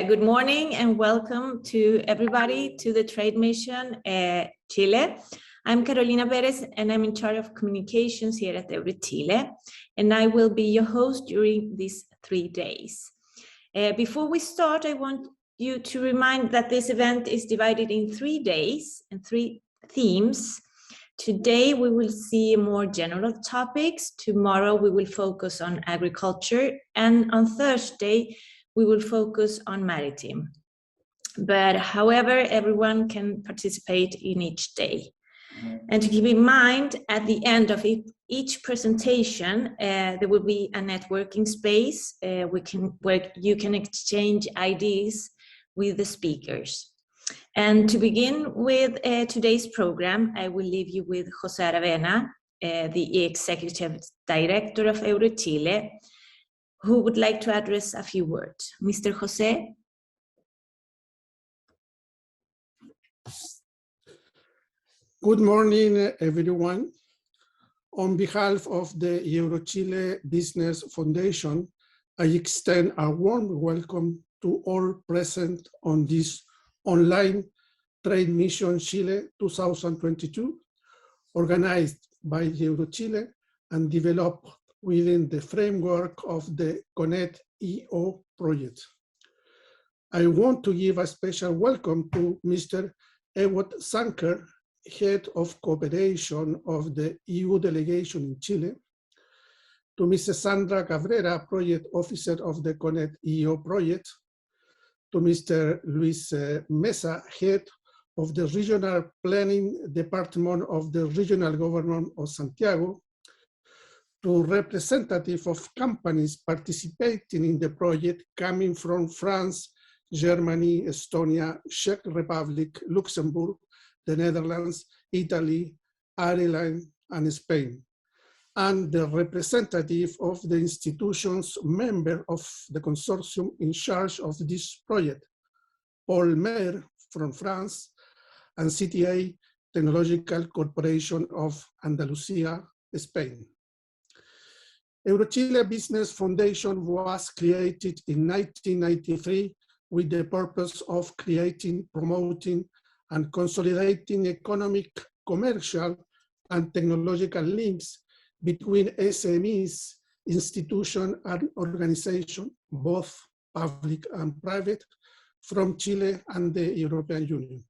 Good morning and welcome to everybody to the Trade Mission Chile. I'm Carolina Perez and I'm in charge of communications here at OffGrid Chile, and I will be your host during these 3 days. Before we start, I want you to remind that this event is divided in 3 days and 3 themes. Today we will see more general topics, tomorrow we will focus on agriculture, and on Thursday we will focus on maritime. But however, everyone can participate in each day. And to keep in mind, at the end of each presentation, there will be a networking space where you can exchange ideas with the speakers. And to begin with today's program, I will leave you with José Aravena, the Executive Director of OffGrid Chile, who would like to address a few words. Mr. José? Good morning, everyone. On behalf of the EuroChile Business Foundation, I extend a warm welcome to all present on this online Trade Mission Chile 2022, organized by EuroChile and developed within the framework of the ConnectEO project. I want to give a special welcome to Mr. Ewart Sanker, Head of Cooperation of the EU Delegation in Chile, to Mrs. Sandra Cabrera, Project Officer of the ConnectEO project, to Mr. Luis Mesa, Head of the Regional Planning Department of the Regional Government of Santiago, to representatives of companies participating in the project coming from France, Germany, Estonia, Czech Republic, Luxembourg, the Netherlands, Italy, Ireland, and Spain, and the representative of the institutions member of the consortium in charge of this project, Paul Maire from France, and CTA Technological Corporation of Andalusia, Spain. EuroChile Business Foundation was created in 1993 with the purpose of creating, promoting, and consolidating economic, commercial, and technological links between SMEs, institutions, and organizations, both public and private, from Chile and the European Union.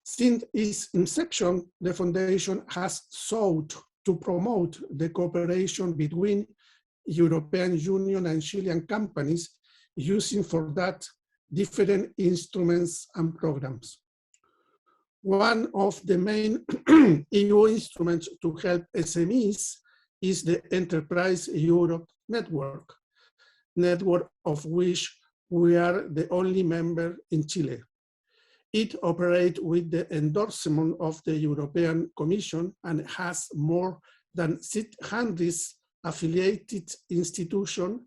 Since its inception, the Foundation has sought to promote the cooperation between European Union and Chilean companies, using for that different instruments and programs. One of the main EU instruments to help SMEs is the Enterprise Europe network of which we are the only member in Chile. It operates with the endorsement of the European Commission and has more than 600 affiliated institutions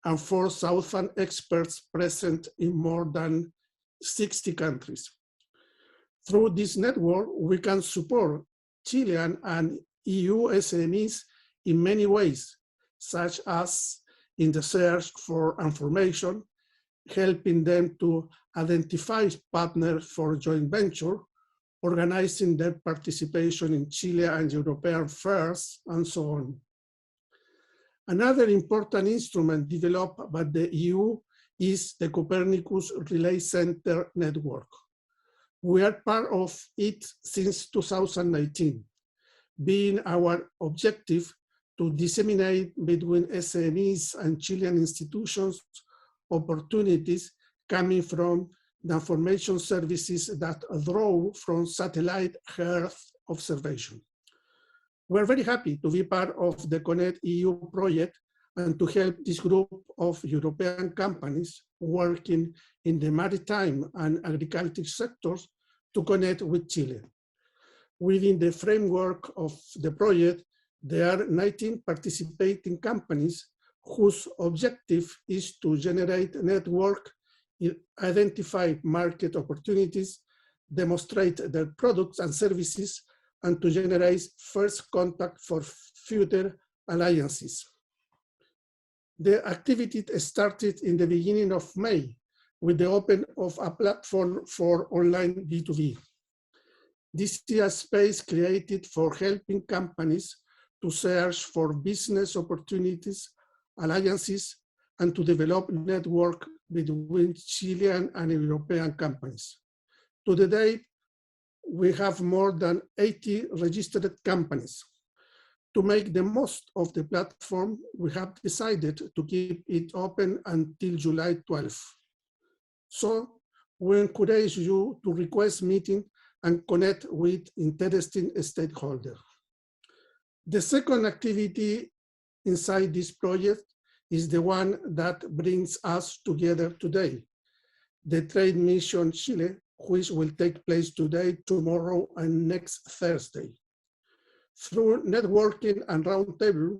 and 4,000 experts present in more than 60 countries. Through this network, we can support Chilean and EU SMEs in many ways, such as in the search for information, helping them to identify partners for joint venture, organizing their participation in Chile and European fairs, and so on. Another important instrument developed by the EU is the Copernicus Relay Center network. We are part of it since 2019, being our objective to disseminate between SMEs and Chilean institutions opportunities coming from the information services that draw from satellite Earth observation. We're very happy to be part of the ConnectEO project and to help this group of European companies working in the maritime and agriculture sectors to connect with Chile. Within the framework of the project, there are 19 participating companies whose objective is to generate a network, identify market opportunities, demonstrate their products and services, and to generate first contact for future alliances. The activity started in the beginning of May with the open of a platform for online B2B. This is a space created for helping companies to search for business opportunities, alliances, and to develop network between Chilean and European companies. To the date, we have more than 80 registered companies. To make the most of the platform, we have decided to keep it open until July 12th. So we encourage you to request meeting and connect with interesting stakeholders. The second activity inside this project is the one that brings us together today, the Trade Mission Chile, which will take place today, tomorrow, and next Thursday. Through networking and roundtable,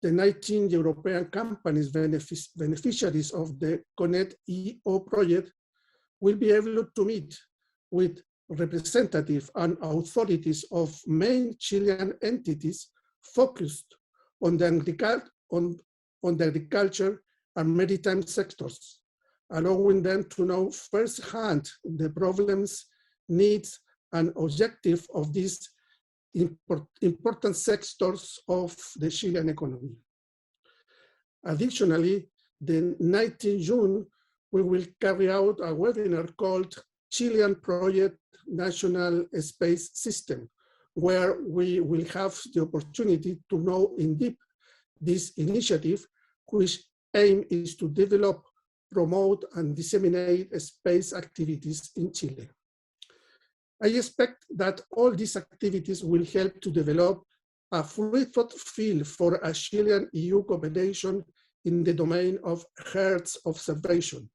the 19 European companies beneficiaries of the ConnectEO project will be able to meet with representatives and authorities of main Chilean entities focused on the agriculture and maritime sectors, allowing them to know firsthand the problems, needs, and objectives of these important sectors of the Chilean economy. Additionally, the 19th June, we will carry out a webinar called Chilean Project National Space System, where we will have the opportunity to know in depth this initiative, which aim is to develop, promote, and disseminate space activities in Chile. I expect that all these activities will help to develop a fruitful field for a Chilean-EU cooperation in the domain of Earth observation,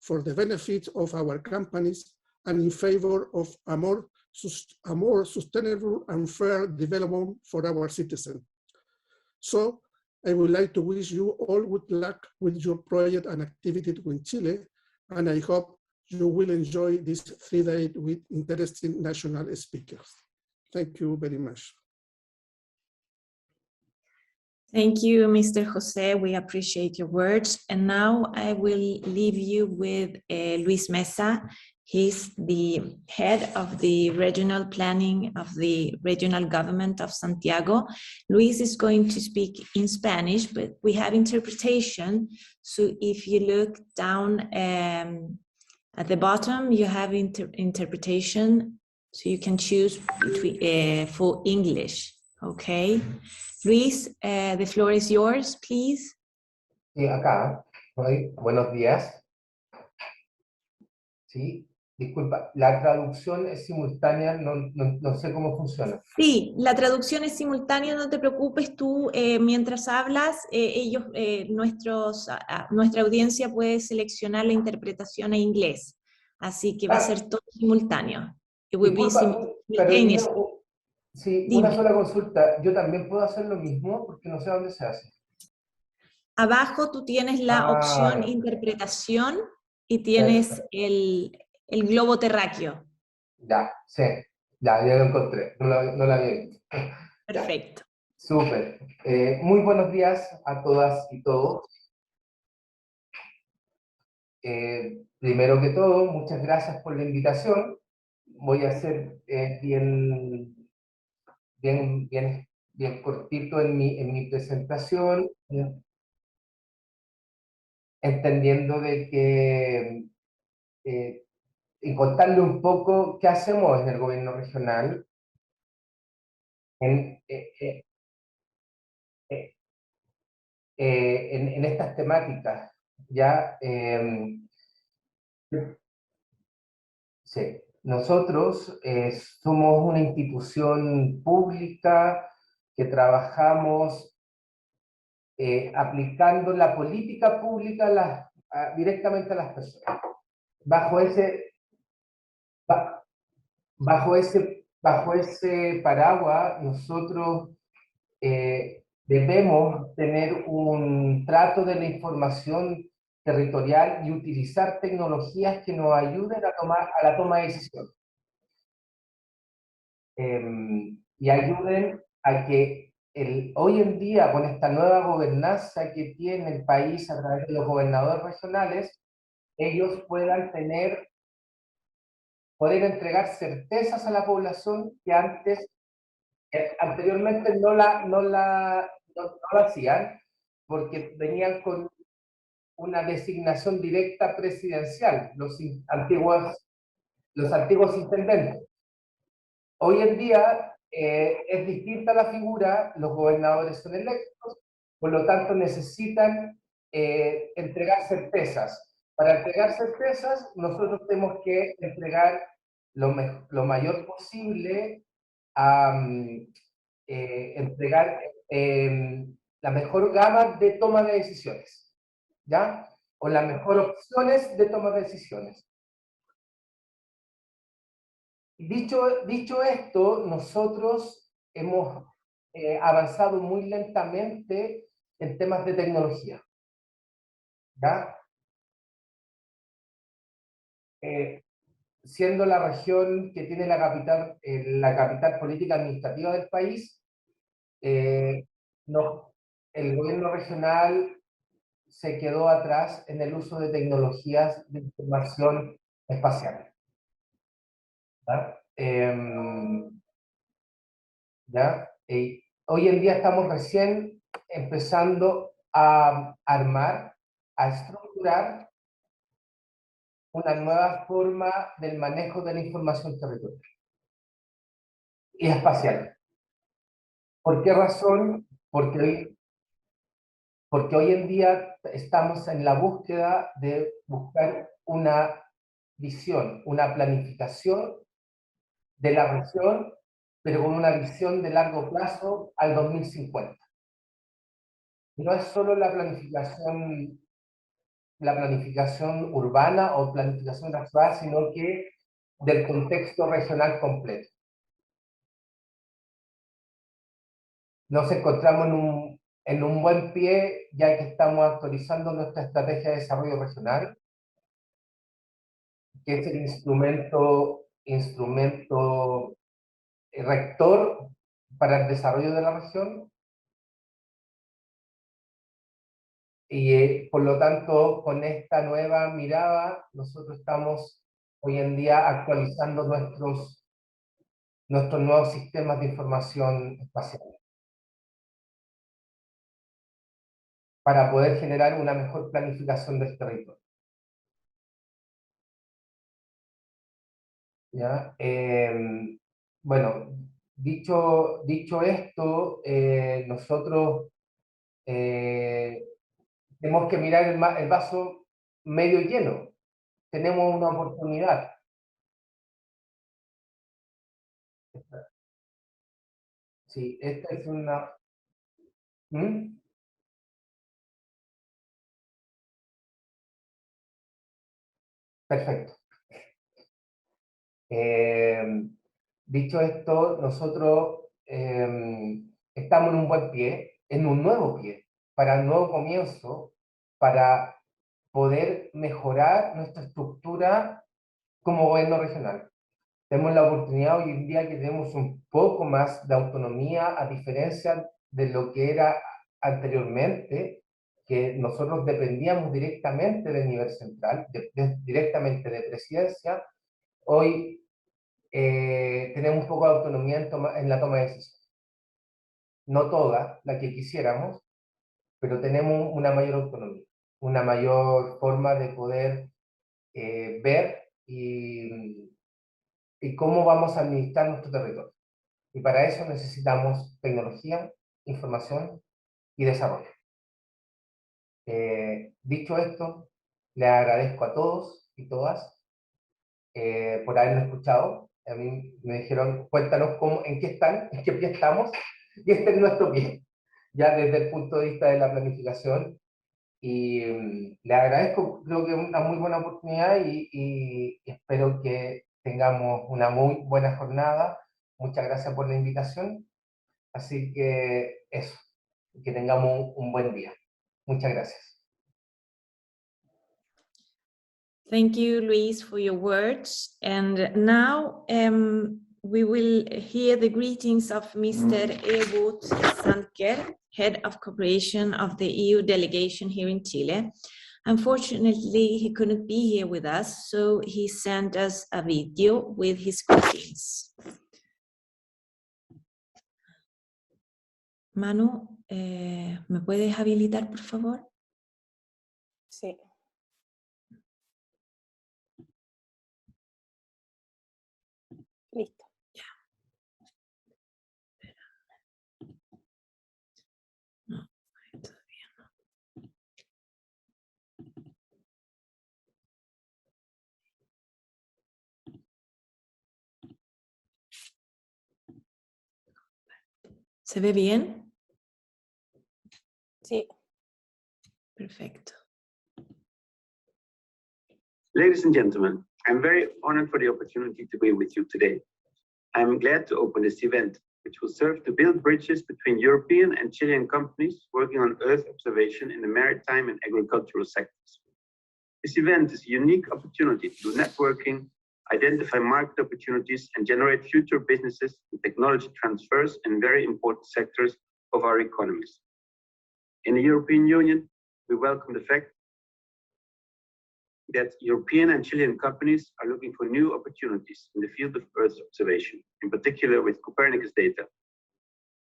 for the benefit of our companies and in favor of a more sustainable and fair development for our citizens. So I would like to wish you all good luck with your project and activity with Chile, and I hope you will enjoy this 3 days with interesting national speakers. Thank you very much. Thank you, Mr. Jose. We appreciate your words. And now I will leave you with Luis Mesa. He's the head of the regional planning of the regional government of Santiago. Luis is going to speak in Spanish, but we have interpretation. So if you look down at the bottom, you have interpretation, so you can choose between, for English, okay? Luis, the floor is yours, please. Sí, acá. Buenos días. Sí, disculpa, la traducción es simultánea, no sé cómo funciona. Sí, la traducción es simultánea, no te preocupes tú, mientras hablas, nuestra audiencia puede seleccionar la interpretación en inglés, así que va a ser todo simultáneo. Disculpa, Carolina, sí, Dime. una sola consulta, ¿yo también puedo hacer lo mismo? Porque no sé dónde se hace. Abajo tú tienes la opción interpretación y tienes el globo terráqueo. Ya, sí, ya lo encontré, no la había visto. Perfecto. Súper. Muy buenos días a todas y todos. Primero que todo, muchas gracias por la invitación. Voy a ser bien cortito en mi presentación, entendiendo de que y contarle un poco qué hacemos en el gobierno regional en estas temáticas. Ya, sí. Nosotros somos una institución pública que trabajamos aplicando la política pública directamente a las personas. Bajo ese paraguas, nosotros debemos tener un trato de la información territorial y utilizar tecnologías que nos ayuden a la toma de decisiones. Y ayuden a que hoy en día, con esta nueva gobernanza que tiene el país a través de los gobernadores regionales, ellos puedan poder entregar certezas a la población que anteriormente no la hacían, porque venían con una designación directa presidencial, los antiguos intendentes. Hoy en día es distinta la figura, los gobernadores son electos, por lo tanto necesitan entregar certezas. Para entregar certezas, nosotros tenemos que entregar lo mayor posible entregar la mejor gama de toma de decisiones, ¿ya? O las mejores opciones de toma de decisiones. Dicho esto, nosotros hemos avanzado muy lentamente en temas de tecnología, ¿ya? Siendo la región que tiene la capital política administrativa del país, el gobierno regional se quedó atrás en el uso de tecnologías de información espacial. ¿Ya? Hoy en día estamos recién empezando a armar, a estructurar una nueva forma del manejo de la información territorial y espacial. ¿Por qué razón? Porque hoy en día estamos en la búsqueda de buscar una visión, una planificación de la región, pero con una visión de largo plazo al 2050. No es solo la planificación urbana o planificación de la ciudad, sino que del contexto regional completo. Nos encontramos en un buen pie, ya que estamos actualizando nuestra estrategia de desarrollo regional, que es el instrumento rector para el desarrollo de la región. Y por lo tanto, con esta nueva mirada, nosotros estamos hoy en día actualizando nuestros nuevos sistemas de información espacial, para poder generar una mejor planificación del territorio. ¿Ya? Bueno, dicho esto, nosotros tenemos que mirar el vaso medio lleno. Tenemos una oportunidad. Sí, esta es una... ¿Mm? Perfecto. Dicho esto, nosotros estamos en un buen pie, en un nuevo pie, para un nuevo comienzo, para poder mejorar nuestra estructura como gobierno regional. Tenemos la oportunidad hoy en día que tenemos un poco más de autonomía, a diferencia de lo que era anteriormente, que nosotros dependíamos directamente del nivel central, directamente de presidencia. Hoy tenemos un poco de autonomía en la toma de decisiones. No toda la que quisiéramos, pero tenemos una mayor autonomía, una mayor forma de poder ver y cómo vamos a administrar nuestro territorio. Y para eso necesitamos tecnología, información y desarrollo. Dicho esto, le agradezco a todos y todas por haberme escuchado. A mí me dijeron, cuéntanos en qué pie estamos, y este es nuestro pie, ya desde el punto de vista de la planificación. Y le agradezco, creo que es una muy buena oportunidad y espero que tengamos una muy buena jornada. Muchas gracias por la invitación. Así que eso, que tengamos un buen día. Muchas gracias. Thank you, Luis, for your words. And now we will hear the greetings of Mr. Ewout Sandker, Head of Cooperation of the EU delegation here in Chile. Unfortunately, he couldn't be here with us, so he sent us a video with his greetings. Manu, ¿me puedes habilitar, por favor? Sí. Listo. Ya. No, todavía no. ¿Se ve bien? Sí. Perfecto. Ladies and gentlemen, I'm very honored for the opportunity to be with you today. I'm glad to open this event, which will serve to build bridges between European and Chilean companies working on Earth observation in the maritime and agricultural sectors. This event is a unique opportunity to do networking, identify market opportunities, and generate future businesses and technology transfers in very important sectors of our economies. In the European Union, we welcome the fact that European and Chilean companies are looking for new opportunities in the field of Earth observation, in particular with Copernicus data.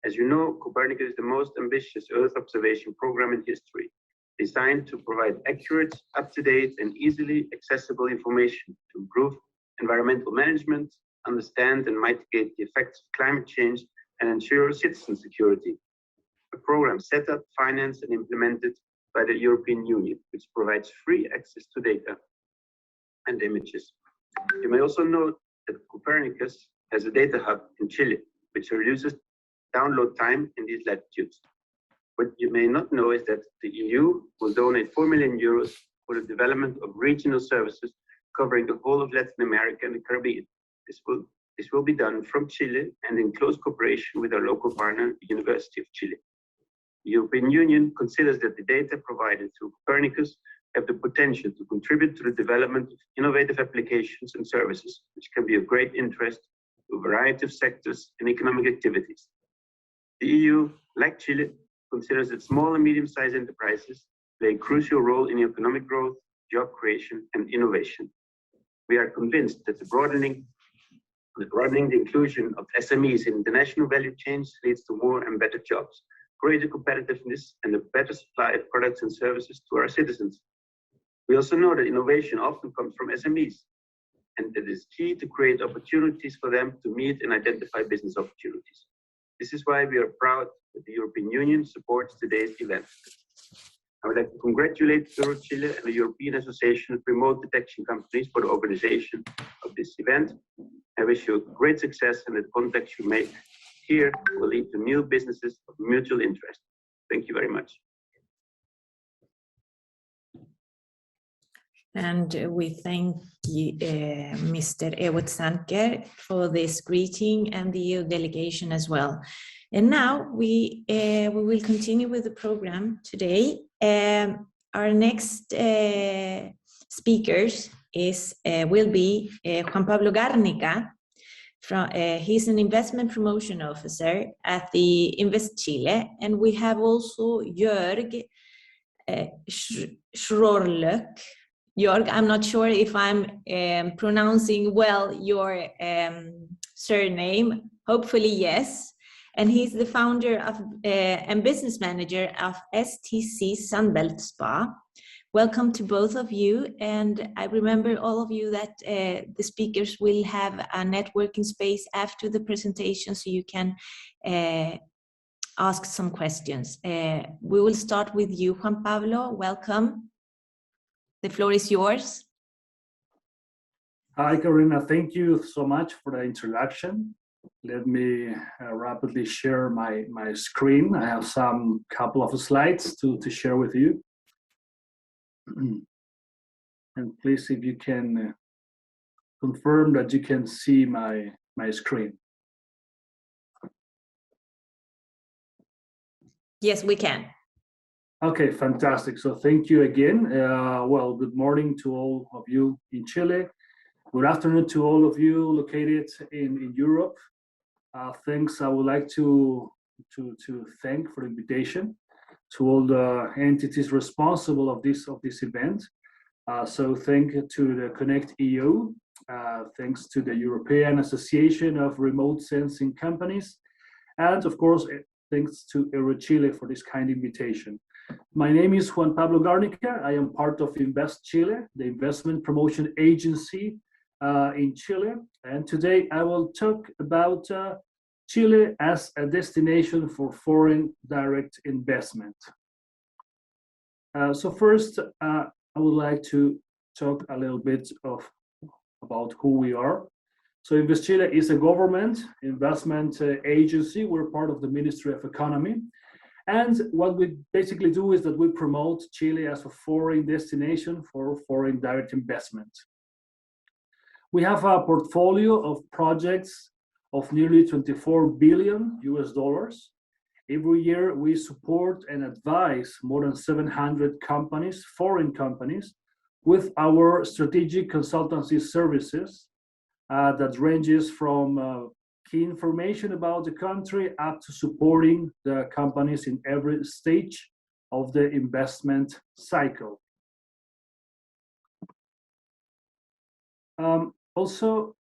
As you know, Copernicus is the most ambitious Earth observation program in history, designed to provide accurate, up-to-date, and easily accessible information to improve environmental management, understand and mitigate the effects of climate change, and ensure citizen security. A program set up, financed, and implemented by the European Union, which provides free access to data and images. You may also note that Copernicus has a data hub in Chile, which reduces download time in these latitudes. What you may not know is that the EU will donate 4 million euros for the development of regional services covering the whole of Latin America and the Caribbean. This will be done from Chile and in close cooperation with our local partner, the University of Chile. The European Union considers that the data provided through Copernicus have the potential to contribute to the development of innovative applications and services, which can be of great interest to a variety of sectors and economic activities. The EU, like Chile, considers that small and medium-sized enterprises play a crucial role in economic growth, job creation, and innovation. We are convinced that broadening the inclusion of SMEs in international value chains leads to more and better jobs, greater competitiveness, and a better supply of products and services to our citizens. We also know that innovation often comes from SMEs, and that it is key to create opportunities for them to meet and identify business opportunities. This is why we are proud that the European Union supports today's event. I would like to congratulate Chile and the European Association of Remote Detection Companies for the organization of this event. I wish you great success, and the contacts you make here will lead to new businesses of mutual interest. Thank you very much. And we thank you, Mr. Ewert Sanker for this greeting, and the EU delegation as well. And now we will continue with the program today. Our next speakers will be Juan Pablo Garnica. He's an investment promotion officer at the Invest Chile, and we have also Jorg Schroerlücke. Jorg, I'm not sure if I'm pronouncing well your surname. Hopefully, yes. And he's the founder of and business manager of STC Sunbelt SpA. Welcome to both of you. And I remember all of you that the speakers will have a networking space after the presentation, so you can ask some questions. We will start with you, Juan Pablo. Welcome. The floor is yours. Hi, Carolina. Thank you so much for the introduction. Let me rapidly share my screen. I have some couple of slides to share with you. And please, if you can confirm that you can see my screen. Yes, we can. Okay, fantastic. So thank you again. Well, good morning to all of you in Chile. Good afternoon to all of you located in Europe. Thanks. I would like to thank for the invitation to all the entities responsible of this event. So thank you to the ConnectEO, thanks to the European Association of Remote Sensing Companies, and of course, thanks to EuroChile for this kind invitation. My name is Juan Pablo Garnica. I am part of Invest Chile, the investment promotion agency in Chile. And today I will talk about Chile as a destination for foreign direct investment. So first, I would like to talk a little bit about who we are. So Invest Chile is a government investment agency. We're part of the Ministry of Economy. And what we basically do is that we promote Chile as a foreign destination for foreign direct investment. We have a portfolio of projects of nearly $24 billion. Every year we support and advise more than 700 companies, foreign companies, with our strategic consultancy services that ranges from key information about the country up to supporting the companies in every stage of the investment cycle. Also,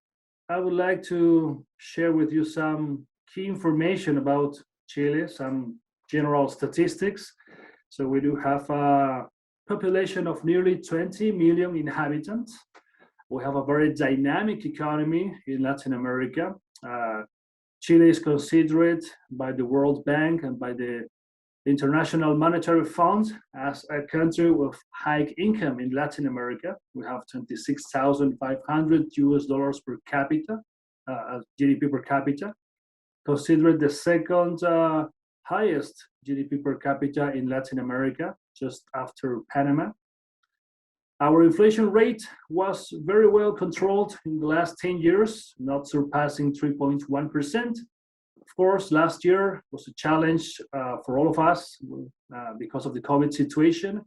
I would like to share with you some key information about Chile, some general statistics. So we do have a population of nearly 20 million inhabitants. We have a very dynamic economy in Latin America. Chile is considered by the World Bank and by the International Monetary Fund as a country with high income in Latin America. We have $26,500 per capita, GDP per capita, considered the second highest GDP per capita in Latin America, just after Panama. Our inflation rate was very well controlled in the last 10 years, not surpassing 3.1%. Of course, last year was a challenge for all of us because of the COVID situation,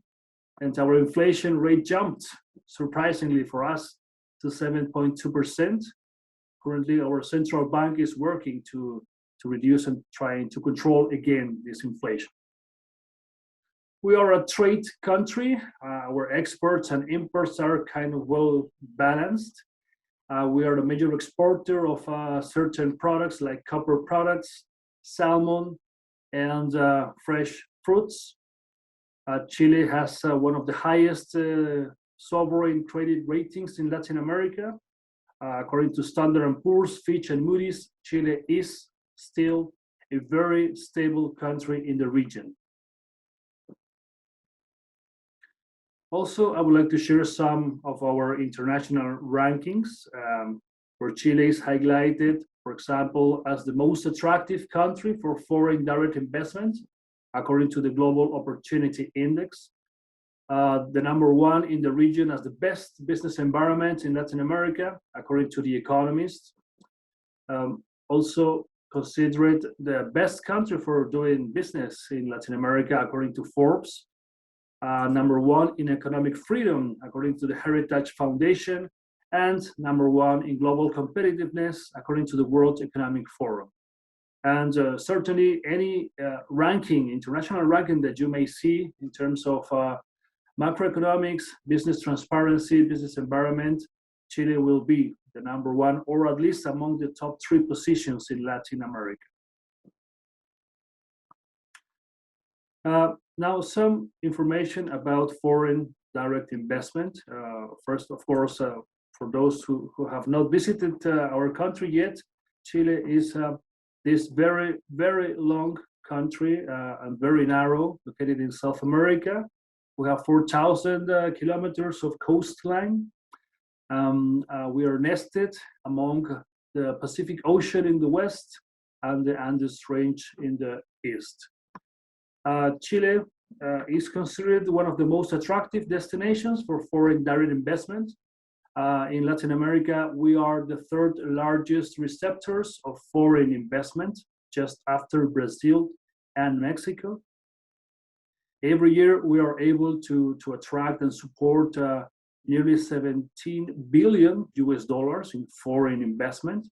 and our inflation rate jumped, surprisingly for us, to 7.2%. Currently, our central bank is working to reduce and trying to control again this inflation. We are a trade country. Our exports and imports are kind of well balanced. We are the major exporter of certain products like copper products, salmon, and fresh fruits. Chile has one of the highest sovereign credit ratings in Latin America. According to Standard & Poor's, Fitch, and Moody's, Chile is still a very stable country in the region. Also, I would like to share some of our international rankings, where Chile is highlighted, for example, as the most attractive country for foreign direct investment, according to the Global Opportunity Index. The number one in the region as the best business environment in Latin America, according to The Economist. Also considered the best country for doing business in Latin America, according to Forbes. Number one in economic freedom, according to the Heritage Foundation, and number one in global competitiveness, according to the World Economic Forum. And certainly any ranking, international ranking that you may see in terms of macroeconomics, business transparency, business environment, Chile will be the number one, or at least among the top 3 positions in Latin America. Now, some information about foreign direct investment. First, of course, for those who have not visited our country yet, Chile is this very, very long country and very narrow, located in South America. We have 4,000 kilometers of coastline. We are nested among the Pacific Ocean in the west and the Andes Range in the east. Chile is considered one of the most attractive destinations for foreign direct investment. In Latin America, we are the 3rd largest receptors of foreign investment, just after Brazil and Mexico. Every year, we are able to attract and support nearly $17 billion in foreign investment.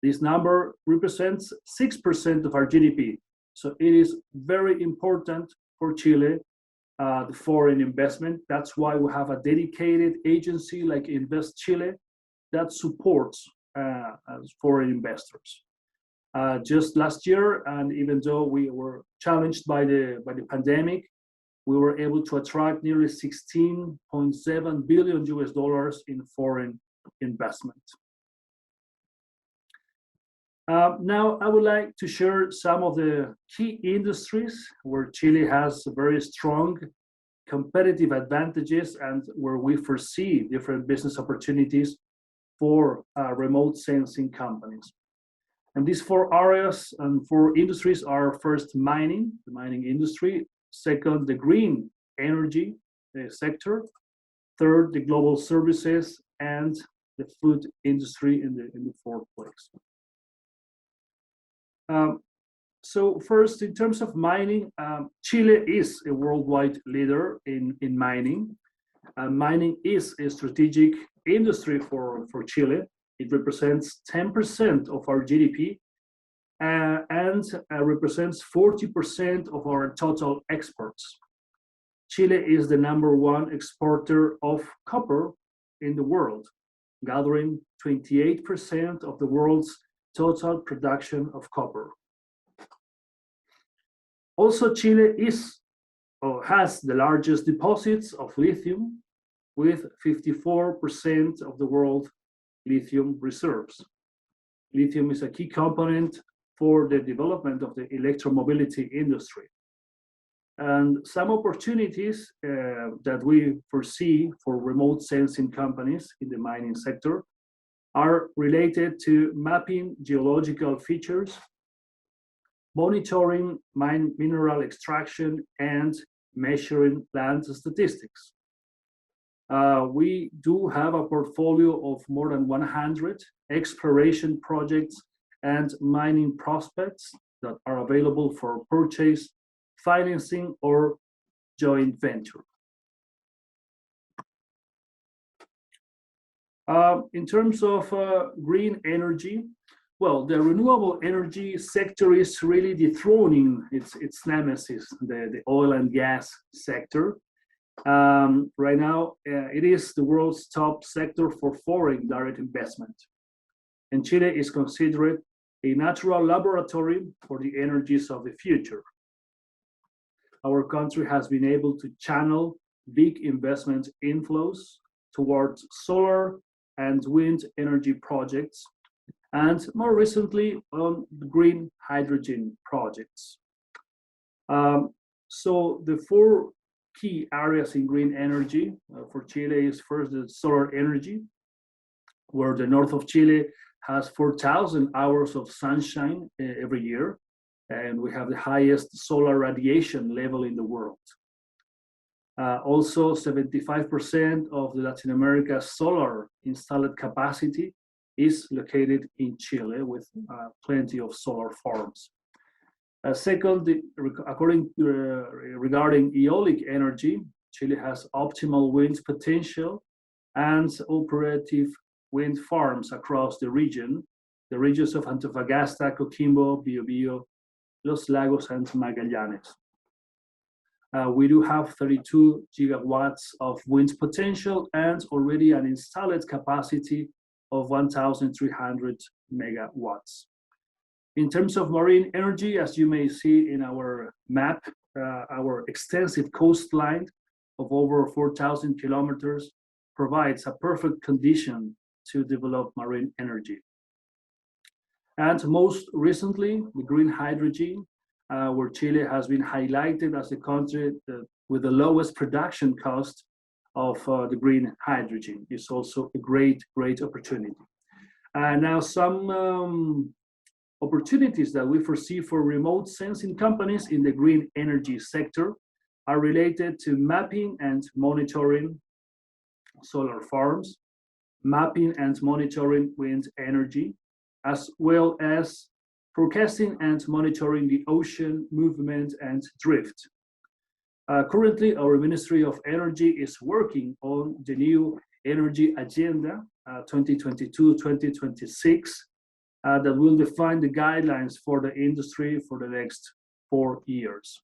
This number represents 6% of our GDP. So it is very important for Chile, the foreign investment. That's why we have a dedicated agency like Invest Chile that supports foreign investors. Just last year, and even though we were challenged by the pandemic, we were able to attract nearly $16.7 billion in foreign investment. Now, I would like to share some of the key industries where Chile has very strong competitive advantages and where we foresee different business opportunities for remote sensing companies. And these 4 areas and 4 industries are: first, mining, the mining industry; second, the green energy sector; third, the global services; and the food industry in the 4th place. So first, in terms of mining, Chile is a worldwide leader in mining. Mining is a strategic industry for Chile. It represents 10% of our GDP and represents 40% of our total exports. Chile is the #1 exporter of copper in the world, gathering 28% of the world's total production of copper. Also, Chile has the largest deposits of lithium, with 54% of the world lithium reserves. Lithium is a key component for the development of the electromobility industry. And some opportunities that we foresee for remote sensing companies in the mining sector are related to mapping geological features, monitoring mineral extraction, and measuring land statistics. We do have a portfolio of more than 100 exploration projects and mining prospects that are available for purchase, financing, or joint venture. In terms of green energy, well, the renewable energy sector is really dethroning its nemesis, the oil and gas sector. Right now, it is the world's top sector for foreign direct investment. And Chile is considered a natural laboratory for the energies of the future. Our country has been able to channel big investment inflows towards solar and wind energy projects, and more recently on green hydrogen projects. So the 4 key areas in green energy for Chile is first the solar energy, where the north of Chile has 4,000 hours of sunshine every year, and we have the highest solar radiation level in the world. Also, 75% of the Latin America solar installed capacity is located in Chile, with plenty of solar farms. Second, regarding eolic energy, Chile has optimal wind potential and operative wind farms across the regions of Antofagasta, Coquimbo, Biobío, Los Lagos, and Magallanes. We do have 32 gigawatts of wind potential and already an installed capacity of 1,300 megawatts. In terms of marine energy, as you may see in our map, our extensive coastline of over 4,000 kilometers provides a perfect condition to develop marine energy. And most recently, the green hydrogen, where Chile has been highlighted as the country with the lowest production cost of the green hydrogen, is also a great opportunity. Now, some opportunities that we foresee for remote sensing companies in the green energy sector are related to mapping and monitoring solar farms, mapping and monitoring wind energy, as well as forecasting and monitoring the ocean movement and drift. Currently, our Ministry of Energy is working on the new energy agenda 2022-2026 that will define the guidelines for the industry for the next 4 years.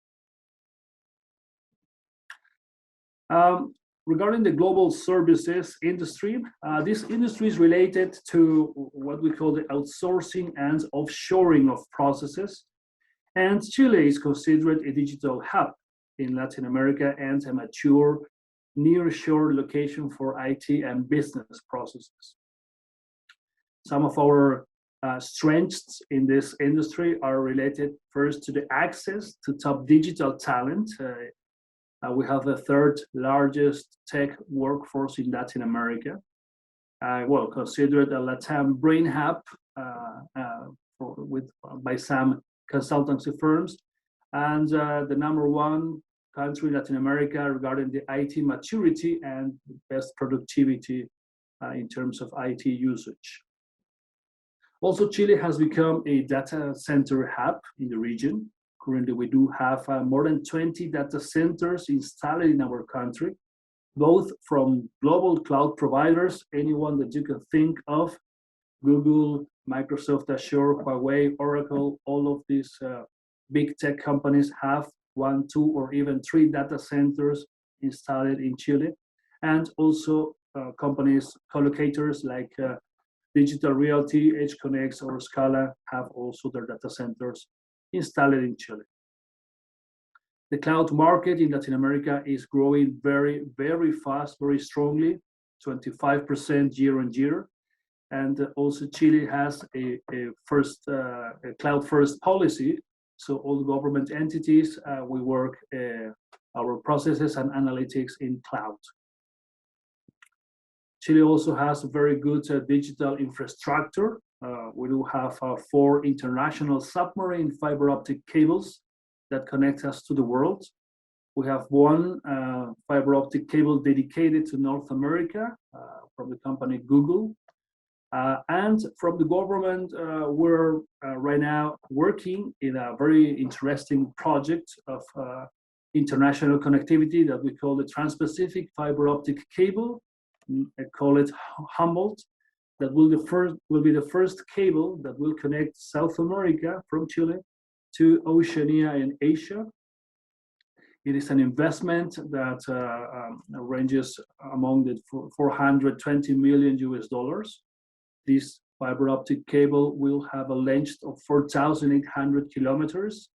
Regarding the global services industry, this industry is related to what we call the outsourcing and offshoring of processes. And Chile is considered a digital hub in Latin America and a mature nearshore location for IT and business processes. Some of our strengths in this industry are related first to the access to top digital talent. We have the third largest tech workforce in Latin America. Well, considered a LATAM brain hub by some consultancy firms, and the #1 country in Latin America regarding the IT maturity and best productivity in terms of IT usage. Also, Chile has become a data center hub in the region. Currently, we do have more than 20 data centers installed in our country, both from global cloud providers, anyone that you can think of, Google, Microsoft Azure, Huawei, Oracle, all of these big tech companies have 1, 2, or even 3 data centers installed in Chile. And also companies, collocators like Digital Realty, HConnect, or Scala have also their data centers installed in Chile. The cloud market in Latin America is growing very, very fast, very strongly, 25% year on year. And also Chile has a cloud-first policy. So all government entities, we work our processes and analytics in cloud. Chile also has a very good digital infrastructure. We do have 4 international submarine fiber optic cables that connect us to the world. We have 1 fiber optic cable dedicated to North America from the company Google. And from the government, we're right now working in a very interesting project of international connectivity that we call the Trans-Pacific Fiber Optic Cable. I call it Humboldt. That will be the first cable that will connect South America from Chile to Oceania and Asia. It is an investment that ranges among the $420 million. This fiber optic cable will have a length of 4,800 kilometers,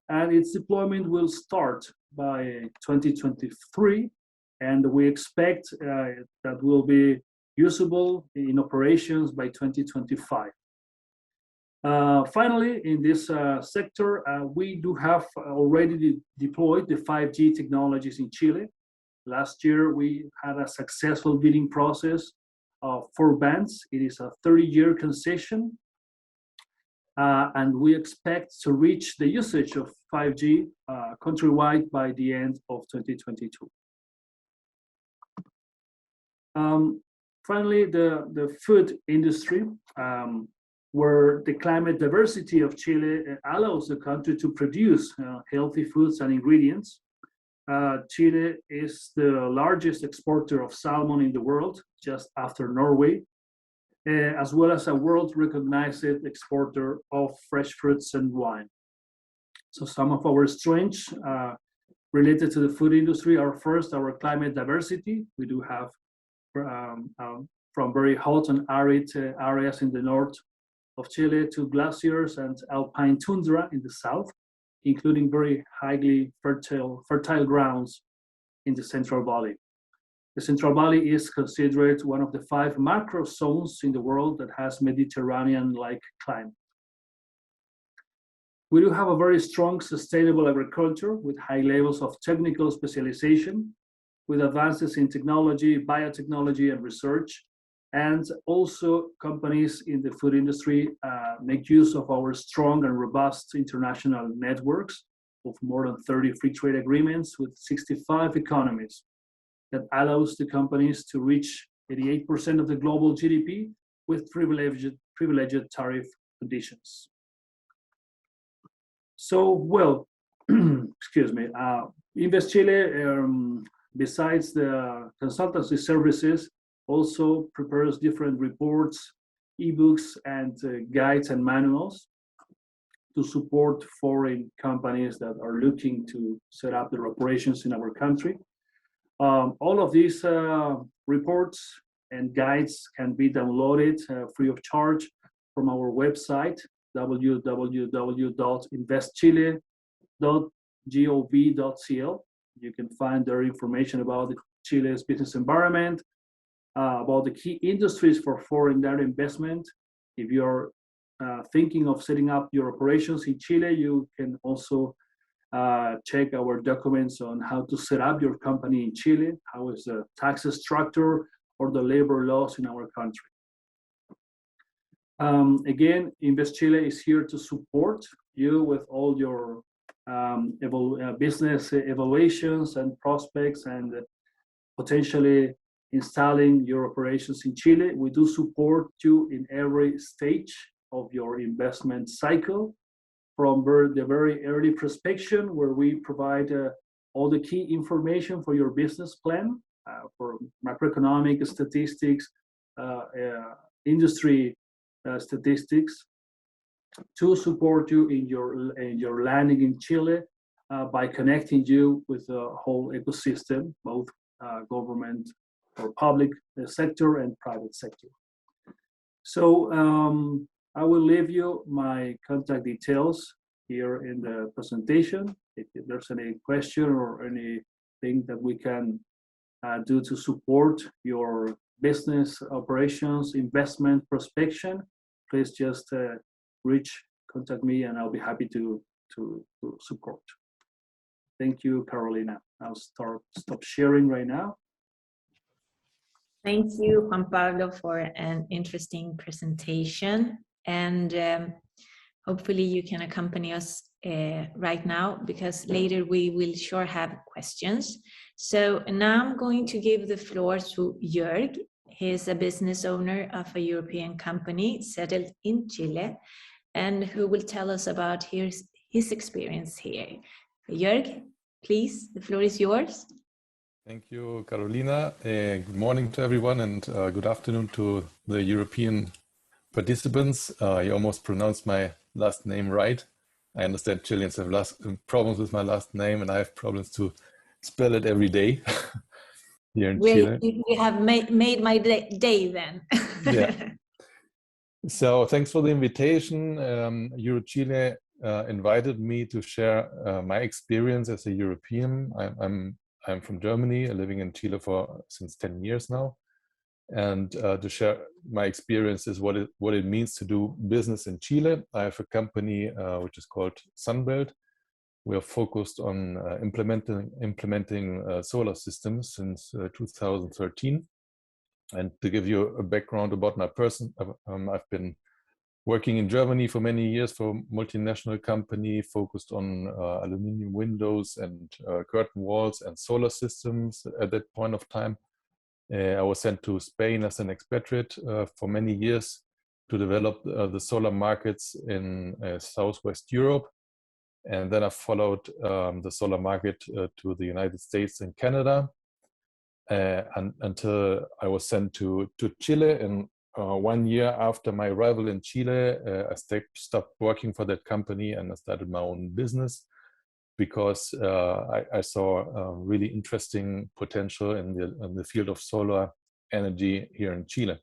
and its deployment will start by 2023, and we expect that will be usable in operations by 2025. Finally, in this sector, we do have already deployed the 5G technologies in Chile. Last year, we had a successful bidding process of 4 bands. It is a 30-year concession, and we expect to reach the usage of 5G countrywide by the end of 2022. Finally, the food industry, where the climate diversity of Chile allows the country to produce healthy foods and ingredients. Chile is the largest exporter of salmon in the world, just after Norway, as well as a world-recognized exporter of fresh fruits and wine. So some of our strengths related to the food industry are first, our climate diversity. We do have from very hot and arid areas in the north of Chile to glaciers and alpine tundra in the south, including very highly fertile grounds in the Central Valley. The Central Valley is considered one of the 5 macro zones in the world that has Mediterranean-like climate. We do have a very strong sustainable agriculture with high levels of technical specialization, with advances in technology, biotechnology, and research. And also companies in the food industry make use of our strong and robust international networks of more than 30 free trade agreements with 65 economies that allows the companies to reach 88% of the global GDP with privileged tariff conditions. So, well, excuse me, Invest Chile, besides the consultancy services, also prepares different reports, ebooks, and guides and manuals to support foreign companies that are looking to set up their operations in our country. All of these reports and guides can be downloaded free of charge from our website, www.investchile.gov.cl. You can find there information about Chile's business environment, about the key industries for foreign direct investment. If you're thinking of setting up your operations in Chile, you can also check our documents on how to set up your company in Chile, how is the tax structure or the labor laws in our country. Again, Invest Chile is here to support you with all your business evaluations and prospects and potentially installing your operations in Chile. We do support you in every stage of your investment cycle, from the very early prospection, where we provide all the key information for your business plan, for macroeconomic statistics, industry statistics, to support you in your landing in Chile by connecting you with the whole ecosystem, both government or public sector and private sector. So I will leave you my contact details here in the presentation. If there's any question or anything that we can do to support your business operations, investment, prospection, please just contact me, and I'll be happy to support. Thank you, Carolina. I'll stop sharing right now. Thank you, Juan Pablo, for an interesting presentation. And hopefully you can accompany us right now, because later we will sure have questions. So now I'm going to give the floor to Jorg. He is a business owner of a European company settled in Chile, and who will tell us about his experience here. Jorg, please, the floor is yours. Thank you, Carolina. Good morning to everyone, and good afternoon to the European participants. You almost pronounced my last name right. I understand Chileans have problems with my last name, and I have problems to spell it every day here in Chile. You have made my day then. Yeah. So thanks for the invitation. EuroChile invited me to share my experience as a European. I'm from Germany, living in Chile since 10 years now, and to share my experiences, what it means to do business in Chile. I have a company which is called Sunbelt. We are focused on implementing solar systems since 2013. And to give you a background about my person, I've been working in Germany for many years for a multinational company focused on aluminum windows and curtain walls and solar systems at that point of time. I was sent to Spain as an expatriate for many years to develop the solar markets in Southwest Europe. And then I followed the solar market to the United States and Canada until I was sent to Chile. And 1 year after my arrival in Chile, I stopped working for that company and I started my own business, because I saw really interesting potential in the field of solar energy here in Chile.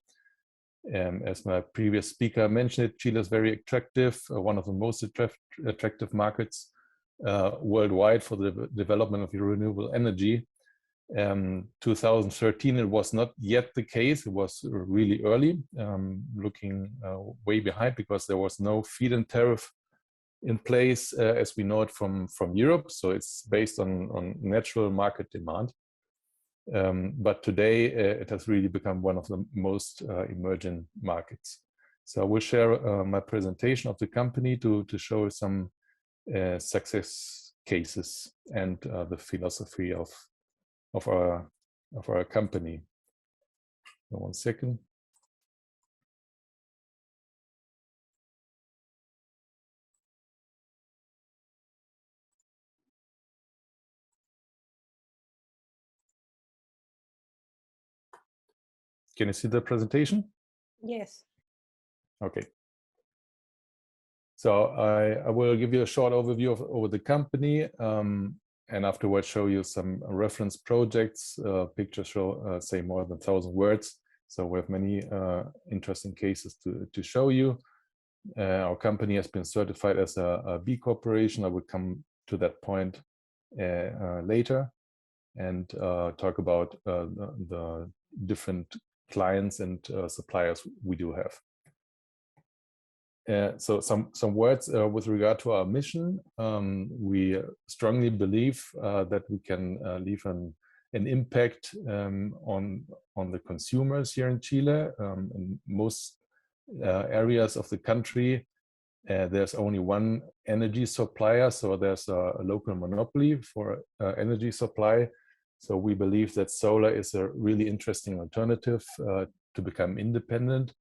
As my previous speaker mentioned, Chile is very attractive, one of the most attractive markets worldwide for the development of renewable energy. 2013, it was not yet the case. It was really early, looking way behind, because there was no feed-in tariff in place as we know it from Europe. So it's based on natural market demand. But today it has really become one of the most emerging markets. So I will share my presentation of the company to show some success cases and the philosophy of our company. 1 second. Can you see the presentation? Yes. Okay. So I will give you a short overview of the company. and afterwards show you some reference projects. Pictures show say more than 1,000 words, so we have many interesting cases to show you. Our company has been certified as a B Corporation. I will come to that point later, and talk about the different clients and suppliers we do have. So some words with regard to our mission. We strongly believe that we can leave an impact on the consumers here in Chile. In most areas of the country, there's only one energy supplier, so there's a local monopoly for energy supply. So we believe that solar is a really interesting alternative to become independent.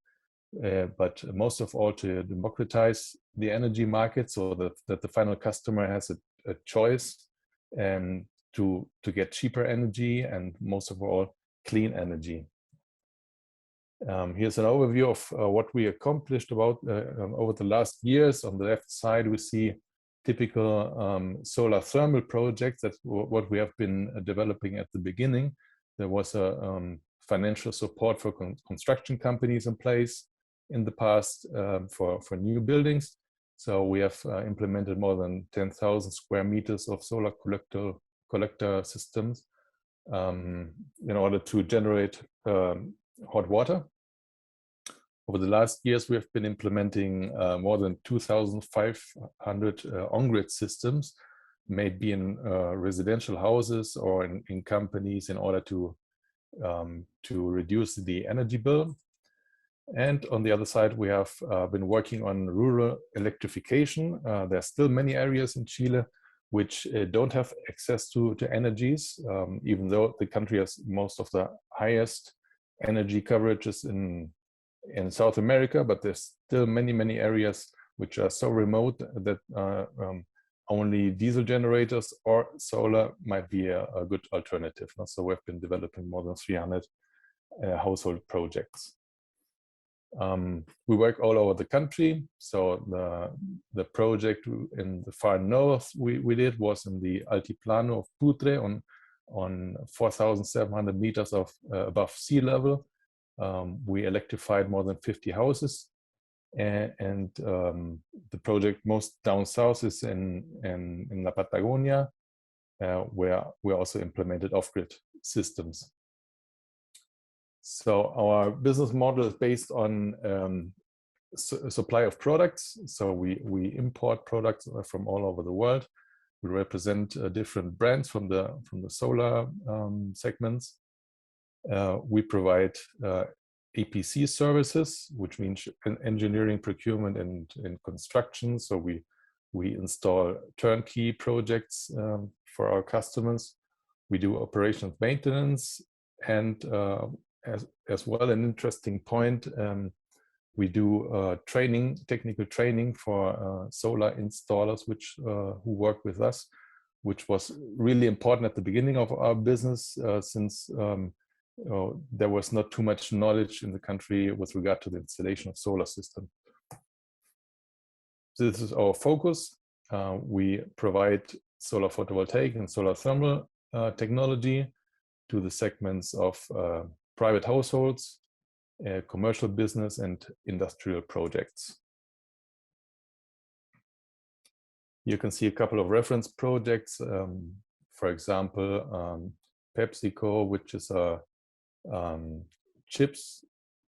But most of all, to democratize the energy market, so that the final customer has a choice to get cheaper energy, and most of all, clean energy. Here's an overview of what we accomplished over the last years. On the left side, we see typical solar thermal projects. That's what we have been developing at the beginning. There was a financial support for construction companies in place in the past for new buildings. So we have implemented more than 10,000 square meters of solar collector systems in order to generate hot water. Over the last years, we have been implementing more than 2,500 on-grid systems, maybe in residential houses or in companies, in order to reduce the energy bill. And on the other side, we have been working on rural electrification. There are still many areas in Chile which don't have access to energies, even though the country has most of the highest energy coverages in South America, but there's still many areas which are so remote that only diesel generators or solar might be a good alternative. So we've been developing more than 300 household projects. We work all over the country. So the project in the far north we did was in the Altiplano of Putre on 4,700 meters above sea level. We electrified more than 50 houses, and the project most down south is in La Patagonia, where we also implemented off-grid systems. So our business model is based on supply of products. So we import products from all over the world. We represent different brands from the solar segments. We provide EPC services, which means engineering, procurement, and construction. So we install turnkey projects for our customers. We do operations maintenance, and as well, an interesting point, we do technical training for solar installers who work with us, which was really important at the beginning of our business, since there was not too much knowledge in the country with regard to the installation of solar systems. So this is our focus. We provide solar photovoltaic and solar thermal technology to the segments of private households, commercial business, and industrial projects. You can see a couple of reference projects. For example, PepsiCo, which is a chips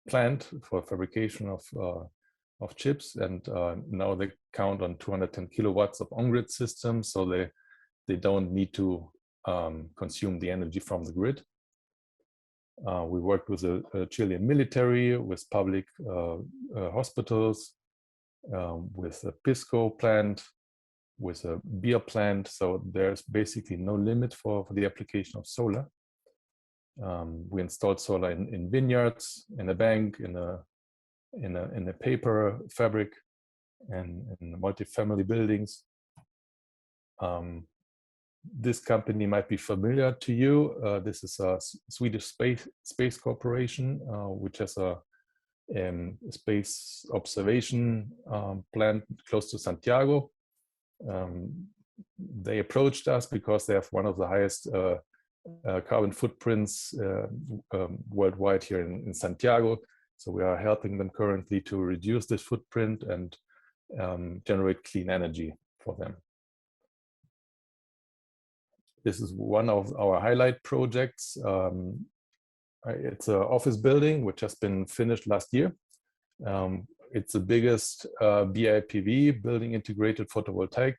plant for fabrication of chips, and now they count on 210 kilowatts of on-grid systems, so they don't need to consume the energy from the grid. We worked with the Chilean military, with public hospitals, with a Pisco plant, with a beer plant. So there's basically no limit for the application of solar. We installed solar in vineyards, in a bank, in a paper fabric, and in multi-family buildings. This company might be familiar to you. This is a Swedish space corporation, which has a space observation plant close to Santiago. they approached us because they have one of the highest carbon footprints worldwide here in Santiago. So we are helping them currently to reduce this footprint and generate clean energy for them. This is one of our highlight projects. It's an office building which has been finished last year. It's the biggest BIPV, building integrated photovoltaic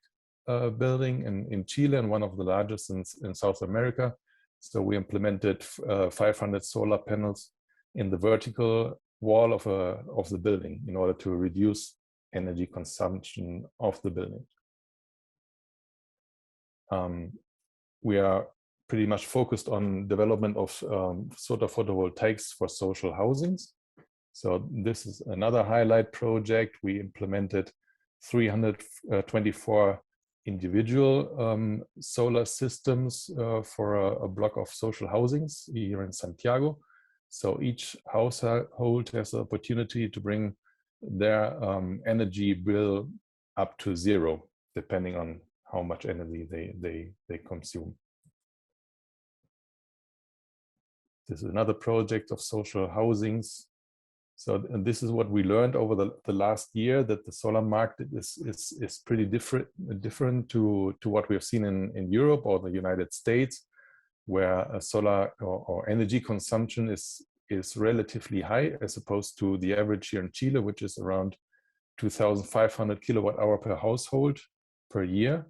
building in Chile, and one of the largest in South America. So we implemented 500 solar panels in the vertical wall of the building in order to reduce energy consumption of the building. We are pretty much focused on development of solar photovoltaics for social housings. So this is another highlight project. We implemented 324 individual solar systems for a block of social housings here in Santiago. So each household has the opportunity to bring their energy bill up to zero, depending on how much energy they consume. This is another project of social housings. So, and this is what we learned over the last year, that the solar market is pretty different to what we have seen in Europe or the United States, where solar or energy consumption is relatively high as opposed to the average here in Chile, which is around 2,500 kilowatt hour per household per year.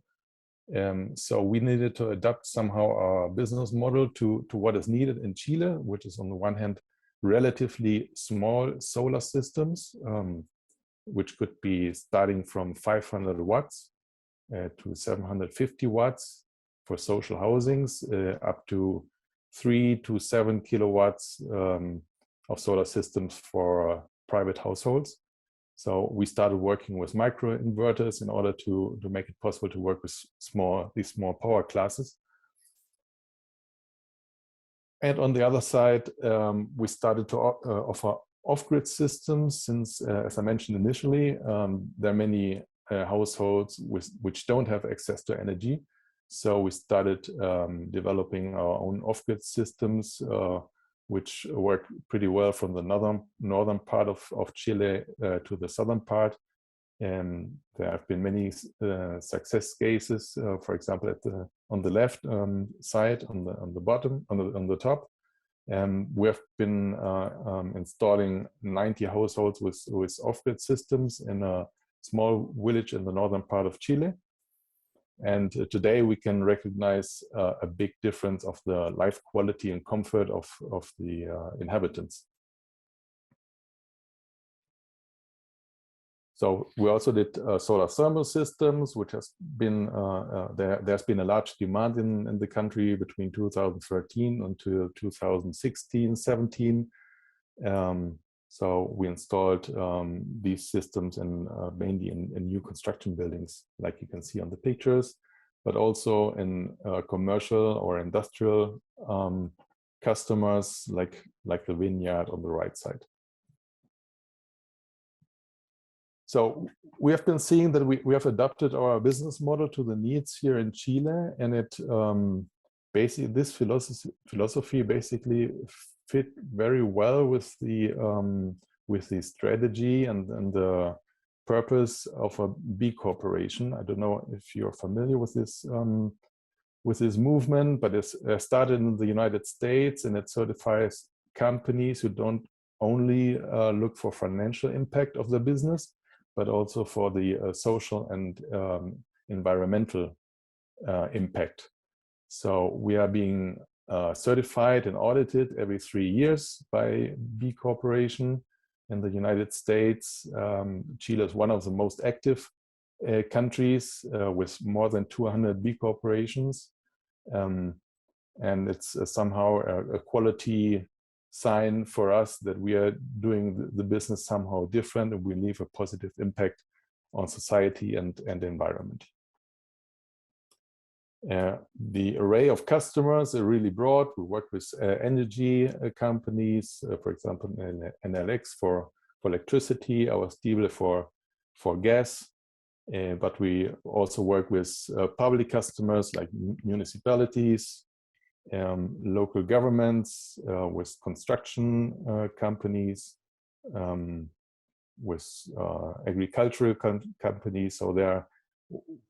So we needed to adapt somehow our business model to what is needed in Chile, which is on the one hand relatively small solar systems, which could be starting from 500 watts to 750 watts for social housings, up to 3 to 7 kilowatts of solar systems for private households. So we started working with micro inverters in order to make it possible to work with these small power classes. And on the other side, we started to offer off-grid systems, since, as I mentioned initially, there are many households which don't have access to energy. So we started developing our own off-grid systems, which work pretty well from the northern part of Chile to the southern part. And there have been many success cases. For example, on the left side, on the bottom, on the top, we have been installing 90 households with off-grid systems in a small village in the northern part of Chile. And today we can recognize a big difference of the life quality and comfort of the inhabitants. So we also did solar thermal systems, which has been, there's been a large demand in the country between 2013 until 2016-17. So we installed these systems mainly in new construction buildings, like you can see on the pictures, but also in commercial or industrial customers, like the vineyard on the right side. So we have been seeing that we have adapted our business model to the needs here in Chile, and it basically, this philosophy basically fit very well with the strategy and the purpose of a B Corporation. I don't know if you're familiar with this movement, but it's started in the United States, and it certifies companies who don't only look for financial impact of their business, but also for the social and environmental impact. So we are being certified and audited every 3 years by B Corporation. In the United States, Chile is one of the most active countries with more than 200 B Corporations. And it's somehow a quality sign for us that we are doing the business somehow different, and we leave a positive impact on society and the environment. The array of customers are really broad. We work with energy companies, for example, NLX for electricity, our Stiebel for gas. but we also work with public customers like municipalities, local governments, with construction companies, with agricultural companies. So there,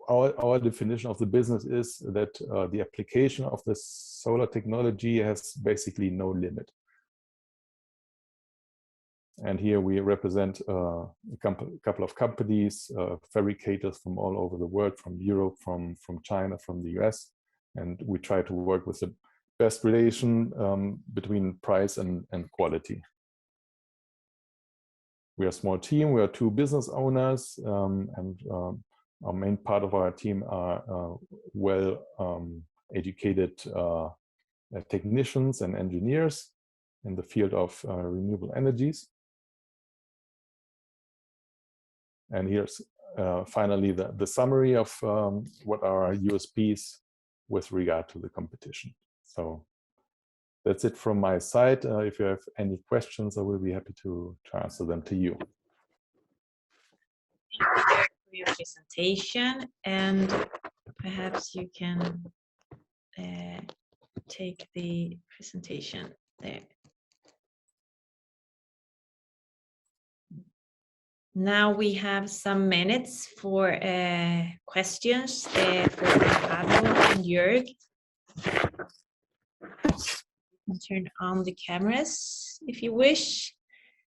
our definition of the business is that the application of the solar technology has basically no limit. And here we represent a couple of companies, fabricators from all over the world, from Europe, from China, from the US. And we try to work with the best relation between price and quality. We are a small team. We are 2 business owners, and our main part of our team are well-educated technicians and engineers in the field of renewable energies. And here's finally the summary of what are our USPs with regard to the competition. So that's it from my side. If you have any questions, I will be happy to answer them to you. Thank you for your presentation, and perhaps you can take the presentation there. Now we have some minutes for questions for Juan Pablo and Jorg. You can turn on the cameras if you wish.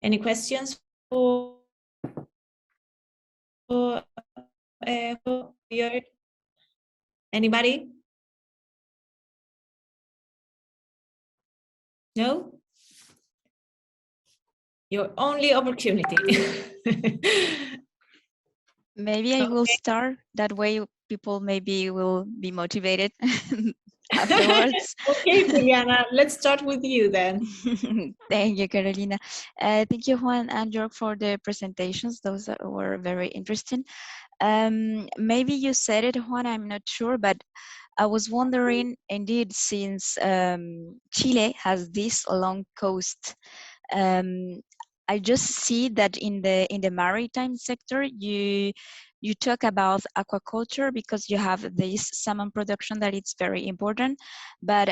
Any questions for Jorg? Anybody? No? Your only opportunity. Maybe I will start. That way people maybe will be motivated afterwards. Okay, Juliana, let's start with you then. Thank you, Carolina. Thank you, Juan and Jorg, for the presentations. Those were very interesting. Maybe you said it, Juan, I'm not sure, but I was wondering, indeed, since Chile has this long coast, I just see that in the maritime sector, you talk about aquaculture because you have this salmon production that it's very important, but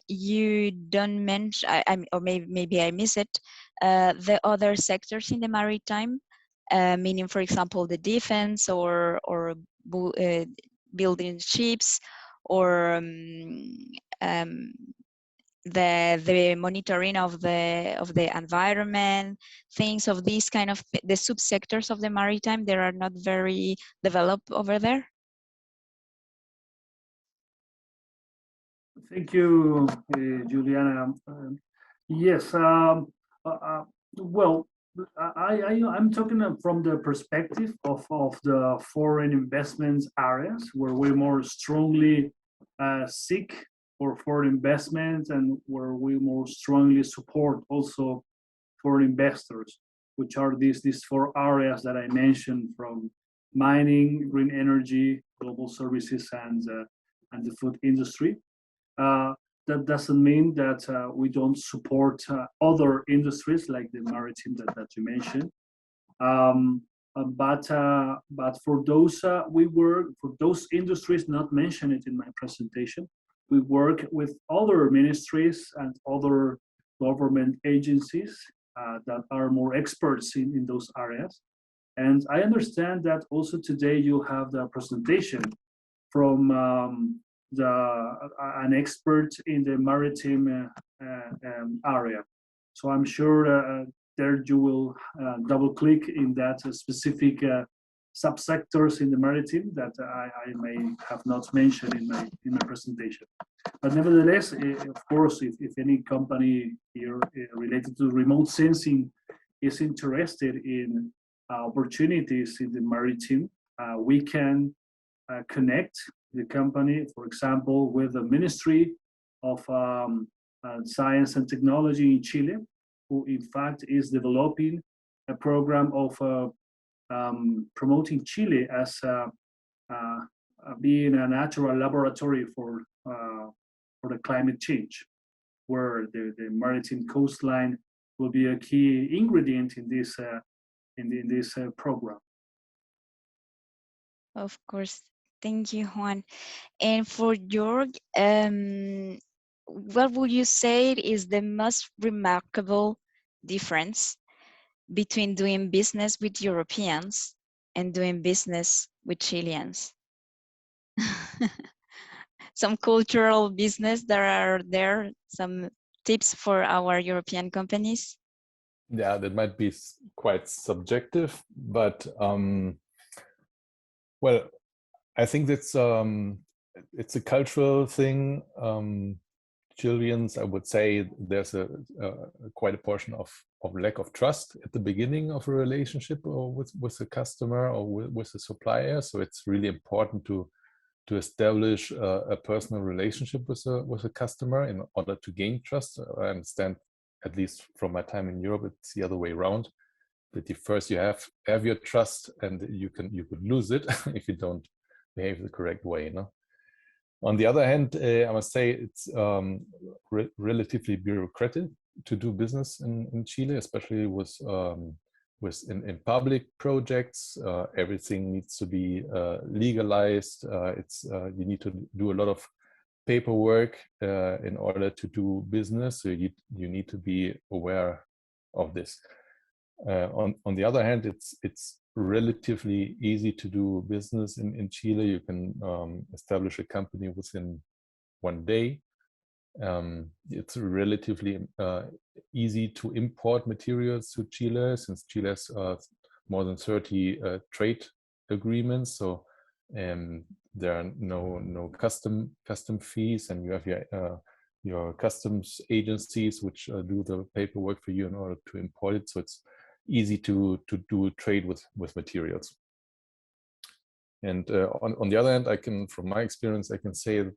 you don't mention, or maybe I miss it, the other sectors in the maritime, meaning, for example, the defense or building ships, or the monitoring of the environment, things of these kind of the subsectors of the maritime. They are not very developed over there. Thank you, Juliana. Yes. Well, I'm talking from the perspective of the foreign investments areas, where we more strongly seek for foreign investments, and where we more strongly support also foreign investors, which are these 4 areas that I mentioned, from mining, green energy, global services, and the food industry. That doesn't mean that we don't support other industries like the maritime that you mentioned. But for those we work for those industries not mentioned in my presentation, we work with other ministries and other government agencies that are more experts in those areas. And I understand that also today you have the presentation from an expert in the maritime area. So I'm sure there you will double click in that specific subsectors in the maritime that I may have not mentioned in my presentation. But nevertheless, of course, if any company here related to remote sensing is interested in opportunities in the maritime, we can connect the company, for example, with the Ministry of Science and Technology in Chile, who in fact is developing a program of promoting Chile as being a natural laboratory for the climate change, where the maritime coastline will be a key ingredient in this program. Of course. Thank you, Juan. And for Jorg, what would you say is the most remarkable difference between doing business with Europeans and doing business with Chileans? Some cultural business that are there, some tips for our European companies? Yeah, that might be quite subjective, but well, I think that's it's a cultural thing. Chileans, I would say, there's quite a portion of lack of trust at the beginning of a relationship or with a customer or with a supplier. So it's really important to establish a personal relationship with a customer in order to gain trust. I understand, at least from my time in Europe, it's the other way around. That first you have your trust, and you could lose it if you don't behave the correct way. No. On the other hand, I must say it's relatively bureaucratic to do business in Chile, especially with in public projects. Everything needs to be legalized. You need to do a lot of paperwork in order to do business. So you need to be aware of this. On the other hand, it's relatively easy to do business in Chile. You can establish a company within 1 day. It's relatively easy to import materials to Chile, since Chile has more than 30 trade agreements. So there are no custom fees, and you have your customs agencies which do the paperwork for you in order to import it. So it's easy to do trade with materials. And on the other hand, from my experience, I can say that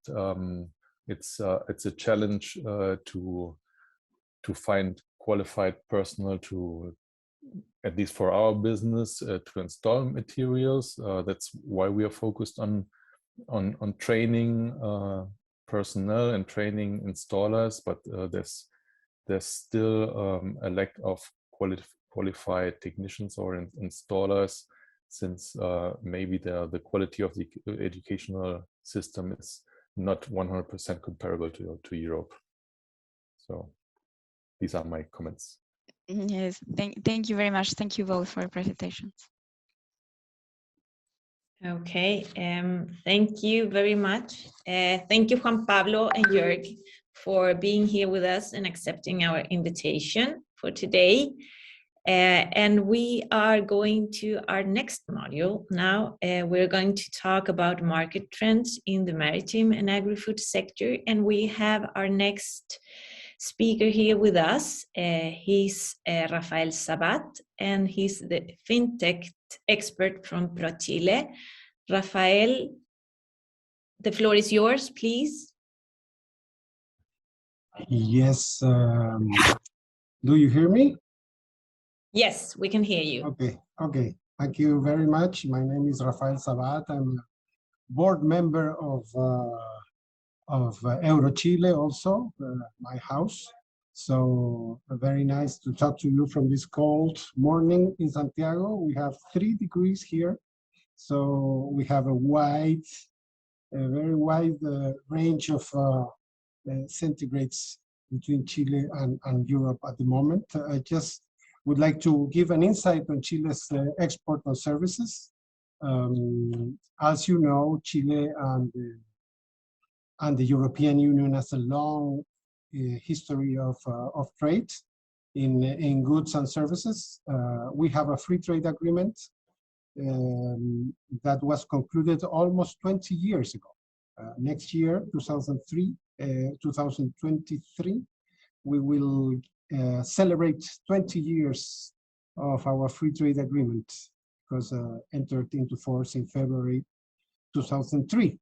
it's a challenge to find qualified personnel to, at least for our business, to install materials. That's why we are focused on training personnel and training installers, but there's still a lack of qualified technicians or installers, since maybe the quality of the educational system is not 100% comparable to Europe. So these are my comments. Yes, thank you very much. Thank you both for your presentations. Okay, thank you very much. Thank you, Juan Pablo and Jorg, for being here with us and accepting our invitation for today. And we are going to our next module now. We're going to talk about market trends in the maritime and agri-food sector. And we have our next speaker here with us. He's Rafael Sabat, and he's the fintech expert from ProChile. Rafael, the floor is yours, please. Yes. Do you hear me? Yes, we can hear you. Okay. Thank you very much. My name is Rafael Sabat. I'm a board member of Chile, also my house. So very nice to talk to you from this cold morning in Santiago. We have 3 degrees here, so we have a very wide range of centigrades between Chile and Europe at the moment. I just would like to give an insight on Chile's export on services. As you know, Chile and the European Union has a long history of trade in goods and services. We have a free trade agreement that was concluded almost 20 years ago. Next year, 2023, we will celebrate 20 years of our free trade agreement, because entered into force in February 2003.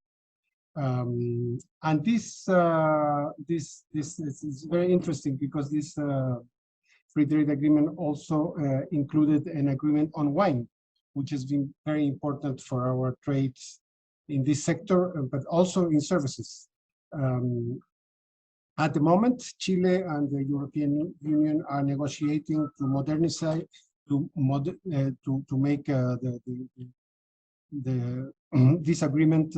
And this is very interesting, because this free trade agreement also included an agreement on wine, which has been very important for our trades in this sector, but also in services. At the moment, Chile and the European Union are negotiating to modernize, to make this agreement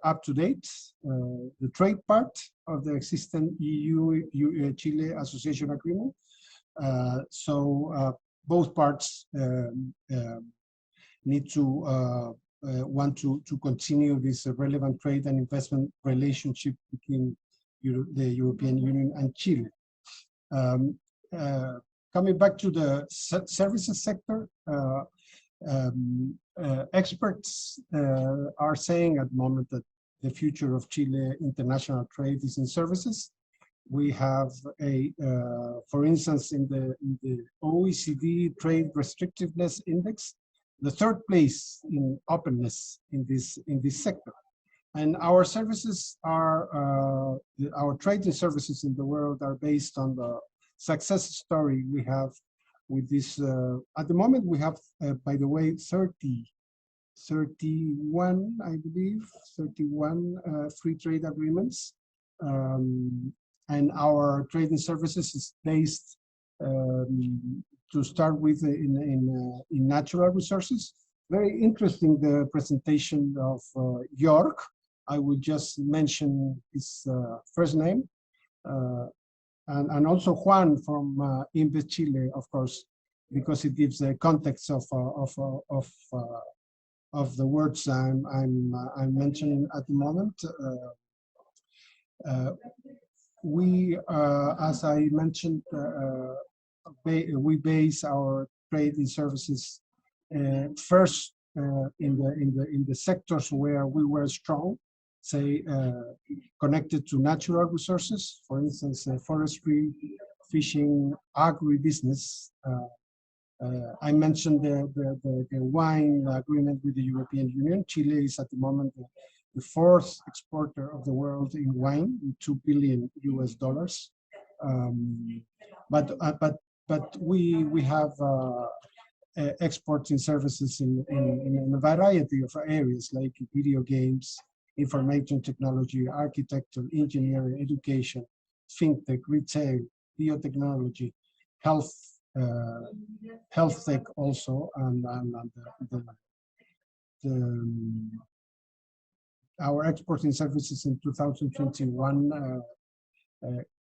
up to date, the trade part of the existing EU-Chile Association Agreement. So both parts need to want to continue this relevant trade and investment relationship between the European Union and Chile. Coming back to the services sector, experts are saying at the moment that the future of Chile international trade is in services. We have for instance, in the OECD Trade Restrictiveness Index, the third place in openness in this sector. And our services are, our trading services in the world are based on the success story we have with this. At the moment, we have, by the way, 31, I believe, 31 free trade agreements. And our trading services is based to start with in natural resources. Very interesting, the presentation of Jorg. I would just mention his first name. And also Juan from Invest Chile, of course, because it gives a context of the words I'm mentioning at the moment. We, as I mentioned, we base our trading services first in the sectors where we were strong, say connected to natural resources, for instance, forestry, fishing, agribusiness. I mentioned the wine agreement with the European Union. Chile is at the moment the fourth exporter of the world in wine, with $2 billion US. But we have exports in services in a variety of areas like video games, information technology, architecture, engineering, education, fintech, retail, biotechnology, health tech also, and our exporting services in 2021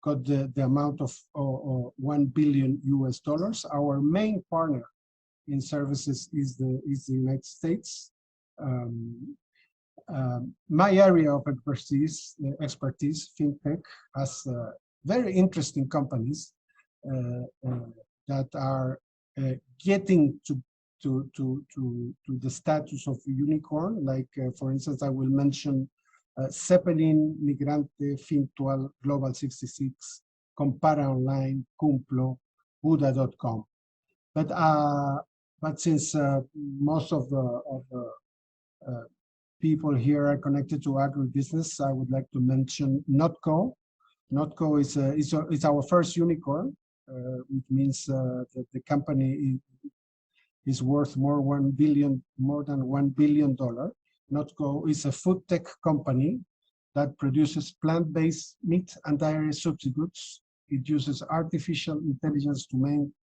got the amount of $1 billion US. Our main partner in services is the United States. My area of expertise, fintech, has very interesting companies that are getting to the status of unicorn. Like, for instance, I will mention Zeppelin, Migrante, Fintual, Global 66, Compara Online, Cumplo, Buda.com. But since most of the people here are connected to agribusiness, I would like to mention NotCo. NotCo is our first unicorn, which means that the company is worth more than $1 billion. NotCo is a food tech company that produces plant-based meat and dairy substitutes. It uses artificial intelligence to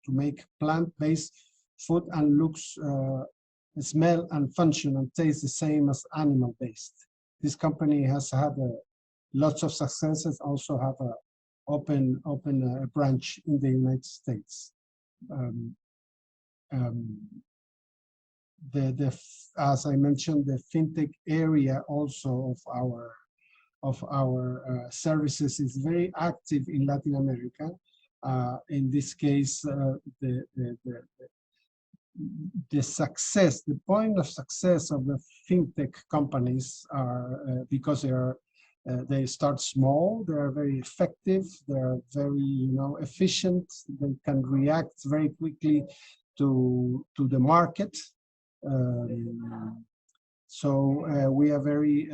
make plant-based food and looks, smell and function and taste the same as animal-based. This company has had lots of successes, also have a open branch in the United States. As I mentioned, the fintech area also of our services is very active in Latin America. In this case, the point of success of the fintech companies are because they start small, they are very effective, they are very efficient, they can react very quickly to the market. So we are very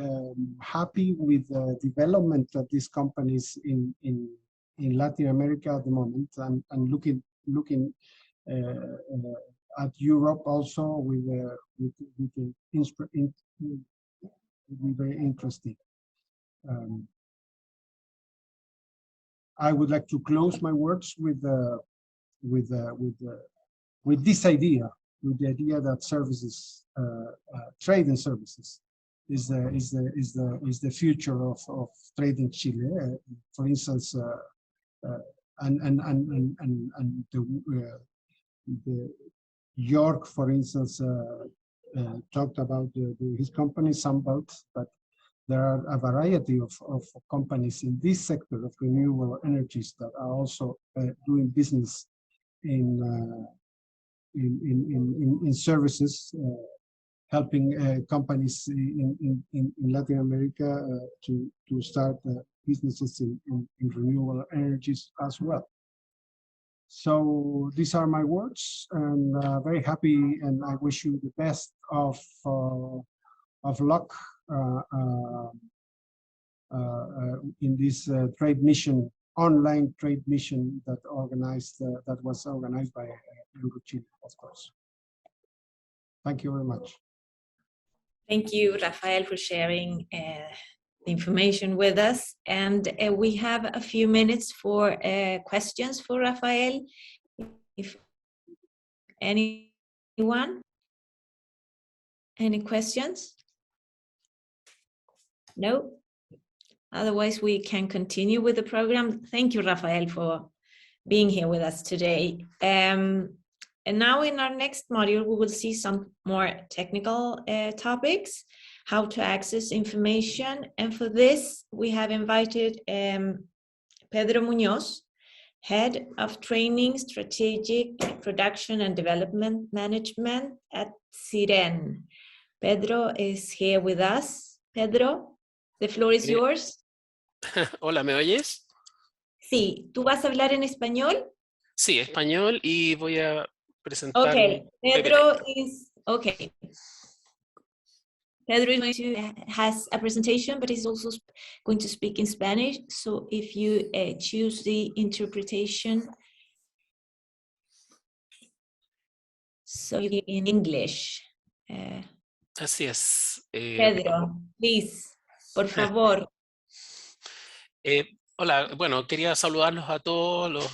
happy with the development of these companies in Latin America at the moment, and looking at Europe also with very interesting. I would like to close my words with this idea with the idea that services, trade and services, is the future of trade in Chile. For instance, the Jorg, for instance, talked about his company Sunbelt, but there are a variety of companies in this sector of renewable energies that are also doing business in services, helping companies in Latin America to start businesses in renewable energies as well. So these are my words, and very happy, and I wish you the best of luck in this trade mission, online trade mission that was organized by Chile, of course. Thank you very much. Thank you, Rafael, for sharing the information with us. And we have a few minutes for questions for Rafael. If anyone, any questions? No? Otherwise, we can continue with the program. Thank you, Rafael, for being here with us today. And now in our next module, we will see some more technical topics, how to access information. And for this, we have invited Pedro Muñoz, Head of Training, Strategic Production and Development Management at CIREN. Pedro is here with us. Pedro, the floor is yours. Hola, ¿me oyes? Sí, ¿tú vas a hablar en español? Sí, español, y voy a presentar. Okay, Pedro is okay. Pedro is going to has a presentation, but he's also going to speak in Spanish. So if you choose the interpretation, so you in English. Así es. Pedro, please, por favor. Hola, bueno, quería saludarlos a todos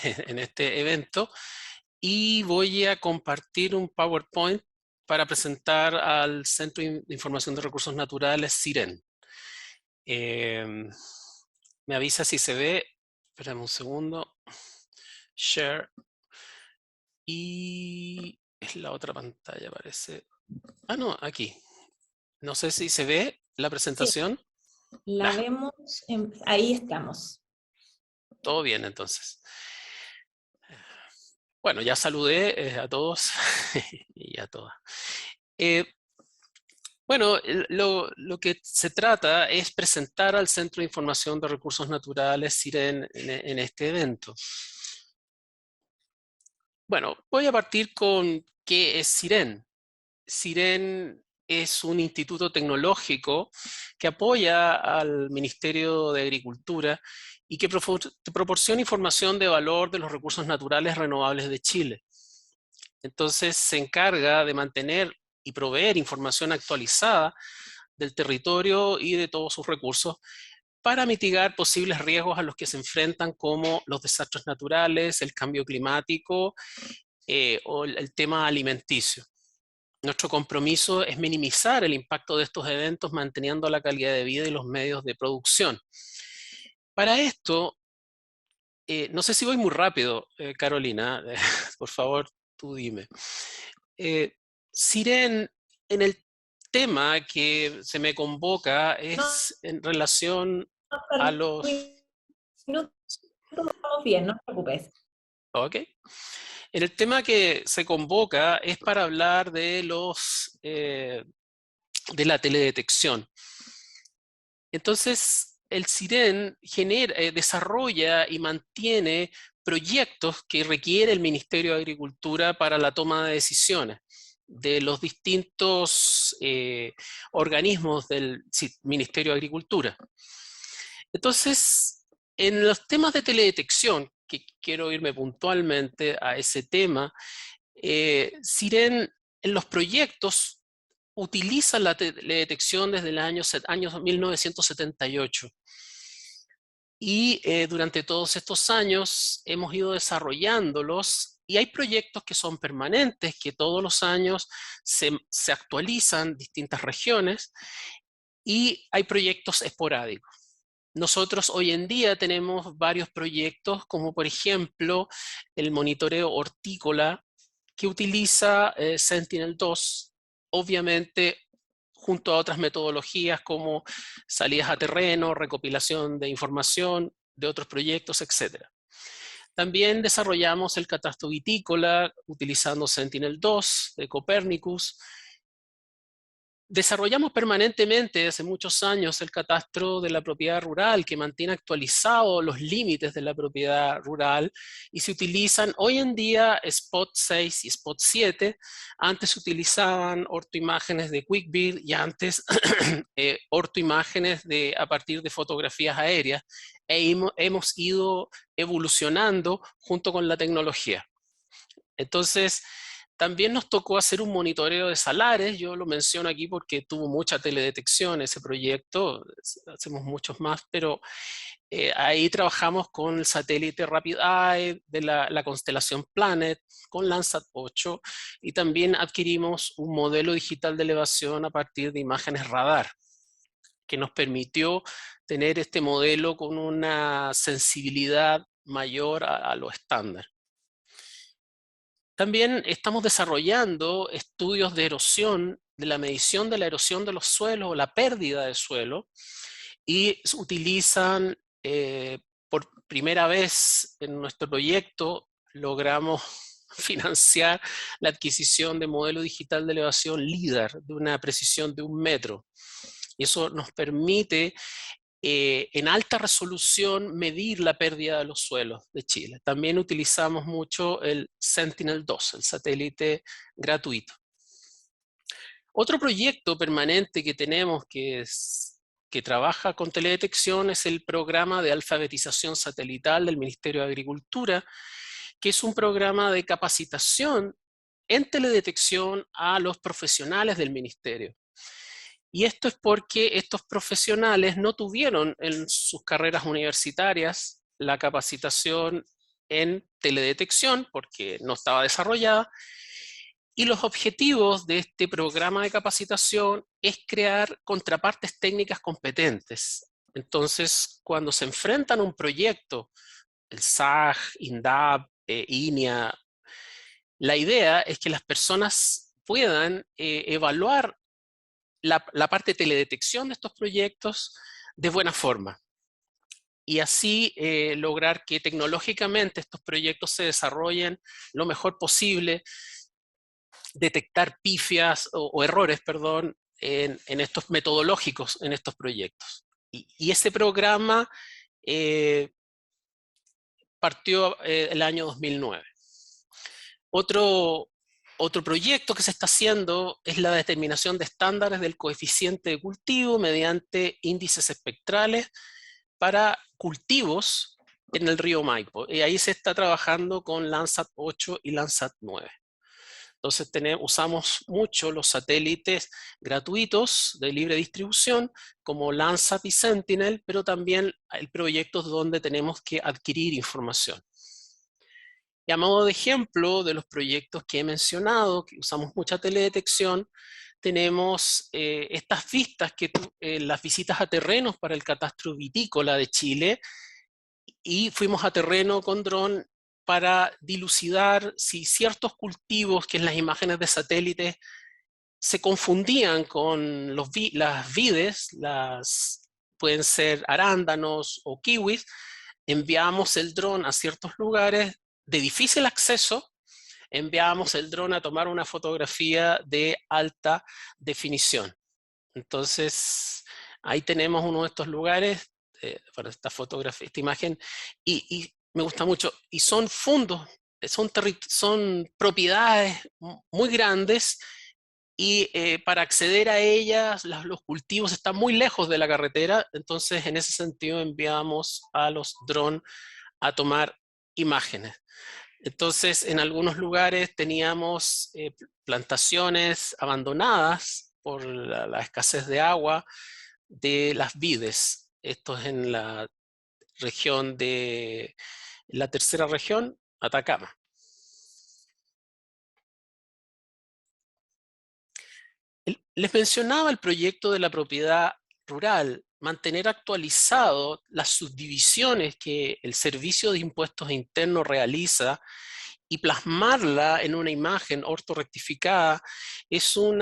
en este evento, y voy a compartir un PowerPoint para presentar al Centro de Información de Recursos Naturales, CIREN. Me avisa si se ve. Espérame un segundo. Share. Y es la otra pantalla, parece. Ah, no, aquí. No sé si se ve la presentación. Sí, la vemos, ahí estamos. Todo bien, entonces. Bueno, ya saludé a todos y a todas. Bueno, lo que se trata es presentar al Centro de Información de Recursos Naturales, CIREN, en este evento. Bueno, voy a partir con qué es CIREN. CIREN es un instituto tecnológico que apoya al Ministerio de Agricultura y que proporciona información de valor de los recursos naturales renovables de Chile. Entonces se encarga de mantener y proveer información actualizada del territorio y de todos sus recursos para mitigar posibles riesgos a los que se enfrentan, como los desastres naturales, el cambio climático o el tema alimenticio. Nuestro compromiso es minimizar el impacto de estos eventos manteniendo la calidad de vida y los medios de producción. Para esto, no sé si voy muy rápido, Carolina, por favor, tú dime. CIREN, en el tema que se me convoca es en relación a los... No, estamos bien, no te preocupes. Ok. En el tema que se convoca es para hablar de de la teledetección. Entonces, el CIREN desarrolla y mantiene proyectos que requiere el Ministerio de Agricultura para la toma de decisiones de los distintos organismos del Ministerio de Agricultura. Entonces, en los temas de teledetección, que quiero irme puntualmente a ese tema, CIREN en los proyectos utiliza la teledetección desde el año 1978. Y durante todos estos años hemos ido desarrollándolos Y hay proyectos que son permanentes, que todos los años se actualizan distintas regiones, y hay proyectos esporádicos. Nosotros hoy en día tenemos varios proyectos, como por ejemplo el monitoreo hortícola, que utiliza Sentinel-2, obviamente junto a otras metodologías como salidas a terreno, recopilación de información de otros proyectos, etc. También desarrollamos el catastro vitícola utilizando Sentinel-2 de Copernicus. Desarrollamos permanentemente desde muchos años el catastro de la propiedad rural, que mantiene actualizados los límites de la propiedad rural, y se utilizan hoy en día Spot 6 y Spot 7. Antes se utilizaban ortoimágenes de QuickBid y antes ortoimágenes a partir de fotografías aéreas, e hemos ido evolucionando junto con la tecnología. Entonces, también nos tocó hacer un monitoreo de salares. Yo lo menciono aquí porque tuvo mucha teledetección ese proyecto, hacemos muchos más, pero ahí trabajamos con el satélite Rapid Eye de la constelación Planet, con Landsat 8, y también adquirimos un modelo digital de elevación a partir de imágenes radar, que nos permitió tener este modelo con una sensibilidad mayor a lo estándar. También estamos desarrollando estudios de erosión, de la medición de la erosión de los suelos o la pérdida de suelo, y utilizan por primera vez en nuestro proyecto, logramos financiar la adquisición de modelo digital de elevación LIDAR de una precisión de 1 metro. Y eso nos permite en alta resolución medir la pérdida de los suelos de Chile. También utilizamos mucho el Sentinel-2, el satélite gratuito. Otro proyecto permanente que tenemos que trabaja con teledetección es el programa de alfabetización satelital del Ministerio de Agricultura, que es un programa de capacitación en teledetección a los profesionales del ministerio. Y esto es porque estos profesionales no tuvieron en sus carreras universitarias la capacitación en teledetección porque no estaba desarrollada. Y los objetivos de este programa de capacitación es crear contrapartes técnicas competentes. Entonces, cuando se enfrentan a un proyecto, el SAG, INDAP, INEA, la idea es que las personas puedan evaluar la parte de teledetección de estos proyectos de buena forma, y así lograr que tecnológicamente estos proyectos se desarrollen lo mejor posible, detectar pifias o errores, perdón, en estos metodológicos en estos proyectos. Y ese programa partió el año 2009. Otro proyecto que se está haciendo es la determinación de estándares del coeficiente de cultivo mediante índices espectrales para cultivos en el río Maipo. Y ahí se está trabajando con Landsat 8 y Landsat 9. Entonces usamos mucho los satélites gratuitos de libre distribución como Landsat y Sentinel, pero también hay proyectos donde tenemos que adquirir información. Y a modo de ejemplo de los proyectos que he mencionado, que usamos mucha teledetección, tenemos estas vistas, las visitas a terrenos para el catastro vitícola de Chile, y fuimos a terreno con dron para dilucidar si ciertos cultivos que en las imágenes de satélite se confundían con las vides, pueden ser arándanos o kiwis. Enviamos el dron a ciertos lugares de difícil acceso, enviamos el dron a tomar una fotografía de alta definición. Entonces, ahí tenemos uno de estos lugares para esta fotografía, esta imagen, y me gusta mucho. Y son fundos, son propiedades muy grandes, y para acceder a ellas, los cultivos están muy lejos de la carretera. Entonces, en ese sentido, enviamos a los drones a tomar imágenes. Entonces, en algunos lugares teníamos plantaciones abandonadas por la escasez de agua de las vides. Esto es en la región la tercera región, Atacama. Les mencionaba el proyecto de la propiedad rural, mantener actualizado las subdivisiones que el Servicio de Impuestos Internos realiza y plasmarla en una imagen ortorrectificada es un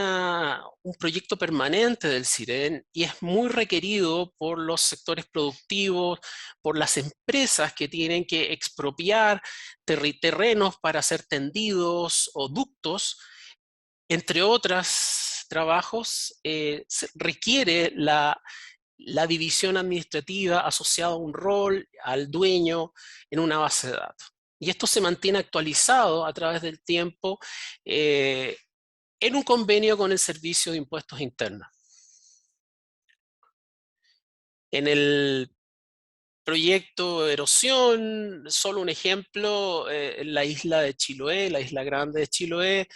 proyecto permanente del CIREN y es muy requerido por los sectores productivos, por las empresas que tienen que expropiar terrenos para hacer tendidos o ductos, entre otros trabajos. Requiere la división administrativa asociada a un rol, al dueño, en una base de datos. Y esto se mantiene actualizado a través del tiempo en un convenio con el Servicio de Impuestos Internos. En el proyecto Erosión, solo un ejemplo, la isla de Chiloé, la isla grande de Chiloé,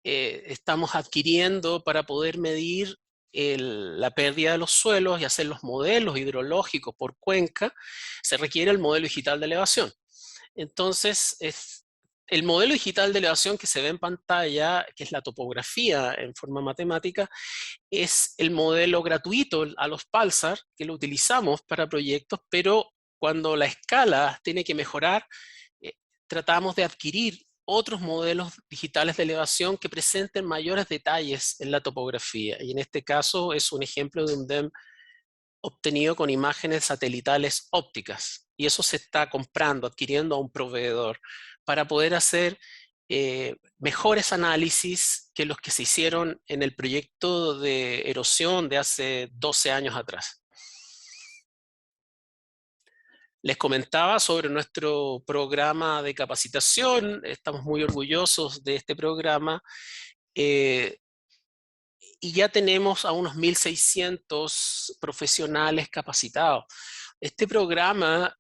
estamos adquiriendo para poder medir la pérdida de los suelos y hacer los modelos hidrológicos por cuenca. Se requiere el modelo digital de elevación. Entonces, el modelo digital de elevación que se ve en pantalla, que es la topografía en forma matemática, es el modelo gratuito a los Pulsar, que lo utilizamos para proyectos, pero cuando la escala tiene que mejorar, tratamos de adquirir otros modelos digitales de elevación que presenten mayores detalles en la topografía. Y en este caso es un ejemplo de un DEM obtenido con imágenes satelitales ópticas. Y eso se está comprando, adquiriendo a un proveedor para poder hacer mejores análisis que los que se hicieron en el proyecto de erosión de hace 12 años atrás. Les comentaba sobre nuestro programa de capacitación. Estamos muy orgullosos de este programa. Y ya tenemos a unos 1.600 profesionales capacitados. Este programa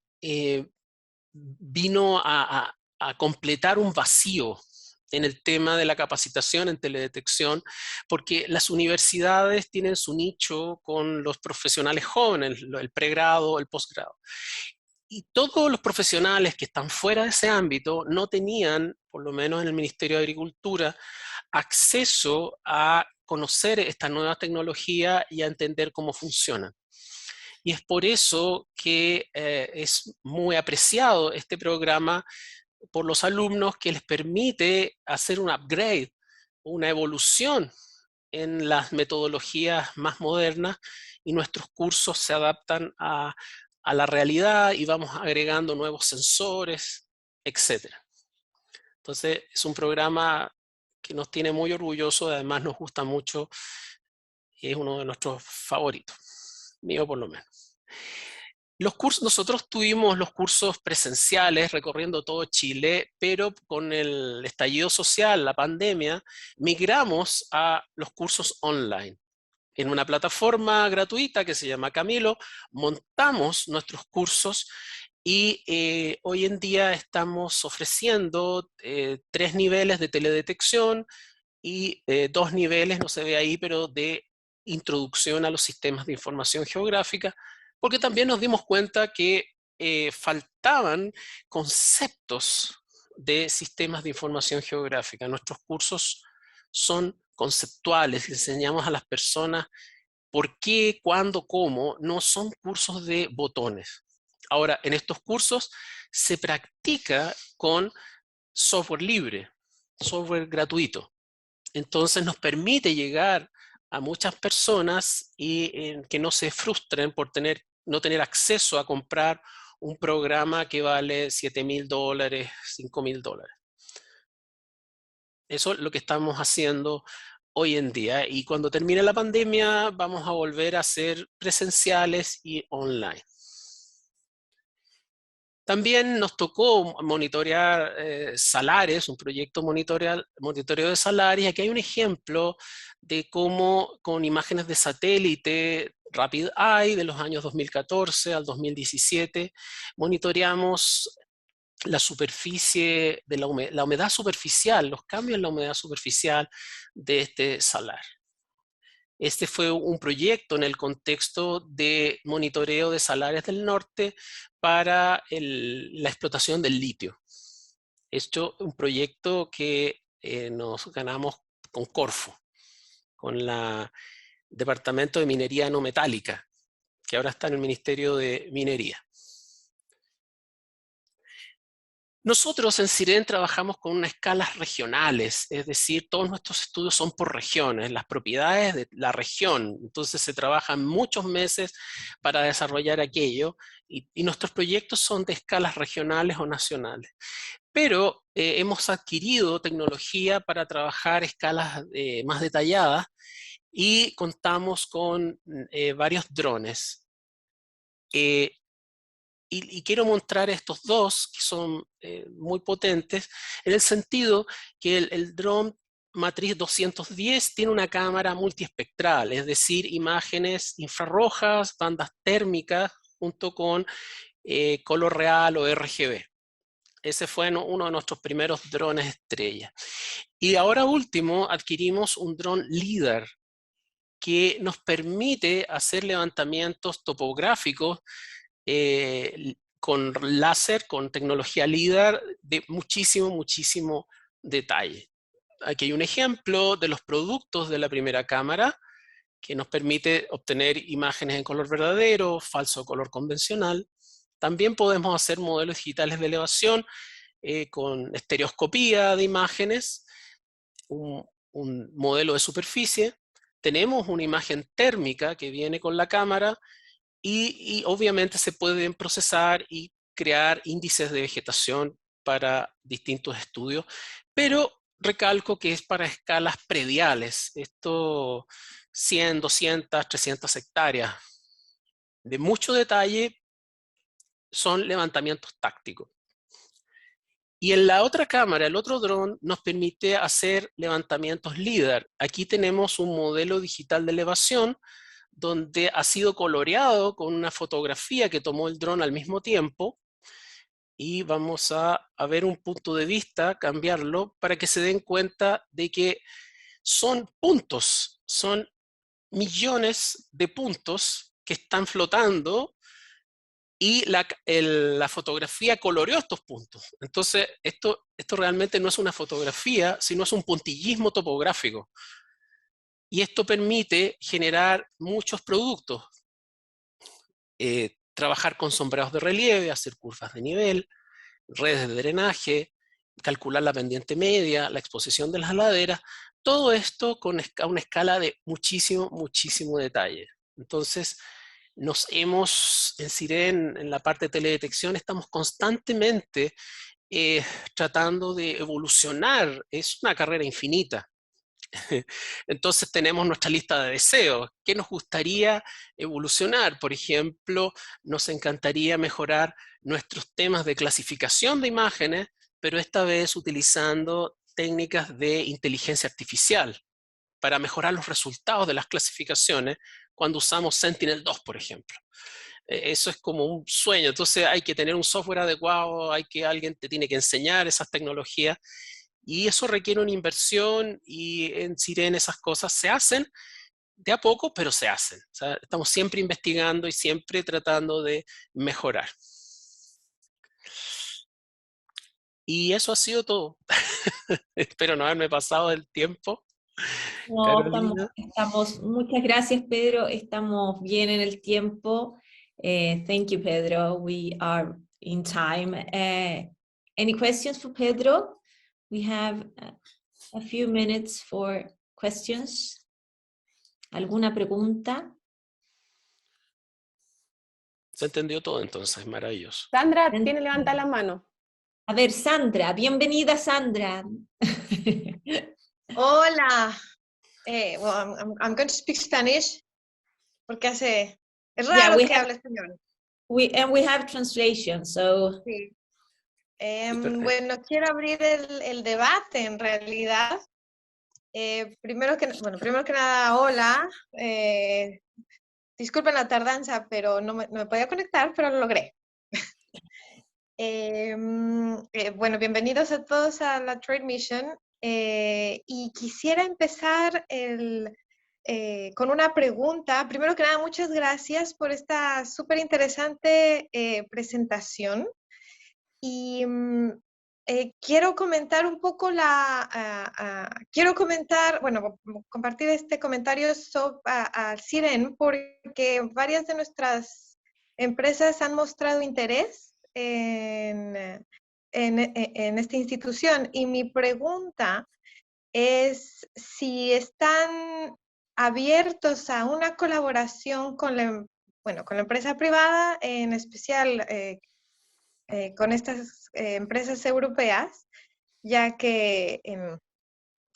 vino a completar un vacío en el tema de la capacitación en teledetección, porque las universidades tienen su nicho con los profesionales jóvenes, el pregrado, el posgrado. Y todos los profesionales que están fuera de ese ámbito no tenían, por lo menos en el Ministerio de Agricultura, acceso a conocer esta nueva tecnología y a entender cómo funciona. Y es por eso que es muy apreciado este programa por los alumnos, que les permite hacer un upgrade, una evolución en las metodologías más modernas, y nuestros cursos se adaptan a la realidad y vamos agregando nuevos sensores, etc. Entonces es un programa que nos tiene muy orgullosos, además nos gusta mucho y es uno de nuestros favoritos, mío por lo menos. Los cursos, nosotros tuvimos los cursos presenciales recorriendo todo Chile, pero con el estallido social, la pandemia, migramos a los cursos online. En una plataforma gratuita que se llama Camilo, montamos nuestros cursos y hoy en día estamos ofreciendo 3 niveles de teledetección y 2 niveles, no se ve ahí, pero de introducción a los sistemas de información geográfica, porque también nos dimos cuenta que faltaban conceptos de sistemas de información geográfica. Nuestros cursos son conceptuales, le enseñamos a las personas por qué, cuándo, cómo, no son cursos de botones. Ahora, en estos cursos se practica con software libre, software gratuito. Entonces nos permite llegar a muchas personas y que no se frustren por no tener acceso a comprar un programa que vale $7.000, $5.000. Eso es lo que estamos haciendo hoy en día. Y cuando termine la pandemia vamos a volver a ser presenciales y online. También nos tocó monitorear salares, un proyecto monitoreo de salarios. Aquí hay un ejemplo de cómo con imágenes de satélite Rapid Eye de los años 2014 al 2017 monitoreamos la superficie, de la humedad superficial, los cambios en la humedad superficial de este salar. Este fue un proyecto en el contexto de monitoreo de salares del norte para la explotación del litio. Esto es un proyecto que nos ganamos con Corfo. con la Departamento de Minería No Metálica, que ahora está en el Ministerio de Minería. Nosotros en CIREN trabajamos con unas escalas regionales, es decir, todos nuestros estudios son por regiones, las propiedades de la región. Entonces se trabajan muchos meses para desarrollar aquello y nuestros proyectos son de escalas regionales o nacionales. Pero hemos adquirido tecnología para trabajar escalas más detalladas y contamos con varios drones. Y quiero mostrar estos dos que son muy potentes en el sentido que el dron matriz 210 tiene una cámara multiespectral, es decir, imágenes infrarrojas, bandas térmicas, junto con color real o RGB. Ese fue uno de nuestros primeros drones estrella. Y ahora último adquirimos un dron LIDAR que nos permite hacer levantamientos topográficos con láser, con tecnología LIDAR de muchísimo detalle. Aquí hay un ejemplo de los productos de la primera cámara que nos permite obtener imágenes en color verdadero, falso color convencional. También podemos hacer modelos digitales de elevación con estereoscopía de imágenes, un modelo de superficie. Tenemos una imagen térmica que viene con la cámara y obviamente se pueden procesar y crear índices de vegetación para distintos estudios, pero recalco que es para escalas prediales, esto 100, 200, 300 hectáreas. De mucho detalle son levantamientos tácticos. Y en la otra cámara, el otro dron, nos permite hacer levantamientos LIDAR. Aquí tenemos un modelo digital de elevación donde ha sido coloreado con una fotografía que tomó el dron al mismo tiempo. Y vamos a ver un punto de vista, cambiarlo, para que se den cuenta de que son puntos, son millones de puntos que están flotando y la fotografía coloreó estos puntos. Entonces, esto realmente no es una fotografía, sino es un puntillismo topográfico. Y esto permite generar muchos productos. Trabajar con sombreados de relieve, hacer curvas de nivel, redes de drenaje, calcular la pendiente media, la exposición de las laderas, todo esto con una escala de muchísimo detalle. Entonces, en CIREN, en la parte de teledetección, estamos constantemente tratando de evolucionar. Es una carrera infinita. Entonces tenemos nuestra lista de deseos. ¿Qué nos gustaría evolucionar? Por ejemplo, nos encantaría mejorar nuestros temas de clasificación de imágenes, pero esta vez utilizando técnicas de inteligencia artificial para mejorar los resultados de las clasificaciones cuando usamos Sentinel-2, por ejemplo. Eso es como un sueño. Entonces hay que tener un software adecuado, alguien te tiene que enseñar esas tecnologías. Y eso requiere una inversión y en CIREN esas cosas se hacen de a poco, pero se hacen. O sea, estamos siempre investigando y siempre tratando de mejorar. Y eso ha sido todo. Espero no haberme pasado el tiempo. No, muchas gracias, Pedro. Estamos bien en el tiempo. Thank you, Pedro. We are in time. Any questions for Pedro? We have a few minutes for questions. ¿Alguna pregunta? Se entendió todo entonces, maravilloso. Sandra tiene levantada la mano. A ver, Sandra, bienvenida, Sandra. Hola. Well, I'm going to speak Spanish porque es raro que hable español. And we have translation, so. Sí. Bueno, quiero abrir el debate en realidad. Primero que nada, hola. Disculpen la tardanza, pero no me podía conectar, pero lo logré. Bueno, bienvenidos a todos a la Trade Mission. Y quisiera empezar con una pregunta. Primero que nada, muchas gracias por esta súper interesante presentación. Y quiero comentar un poco compartir este comentario al CIREN, porque varias de nuestras empresas han mostrado interés en esta institución, y mi pregunta es si están abiertos a una colaboración con la empresa privada, en especial con estas empresas europeas, ya que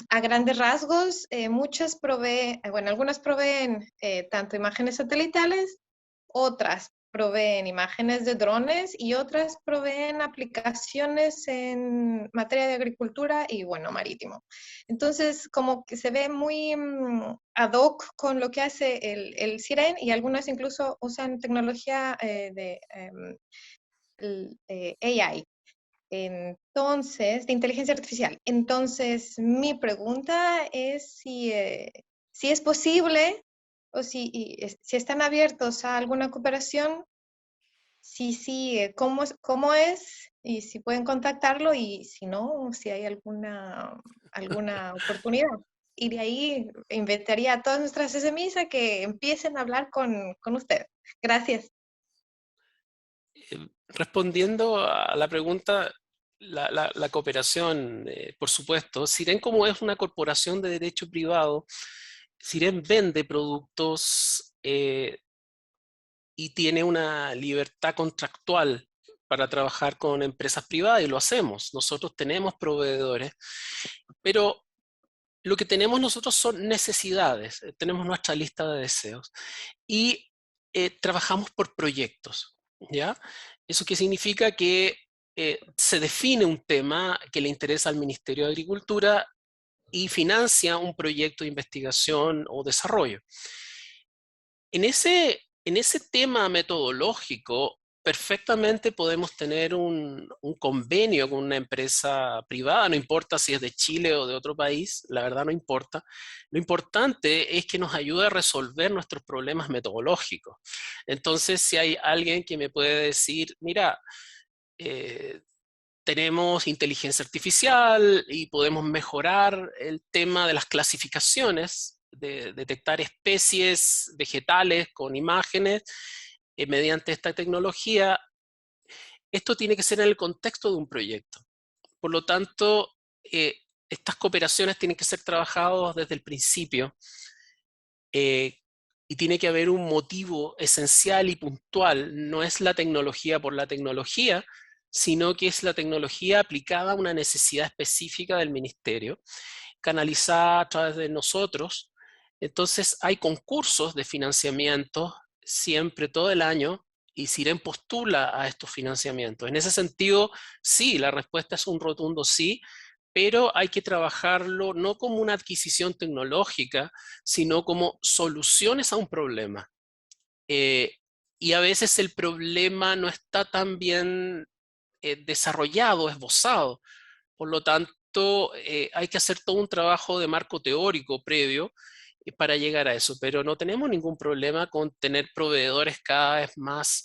a grandes rasgos algunas proveen tanto imágenes satelitales, otras proveen imágenes de drones y otras proveen aplicaciones en materia de agricultura y marítimo. Entonces, como que se ve muy ad hoc con lo que hace el CIREN, y algunas incluso usan tecnología de AI, entonces, de inteligencia artificial. Entonces, mi pregunta es si es posible, o si están abiertos a alguna cooperación, cómo es, y si pueden contactarlo, y si no, si hay alguna oportunidad. Y de ahí invitaría a todas nuestras SMIs a que empiecen a hablar con usted. Gracias. Respondiendo a la pregunta, la cooperación, por supuesto. CIREN, como es una corporación de derecho privado, CIREN vende productos y tiene una libertad contractual para trabajar con empresas privadas, y lo hacemos. Nosotros tenemos proveedores, pero lo que tenemos nosotros son necesidades. Tenemos nuestra lista de deseos y trabajamos por proyectos, ¿ya? ¿Eso qué significa? Que se define un tema que le interesa al Ministerio de Agricultura y financia un proyecto de investigación o desarrollo. En ese tema metodológico, perfectamente podemos tener un convenio con una empresa privada, no importa si es de Chile o de otro país, la verdad no importa. Lo importante es que nos ayude a resolver nuestros problemas metodológicos. Entonces, si hay alguien que me puede decir, mira, tenemos inteligencia artificial y podemos mejorar el tema de las clasificaciones, de detectar especies vegetales con imágenes mediante esta tecnología, esto tiene que ser en el contexto de un proyecto. Por lo tanto, estas cooperaciones tienen que ser trabajadas desde el principio y tiene que haber un motivo esencial y puntual. No es la tecnología por la tecnología, sino que es la tecnología aplicada a una necesidad específica del ministerio, canalizada a través de nosotros. Entonces hay concursos de financiamiento siempre, todo el año, y CIREN postula a estos financiamientos. En ese sentido, sí, la respuesta es un rotundo sí, pero hay que trabajarlo no como una adquisición tecnológica, sino como soluciones a un problema. Y a veces el problema no está tan bien desarrollado, esbozado. Por lo tanto, hay que hacer todo un trabajo de marco teórico previo para llegar a eso, pero no tenemos ningún problema con tener proveedores cada vez más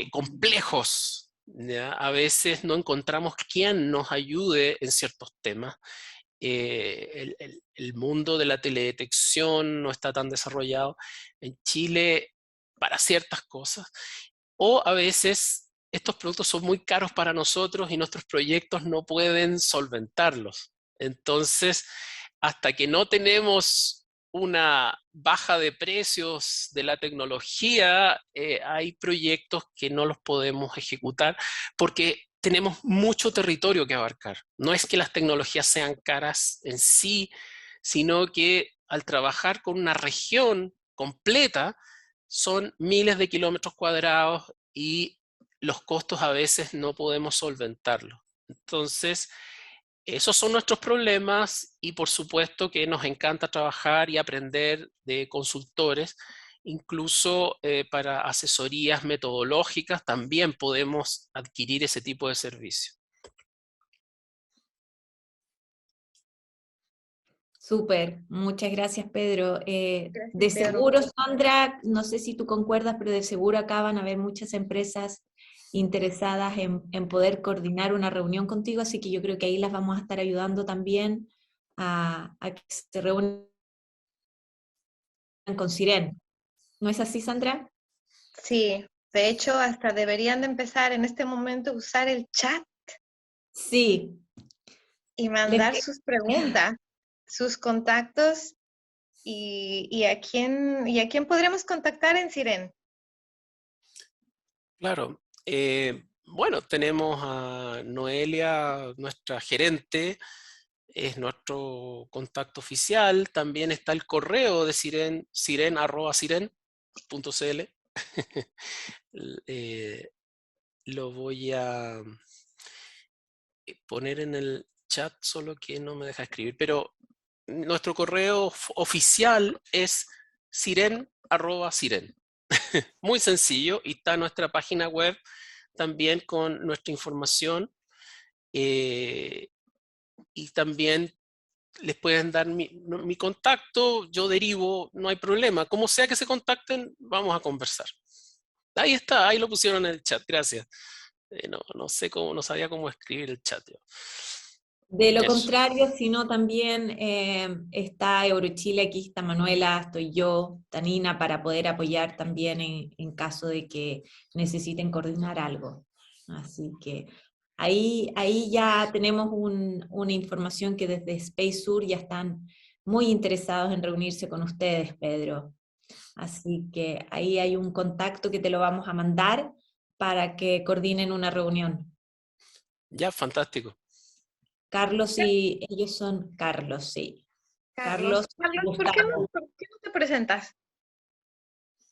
complejos, ¿ya? A veces no encontramos quién nos ayude en ciertos temas. El mundo de la teledetección no está tan desarrollado en Chile para ciertas cosas, o a veces estos productos son muy caros para nosotros y nuestros proyectos no pueden solventarlos. Entonces, hasta que no tenemos una baja de precios de la tecnología, hay proyectos que no los podemos ejecutar porque tenemos mucho territorio que abarcar. No es que las tecnologías sean caras en sí, sino que al trabajar con una región completa, son miles de kilómetros cuadrados y los costos a veces no podemos solventarlos. Entonces, esos son nuestros problemas y por supuesto que nos encanta trabajar y aprender de consultores. Incluso para asesorías metodológicas también podemos adquirir ese tipo de servicio. Súper, muchas gracias, Pedro. De Pedro. seguro, Sandra, no sé si tú concuerdas, pero de seguro acá van a haber muchas empresas interesadas en poder coordinar una reunión contigo, así que yo creo que ahí las vamos a estar ayudando también a que se reúnan con CIREN. ¿No es así, Sandra? Sí, de hecho hasta deberían de empezar en este momento a usar el chat Sí. y mandar sus preguntas, sus contactos y a quién podremos contactar en CIREN. Claro. Bueno, tenemos a Noelia, nuestra gerente, es nuestro contacto oficial. También está el correo de CIREN, ciren@ciren.cl. Lo voy a poner en el chat, solo que no me deja escribir, pero nuestro correo oficial es ciren@ciren. Muy sencillo, y está nuestra página web también con nuestra información, y también les pueden dar mi contacto, yo derivo, no hay problema. Como sea que se contacten, vamos a conversar. Ahí está, ahí lo pusieron en el chat, gracias. No sé cómo, no sabía cómo escribir el chat. De lo Eso. contrario, sino también está Eurochile, aquí está Manuela, estoy yo, Tanina, para poder apoyar también en caso de que necesiten coordinar algo. Así que ahí ya tenemos una información que desde Space Sur ya están muy interesados en reunirse con ustedes, Pedro. Así que ahí hay un contacto que te lo vamos a mandar para que coordinen una reunión. Ya, fantástico. Carlos y ellos son Carlos, sí. Carlos, ¿por qué no te presentas?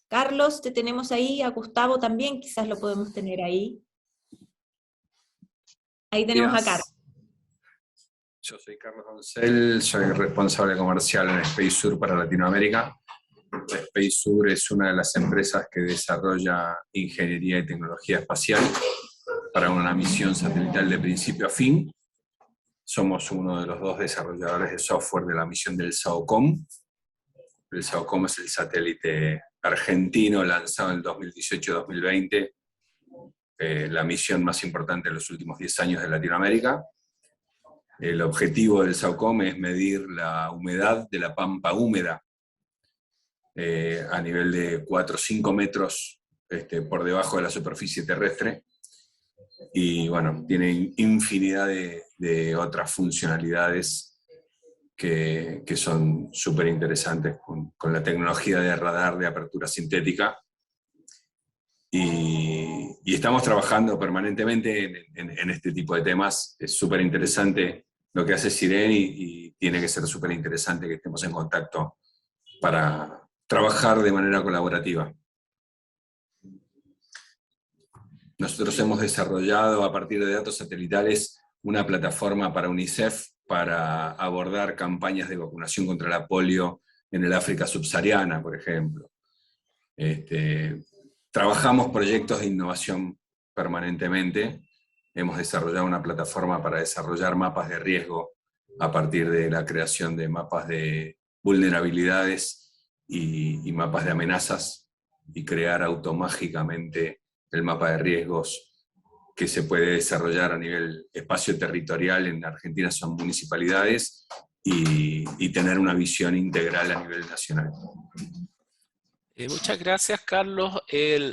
Carlos, te tenemos ahí, a Gustavo también, quizás lo podemos tener ahí. Ahí tenemos a Carlos. Yo soy Carlos Doncel, soy responsable comercial en Space Sur para Latinoamérica. Space Sur es una de las empresas que desarrolla ingeniería y tecnología espacial para una misión satelital de principio a fin. Somos uno de los 2 desarrolladores de software de la misión del SAOCOM. El SAOCOM es el satélite argentino lanzado en el 2018-2020, la misión más importante de los últimos 10 años de Latinoamérica. El objetivo del SAOCOM es medir la humedad de la pampa húmeda a nivel de 4 o 5 metros por debajo de la superficie terrestre. Y bueno, tiene infinidad de otras funcionalidades que son súper interesantes con la tecnología de radar de apertura sintética. Y estamos trabajando permanentemente en este tipo de temas. Es súper interesante lo que hace CIREN y tiene que ser súper interesante que estemos en contacto para trabajar de manera colaborativa. Nosotros hemos desarrollado a partir de datos satelitales una plataforma para UNICEF para abordar campañas de vacunación contra la polio en el África subsahariana, por ejemplo. Trabajamos proyectos de innovación permanentemente. Hemos desarrollado una plataforma para desarrollar mapas de riesgo a partir de la creación de mapas de vulnerabilidades y mapas de amenazas, y crear automáticamente el mapa de riesgos que se puede desarrollar a nivel espacio territorial. En Argentina son municipalidades, y tener una visión integral a nivel nacional. Muchas gracias, Carlos. Hay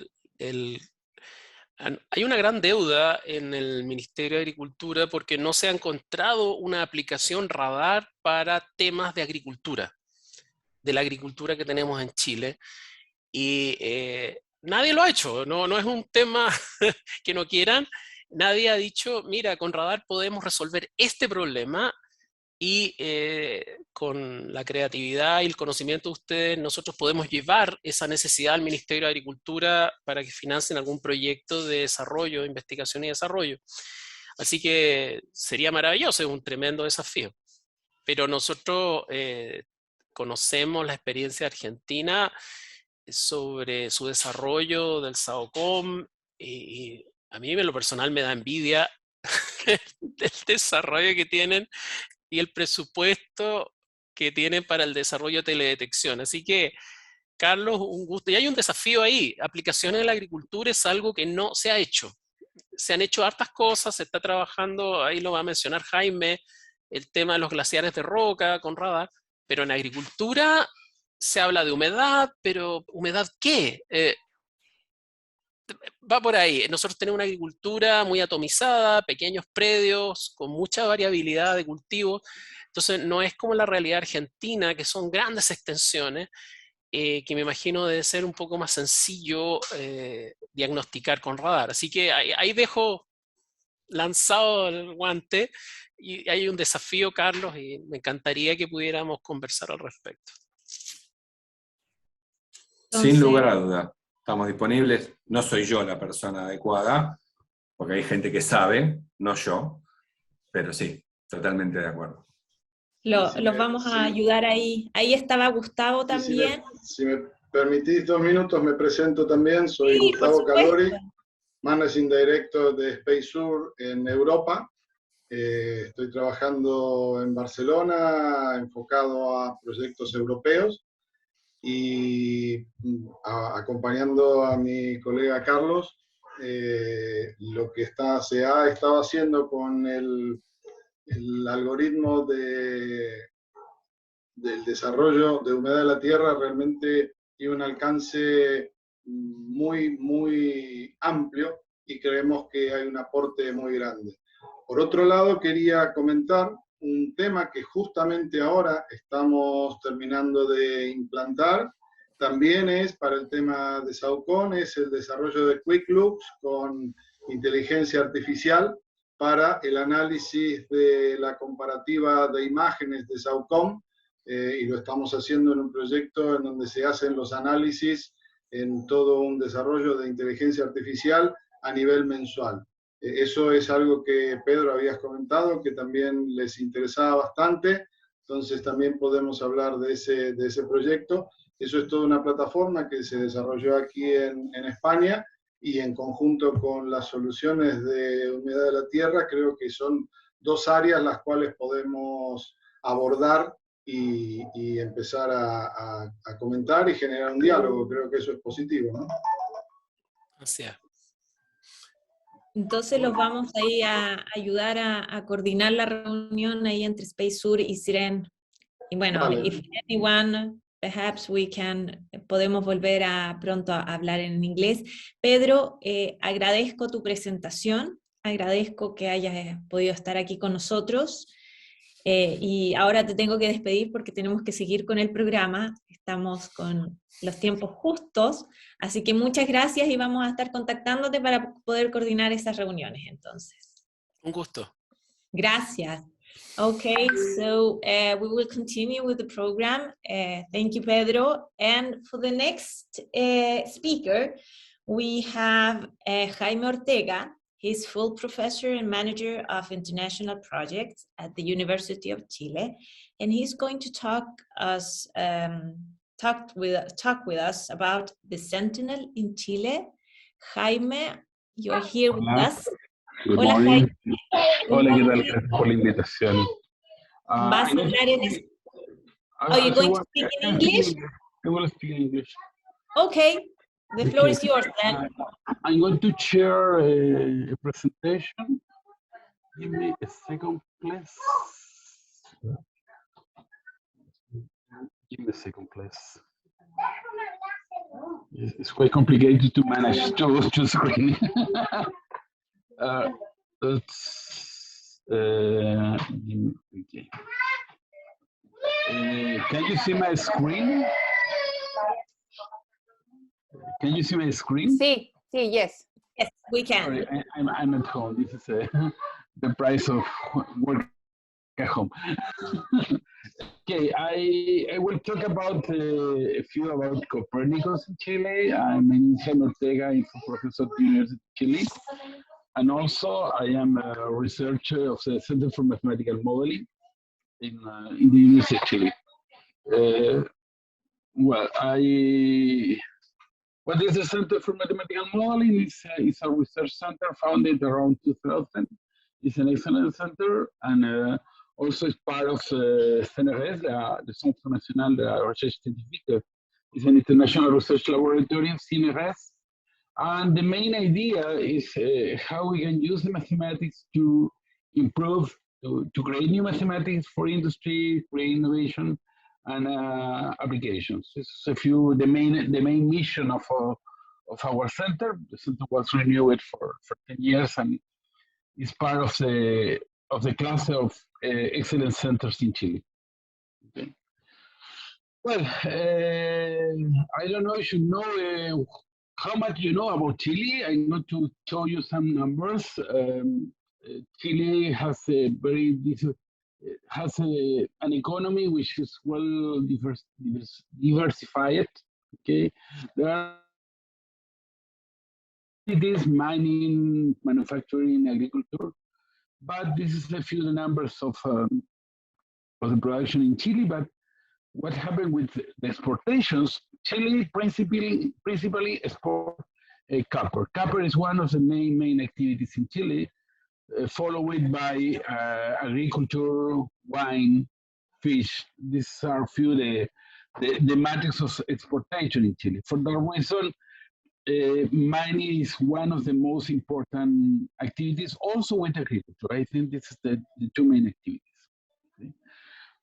una gran deuda en el Ministerio de Agricultura porque no se ha encontrado una aplicación radar para temas de agricultura, de la agricultura que tenemos en Chile. Y nadie lo ha hecho, no es un tema que no quieran. Nadie ha dicho, mira, con radar podemos resolver este problema, y con la creatividad y el conocimiento de ustedes, nosotros podemos llevar esa necesidad al Ministerio de Agricultura para que financien algún proyecto de desarrollo, investigación y desarrollo. Así que sería maravilloso, es un tremendo desafío. Pero nosotros conocemos la experiencia argentina sobre su desarrollo del SAOCOM, y a mí en lo personal me da envidia del desarrollo que tienen y el presupuesto que tienen para el desarrollo de teledetección. Así que, Carlos, un gusto. Y hay un desafío ahí. Aplicaciones en la agricultura es algo que no se ha hecho. se han hecho hartas cosas, se está trabajando, ahí lo va a mencionar Jaime, el tema de los glaciares de roca con radar, pero en agricultura se habla de humedad, pero ¿humedad qué? Va por ahí. Nosotros tenemos una agricultura muy atomizada, pequeños predios, con mucha variabilidad de cultivos. Entonces no es como la realidad argentina, que son grandes extensiones, que me imagino debe ser un poco más sencillo diagnosticar con radar. Así que ahí dejo lanzado el guante y hay un desafío, Carlos, y me encantaría que pudiéramos conversar al respecto. Sin lugar a duda. Estamos disponibles. No soy yo la persona adecuada, porque hay gente que sabe, no yo, pero sí, totalmente de acuerdo. Los vamos a ayudar ahí. Ahí estaba Gustavo también. Si me permitís 2 minutos, me presento también. Soy Sí, Gustavo Calori, Managing Director de SpaceSur en Europa. Estoy trabajando en Barcelona, enfocado a proyectos europeos. Y acompañando a mi colega Carlos, lo que se ha estado haciendo con el algoritmo del desarrollo de humedad de la tierra realmente tiene un alcance muy amplio y creemos que hay un aporte muy grande. Por otro lado, quería comentar un tema que justamente ahora estamos terminando de implantar, también es para el tema de Saucon, es el desarrollo de Quick Loops con inteligencia artificial para el análisis de la comparativa de imágenes de Saucon, y lo estamos haciendo en un proyecto en donde se hacen los análisis en todo un desarrollo de inteligencia artificial a nivel mensual. Eso es algo que Pedro habías comentado, que también les interesaba bastante, entonces también podemos hablar de ese proyecto. Eso es toda una plataforma que se desarrolló aquí en España y en conjunto con las soluciones de humedad de la tierra, creo que son 2 áreas las cuales podemos abordar y empezar a comentar y generar un diálogo. Creo que eso es positivo, ¿no? Así es. Entonces los vamos ahí a ayudar a coordinar la reunión ahí entre SpaceSur y CIREN. Y bueno, Vale. if anyone, perhaps podemos volver pronto a hablar en inglés. Pedro, agradezco tu presentación, agradezco que hayas podido estar aquí con nosotros. Y ahora te tengo que despedir porque tenemos que seguir con el programa, estamos con los tiempos justos, así que muchas gracias y vamos a estar contactándote para poder coordinar esas reuniones entonces. Un gusto. Gracias. Okay, so we will continue with the program. Thank you, Pedro. And for the next speaker, we have Jaime Ortega. He's full professor and manager of international projects at the University of Chile, and he's going to talk with us about the Sentinel in Chile. Jaime, you're here with us. Good Hola, morning. Jaime. Hola, ¿qué tal? Gracias por la invitación. ¿Vas a hablar en Are you going to speak in English? I will speak in English. Okay, the floor is yours then. I'm going to share a presentation. Give me a second, please. Give me a second, please. It's quite complicated to manage two screens. Okay. Can you see my screen? Can you see my screen? Sí, yes. Yes, we can. Sorry, I'm at home. This is the price of work at home. Okay, I will talk about a few about Copernicus in Chile. I'm Jaime Ortega, I'm a professor at the University of Chile. And also, I am a researcher of the Center for Mathematical Modeling in the University of Chile. What is the Center for Mathematical Modeling? It's a research center founded around 2000. It's an excellent center, and also it's part of CNRS, the Centre National de Recherche Scientifique. It's an international research laboratory in CNRS, And the main idea is how we can use the mathematics to improve, to create new mathematics for industry, create innovation, and applications. This is the main mission of our center. The center was renewed for 10 years and is part of the cluster of excellence centers in Chile. Okay. Well, I don't know if you know how much you know about Chile. I'm going to show you some numbers. Chile has an economy which is well diversified. Okay, there are activities, mining, manufacturing, agriculture, but this is a few numbers of the production in Chile. But what happened with the exportations? Chile principally export copper. Copper is one of the main activities in Chile, followed by agriculture, wine, fish. These are few the matrix of exportation in Chile. For that reason, mining is one of the most important activities, also with agriculture. I think this is the two main activities. Okay.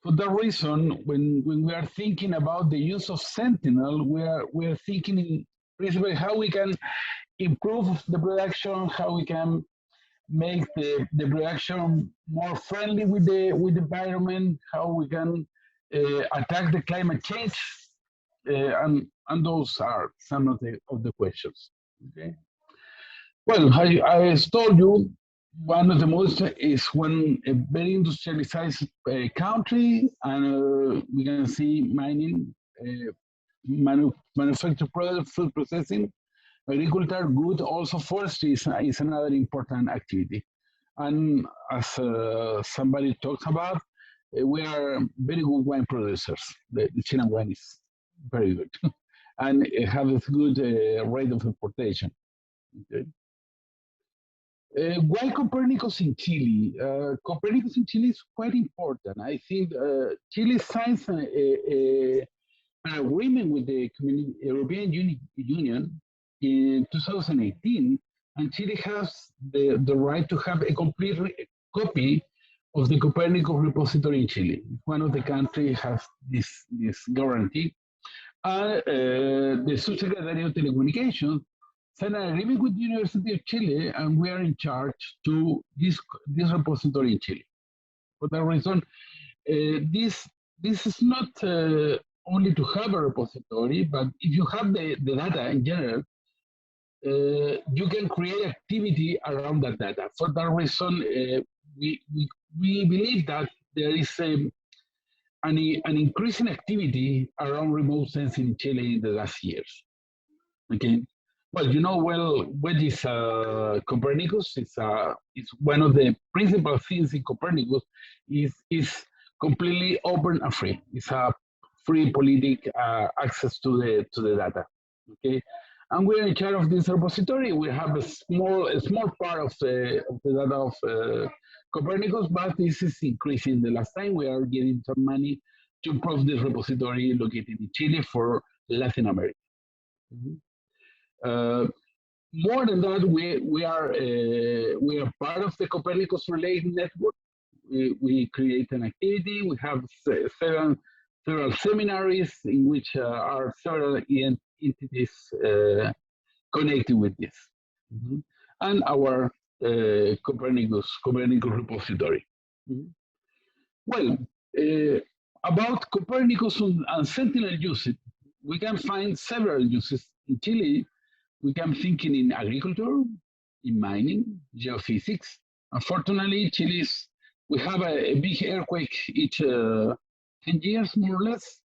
For that reason, when we are thinking about the use of Sentinel, we are thinking in principle how we can improve the production, how we can make the production more friendly with the environment, how we can attack the climate change, and those are some of the questions. Okay. Well, I told you one of the most is a very industrialized country, and we can see mining, manufactured products, food processing, agriculture, good, also forestry is another important activity. And as somebody talks about, we are very good wine producers. The Chilean wine is very good, and it has a good rate of importation. Okay. Why Copernicus in Chile? Copernicus in Chile is quite important. I think Chile signs an agreement with the European Union in 2018, and Chile has the right to have a complete copy of the Copernicus repository in Chile. One of the countries has this guarantee. The Subsecretary of Telecommunications signed an agreement with the University of Chile, and we are in charge to this repository in Chile. For that reason, this is not only to have a repository, but if you have the data in general, you can create activity around that data. For that reason, we believe that there is an increasing activity around remote sensing in Chile in the last years. Okay. Well, you know well what is Copernicus. It's one of the principal things in Copernicus is completely open and free. It's a free politic access to the data. Okay, and we're in charge of this repository. We have a small part of the data of Copernicus, but this is increasing. The last time we are getting some money to improve this repository located in Chile for Latin America. Mm-hmm. More than that, we are part of the Copernicus Relay Network. We create an activity. We have several seminaries in which are several entities connected with this, mm-hmm. and our Copernicus repository. Mm-hmm. Well, about Copernicus and Sentinel usage, we can find several uses in Chile. We can think in agriculture, in mining, geophysics. Unfortunately, we have a big earthquake each 10 years, more or less,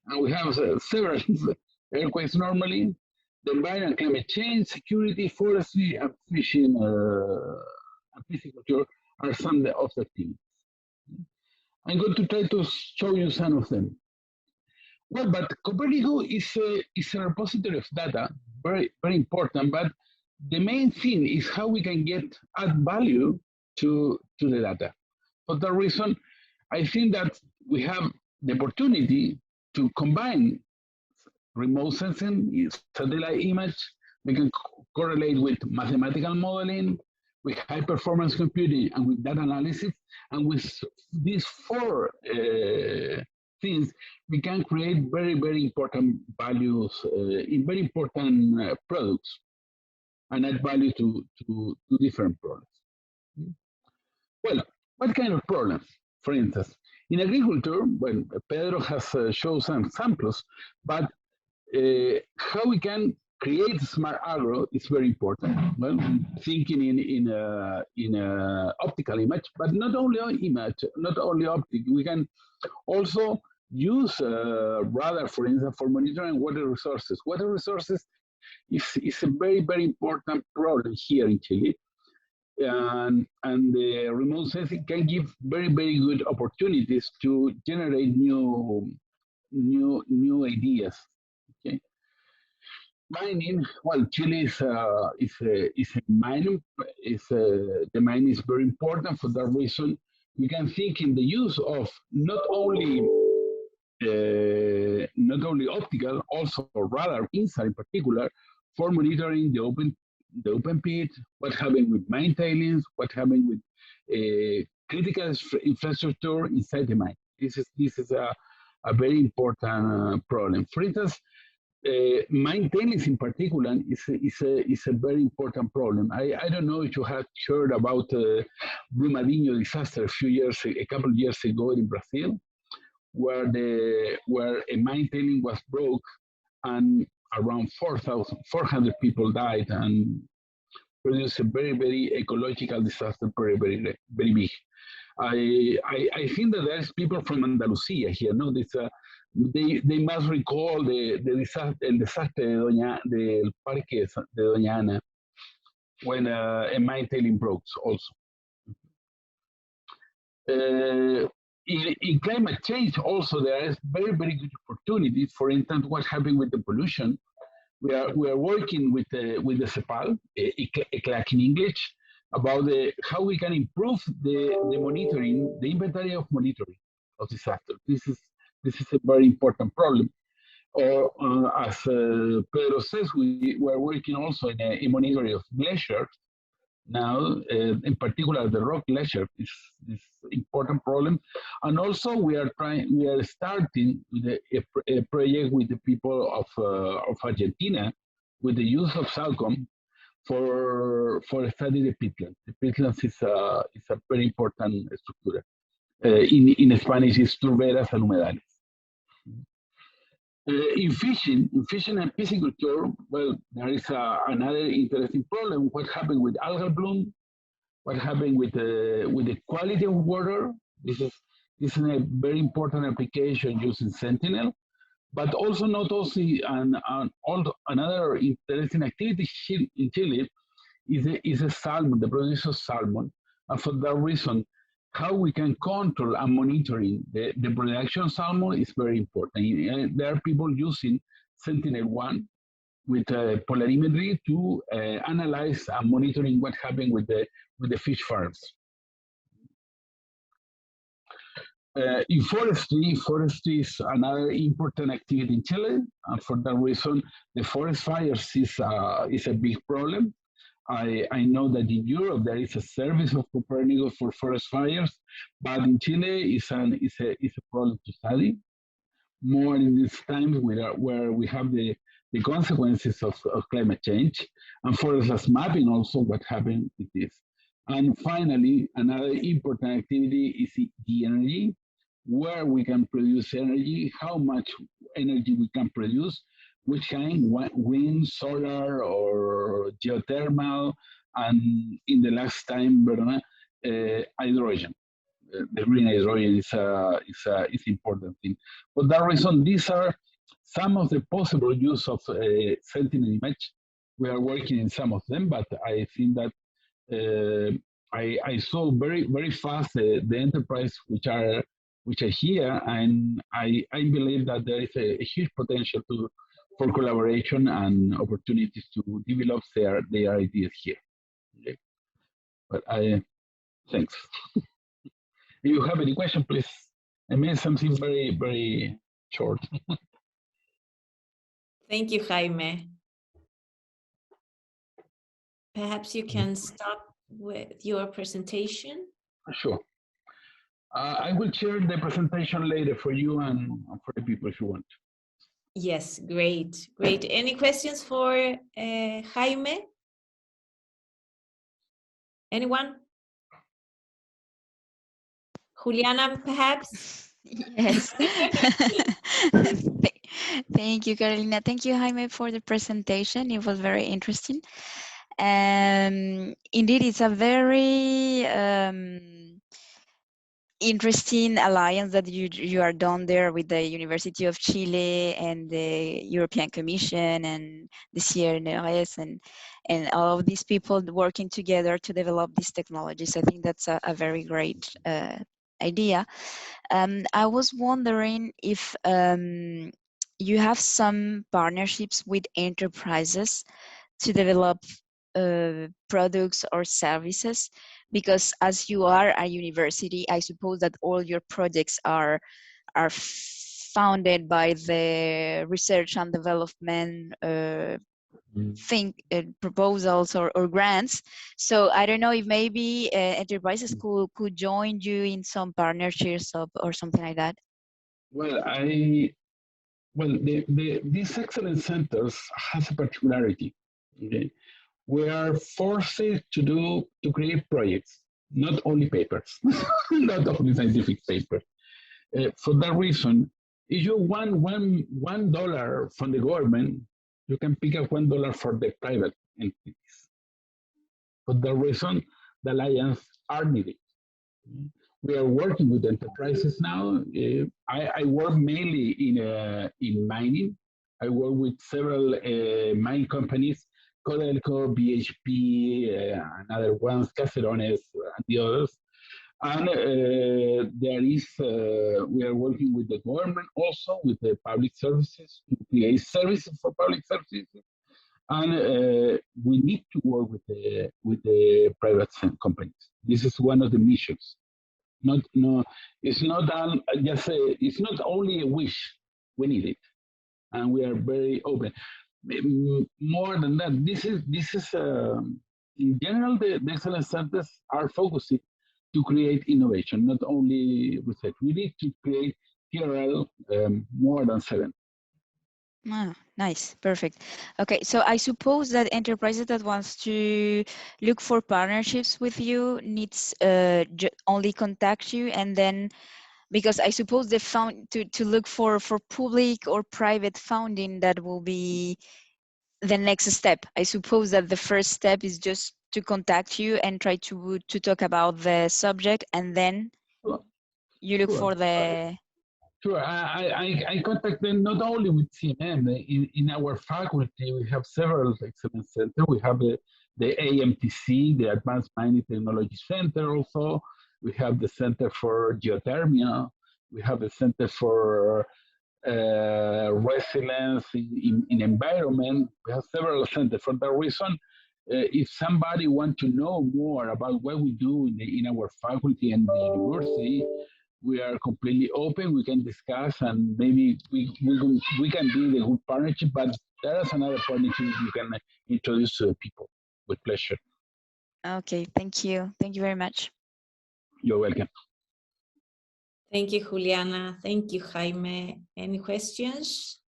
and we have several earthquakes normally. The environment, climate change, security, forestry, and fishing, and pisciculture are some of the activities. I'm going to try to show you some of them. Well, but Copernicus is a repository of data, very, very important, but the main thing is how we can add value to the data. For that reason, I think that we have the opportunity to combine remote sensing, satellite image, We can correlate with mathematical modeling, with high performance computing, and with data analysis. And with these four things, we can create very, very important values in very important products and add value to different problems. Well, what kind of problems? For instance, in agriculture, well, Pedro has shown some examples, but how we can create smart agro is very important. Well, thinking in a optical image, but not only image, not only optic. We can also use radar, for instance, for monitoring water resources. Water resources is a very, very important problem here in Chile. And the remote sensing can give very, very good opportunities to generate new ideas. Okay, mining. Well, Chile is a mining. The mine is very important. For that reason, we can think in the use of not only optical, also radar, INSAR in particular, for monitoring the open pit, what happened with mine tailings, what happened with critical infrastructure inside the mine. This is a very important problem. For instance, mine tailings in particular is a very important problem. I don't know if you have heard about Brumadinho disaster a couple of years ago in Brazil, where a mine tailing was broke and around 400 people died and produced a very, very ecological disaster, very, very, very big. I think that there's people from Andalusia here. No, they must recall the disaster del Parque de Doña Ana, when a mine tailing broke also. In climate change, also there is very, very good opportunities. For instance, what happened with the pollution? We are working with the CEPAL, ECLAC in English, about how we can improve the monitoring, the inventory of monitoring of disaster. This is a very important problem. Or as Pedro says, we are working also in monitoring of glaciers. Now, in particular, the rock glacier is important problem, and also we are starting with a project with the people of Argentina, with the use of Salcom for study the peatlands. The peatlands is a very important structure. In Spanish, it's turberas and humedales. In fishing and pisciculture, well, there is another interesting problem. What happened with algal bloom? What happened with the quality of water? This is a very important application using Sentinel, but also not only another interesting activity in Chile is a salmon, the production of salmon, and for that reason, how we can control and monitoring the production of salmon is very important. There are people using Sentinel-1 with polarimetry to analyze and monitoring what happened with the fish farms. In forestry is another important activity in Chile, and for that reason, the forest fires is a big problem. I know that in Europe there is a service of Copernicus for forest fires, but in Chile it's a problem to study more in these times where we have the consequences of climate change, and forest mapping also what happened with this. And finally, another important activity is the energy, where we can produce energy, how much energy we can produce, which kind, wind, solar, or geothermal, and in the last time, hydrogen. The green hydrogen is an important thing. For that reason, these are some of the possible use of Sentinel image. We are working in some of them, but I think that I saw very, very fast the enterprise which are here, and I believe that there is a huge potential for collaboration and opportunities to develop their ideas here. Okay. But thanks. If you have any question, please. I made something very, very short. Thank you, Jaime. perhaps you can start with your presentation. Sure. I will share the presentation later for you and for the people if you want. Yes, great, great. Any questions for Jaime? Anyone? Juliana, perhaps? Yes. Thank you, Carolina. Thank you, Jaime, for the presentation. It was very interesting. Indeed, it's a very interesting alliance that you are done there with the University of Chile and the European Commission and the CIREN and all of these people working together to develop these technologies. I think that's a very great idea. I was wondering if you have some partnerships with enterprises to develop products or services, because as you are a university, I suppose that all your projects are founded by the research and development proposals or grants. So I don't know if maybe enterprises could join you in some partnerships or something like that. Well, these excellence centers has a particularity. Okay? We are forced to create projects, not only papers, not only scientific papers. For that reason, if you want $1 from the government, you can pick up $1 for the private entities. For that reason, the alliance are needed. We are working with enterprises now. I work mainly in mining. I work with several mine companies, Codelco, BHP, and other ones, Caserones, and the others. And we are working with the government also, with the public services, to create services for public services. And we need to work with the private companies. This is one of the missions. It's not only a wish, we need it. And we are very open. More than that, this is in general, the excellence centers are focused to create innovation, not only research. We need to create TRL more than 7. Ah, nice, perfect. Okay, so I suppose that enterprises that wants to look for partnerships with you needs only contact you, and then because I suppose they found to look for public or private funding, that will be the next step. I suppose that the first step is just to contact you and try to talk about the subject, and then you look for the. Sure, I contact them not only with CMM. In our faculty, we have several excellence centers. We have the AMTC, the Advanced Mining Technology Center also. We have the Center for Geothermia. We have the Center for Resilience in Environment. We have several centers. For that reason, if somebody wants to know more about what we do in our faculty and the university, we are completely open. We can discuss, and maybe we can build a good partnership. But there is another partnership you can introduce to people with pleasure. Okay, thank you. Thank you very much. You're welcome. Thank you, Juliana. Thank you, Jaime. Any questions?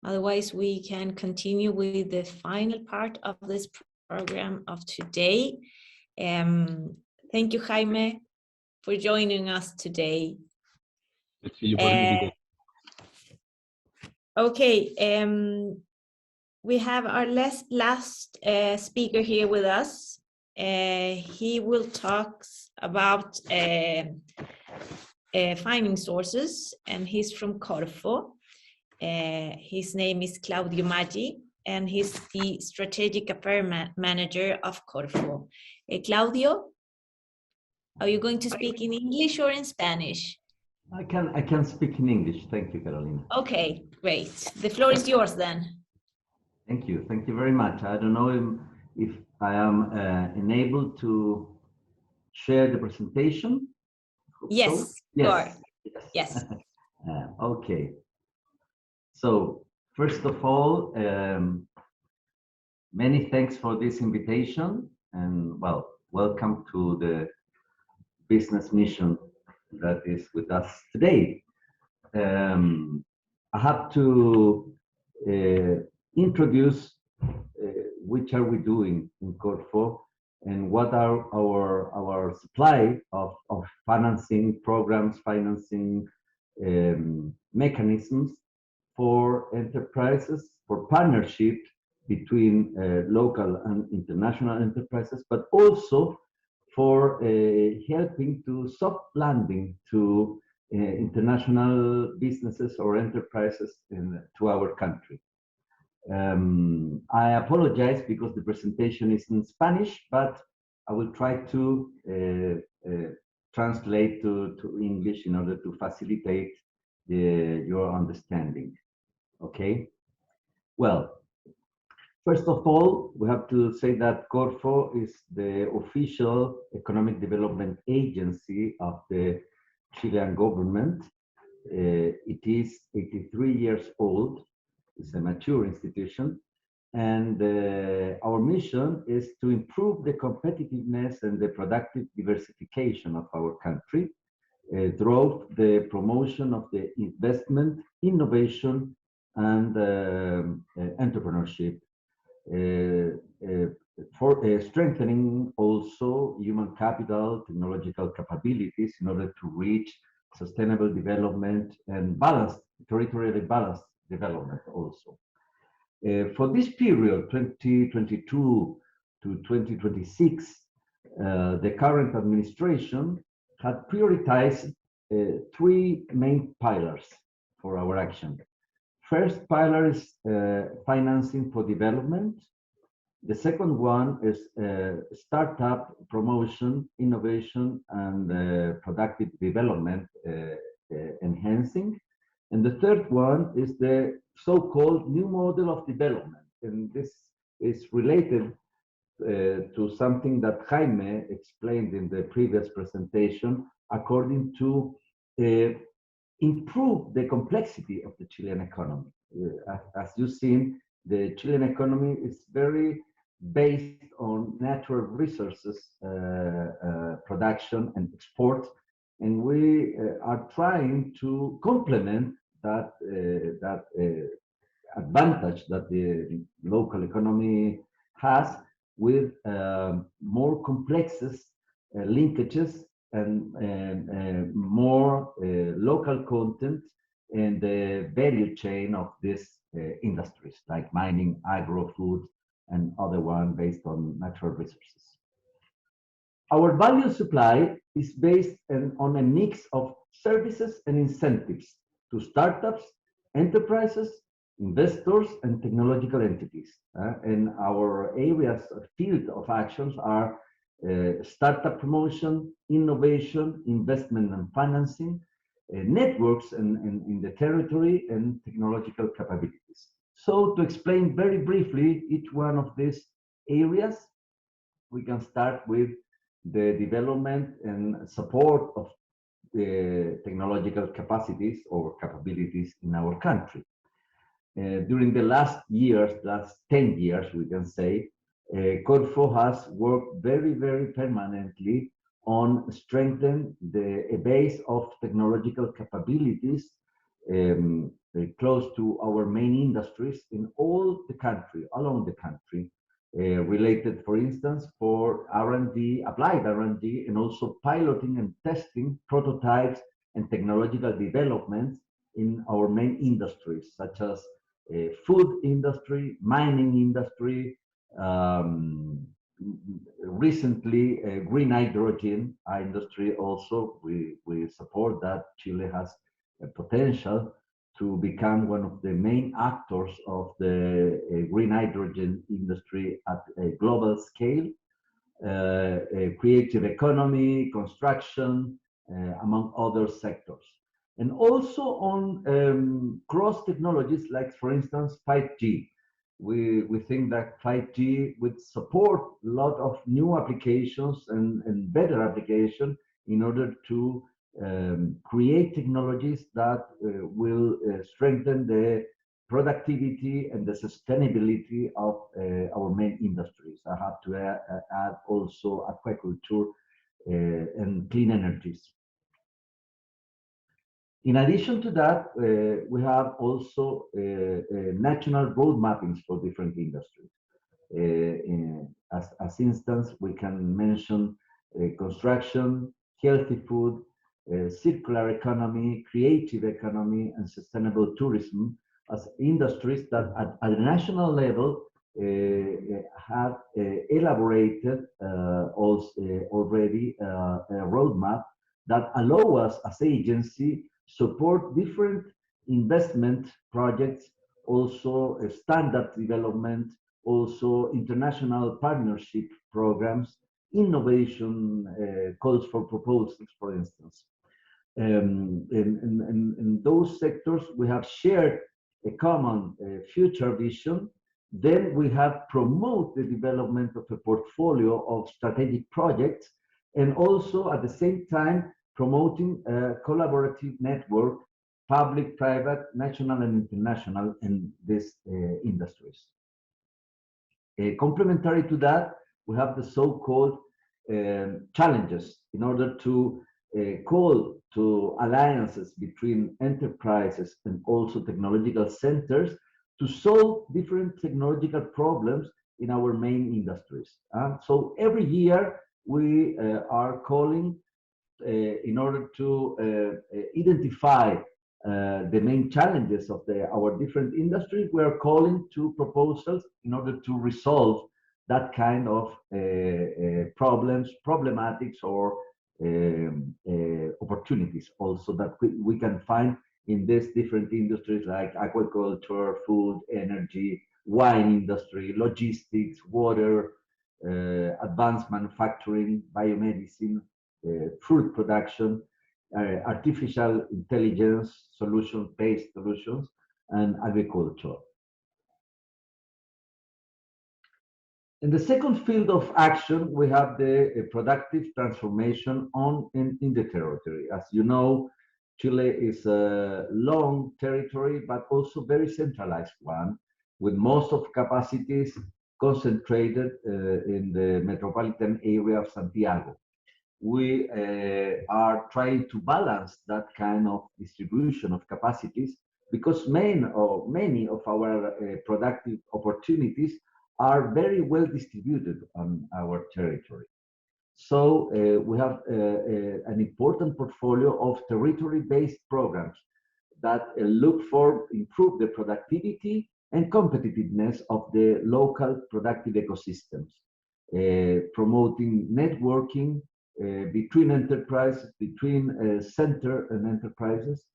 Otherwise, we can continue with the final part of this program of today. Thank you, Jaime, for joining us today. Okay, we have our last speaker here with us. He will talk about finding sources, and he's from Corfo. His name is Claudio Maggi, and he's the Strategic Affairs Manager of Corfo. Claudio, are you going to speak in English or in Spanish? I can speak in English. Thank you, Carolina. Okay, great. The floor is yours then. Thank you. Thank you very much. I don't know if I am enabled to share the presentation. Yes, you are. Yes. Okay. So first of all, many thanks for this invitation and well, welcome to the business mission that is with us today. I have to introduce which are we doing in Corfo and what are our supply of financing programs, financing mechanisms for enterprises, for partnership between local and international enterprises, but also for helping to soft landing to international businesses or enterprises to our country. I apologize because the presentation is in Spanish, but I will try to translate to English in order to facilitate your understanding. Okay? Well, first of all, we have to say that Corfo is the official economic development agency of the Chilean government. It is 83 years old. It's a mature institution. And our mission is to improve the competitiveness and the productive diversification of our country through the promotion of the investment, innovation, and entrepreneurship. For strengthening also human capital, technological capabilities in order to reach sustainable development and balanced, territorially balanced development also. For this period, 2022 to 2026, the current administration had prioritized three main pillars for our action. First pillar is financing for development. The second one is startup promotion, innovation, and productive development enhancing. And the third one is the so-called new model of development. And this is related to something that Jaime explained in the previous presentation, according to improve the complexity of the Chilean economy. As you've seen, the Chilean economy is very based on natural resources production and export, and we are trying to complement that advantage that the local economy has with more complexes linkages and more local content in the value chain of these industries like mining, agro-food, and other one based on natural resources. Our value supply is based on a mix of services and incentives to startups, enterprises, investors, and technological entities. And our areas of field of actions are startup promotion, innovation, investment and financing, networks in the territory, and technological capabilities. So to explain very briefly each one of these areas, we can start with the development and support of the technological capacities or capabilities in our country. During the last 10 years, we can say, Corfo has worked very, very permanently on strengthening the base of technological capabilities close to our main industries in all the country, along the country, related, for instance, for R&D, applied R&D, and also piloting and testing prototypes and technological developments in our main industries, such as food industry, mining industry, recently green hydrogen industry also. We support that. Chile has a potential to become one of the main actors of the green hydrogen industry at a global scale, creative economy, construction, among other sectors. And also on cross technologies, like for instance 5G. We think that 5G would support a lot of new applications and better application in order to create technologies that will strengthen the productivity and the sustainability of our main industries. I have to add also aquaculture and clean energies. In addition to that, we have also national road mappings for different industries. As instance, we can mention construction, healthy food, circular economy, creative economy, and sustainable tourism as industries that at a national level have elaborated also already a roadmap that allow us as agency support different investment projects, also standard development, also international partnership programs, innovation calls for proposals, for instance. In those sectors, we have shared a common future vision. Then we have promoted the development of a portfolio of strategic projects, and also at the same time promoting a collaborative network, public, private, national, and international in these industries. Complementary to that, we have the so-called challenges in order to call to alliances between enterprises and also technological centers to solve different technological problems in our main industries. So every year we are calling in order to identify the main challenges of our different industries. We are calling to proposals in order to resolve that kind of problematics, or opportunities also that we can find in these different industries like aquaculture, food, energy, wine industry, logistics, water, advanced manufacturing, biomedicine, fruit production, artificial intelligence, solution-based solutions, and agriculture. In the second field of action, we have the productive transformation in the territory. As you know, Chile is a long territory, but also very centralized one, with most of capacities concentrated in the metropolitan area of Santiago. We are trying to balance that kind of distribution of capacities, because many of our productive opportunities are very well distributed on our territory. So we have an important portfolio of territory-based programs that look for improve the productivity and competitiveness of the local productive ecosystems, promoting networking between enterprises, between center and enterprises,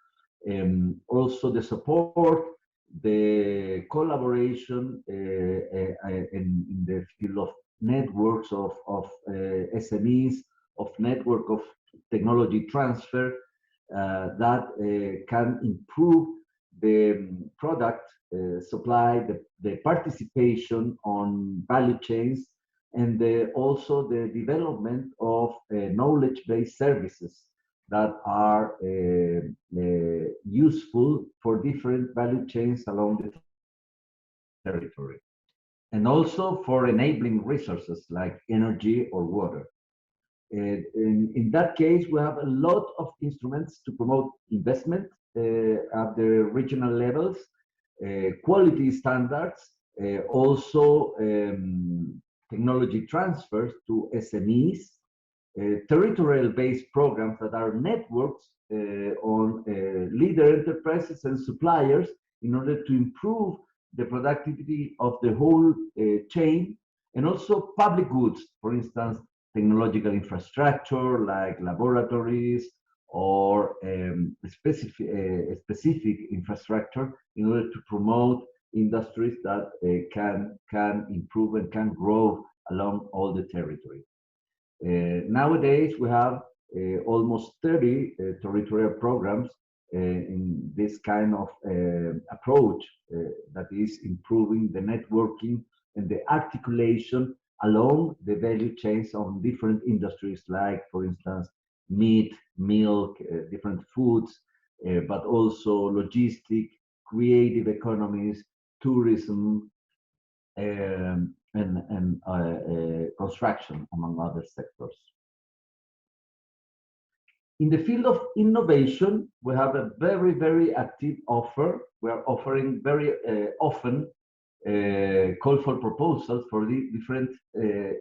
also the support, the collaboration in the field of networks of SMEs, of network of technology transfer that can improve the product supply, the participation on value chains, and also the development of knowledge-based services that are useful for different value chains along the territory, and also for enabling resources like energy or water. In that case, we have a lot of instruments to promote investment at the regional levels, quality standards, also technology transfers to SMEs, territorial-based programs that are networks on leader enterprises and suppliers in order to improve the productivity of the whole chain, and also public goods, for instance, technological infrastructure like laboratories or specific infrastructure in order to promote industries that can improve and can grow along all the territory. Nowadays, we have almost 30 territorial programs in this kind of approach that is improving the networking and the articulation along the value chains of different industries, like, for instance, meat, milk, different foods, but also logistic, creative economies, tourism, and construction, among other sectors. In the field of innovation, we have a very, very active offer. We are offering very often call for proposals for the different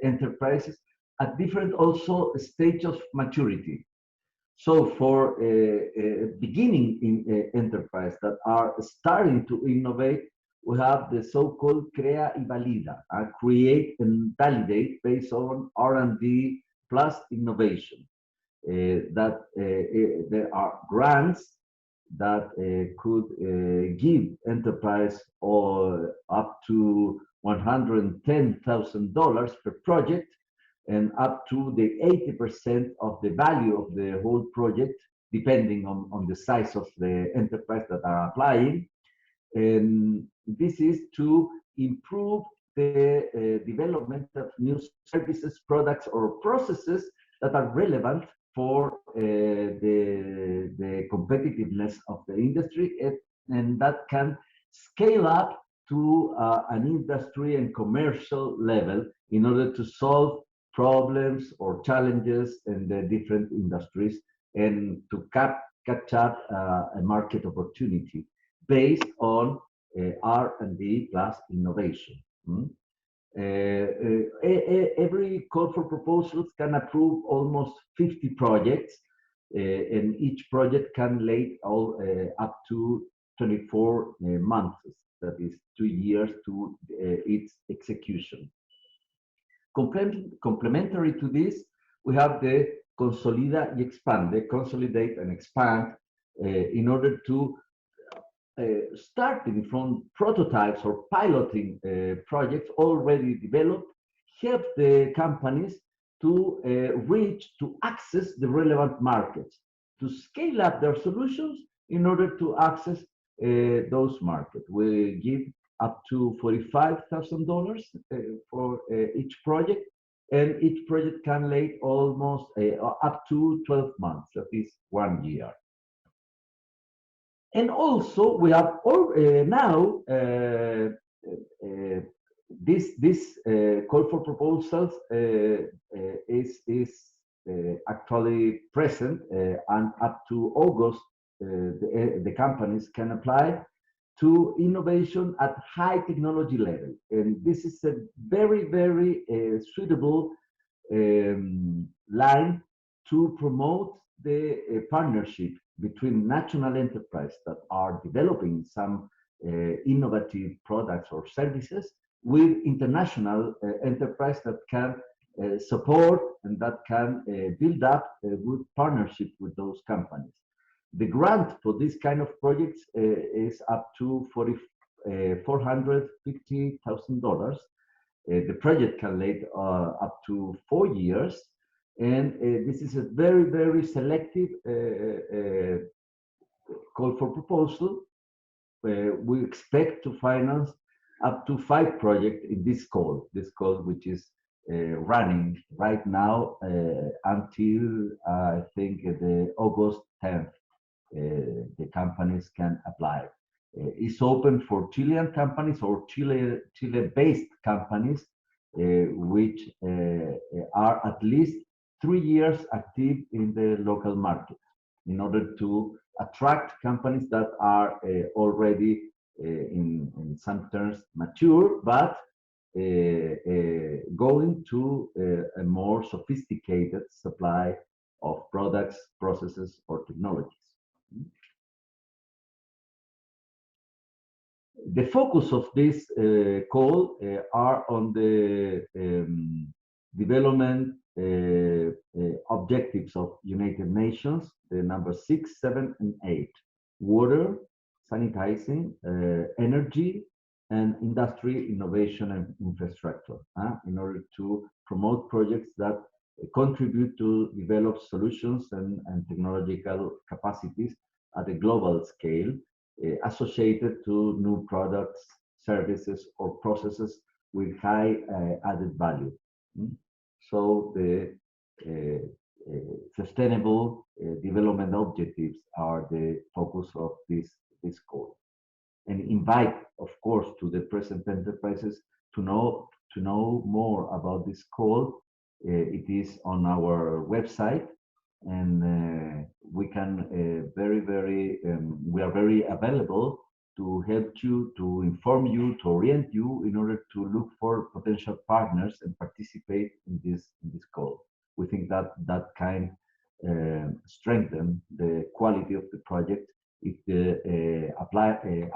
enterprises at different also stage of maturity. So for beginning in enterprise that are starting to innovate, we have the so-called Crea y Valida, create and validate based on R&D plus innovation. That there are grants that could give enterprise up to $110,000 per project, and up to the 80% of the value of the whole project, depending on the size of the enterprise that are applying. And this is to improve the development of new services, products, or processes that are relevant for the competitiveness of the industry, and that can scale up to an industry and commercial level in order to solve problems or challenges in the different industries, and to catch up a market opportunity based on R&D plus innovation. Every call for proposals can approve almost 50 projects, and each project can lay up to 24 months, that is 2 years to its execution. Complementary to this, we have the Consolida y Expande, consolidate and expand, in order to starting from prototypes or piloting projects already developed, help the companies to access the relevant markets, to scale up their solutions in order to access those markets. We give up to $45,000 for each project, and each project can lay almost up to 12 months, that is 1 year. And also we have now this call for proposals is actually present, and up to August the companies can apply to innovation at high technology level. And this is a very, very suitable line to promote the partnership between national enterprises that are developing some innovative products or services with international enterprise that can support and that can build up a good partnership with those companies. The grant for this kind of projects is up to $450,000. The project can last up to 4 years, and this is a very, very selective call for proposal. We expect to finance up to 5 projects in this call, which is running right now until I think the August 10th. The companies can apply. It's open for Chilean companies or Chile-based companies which are at least 3 years active in the local market, in order to attract companies that are already in some terms mature, but going to a more sophisticated supply of products, processes, or technologies. The focus of this call are on the development objectives of United Nations, the number 6, 7, and 8: water, sanitizing, energy, and industry, innovation, and infrastructure, in order to promote projects that contribute to develop solutions and technological capacities at a global scale, associated to new products, services, or processes with high added value. So the sustainable development objectives are the focus of this call. and invite, of course, to the present enterprises to know more about this call. It is on our website, and we can we are very available to help you, to inform you, to orient you in order to look for potential partners and participate in this call. We think that can strengthen the quality of the project if the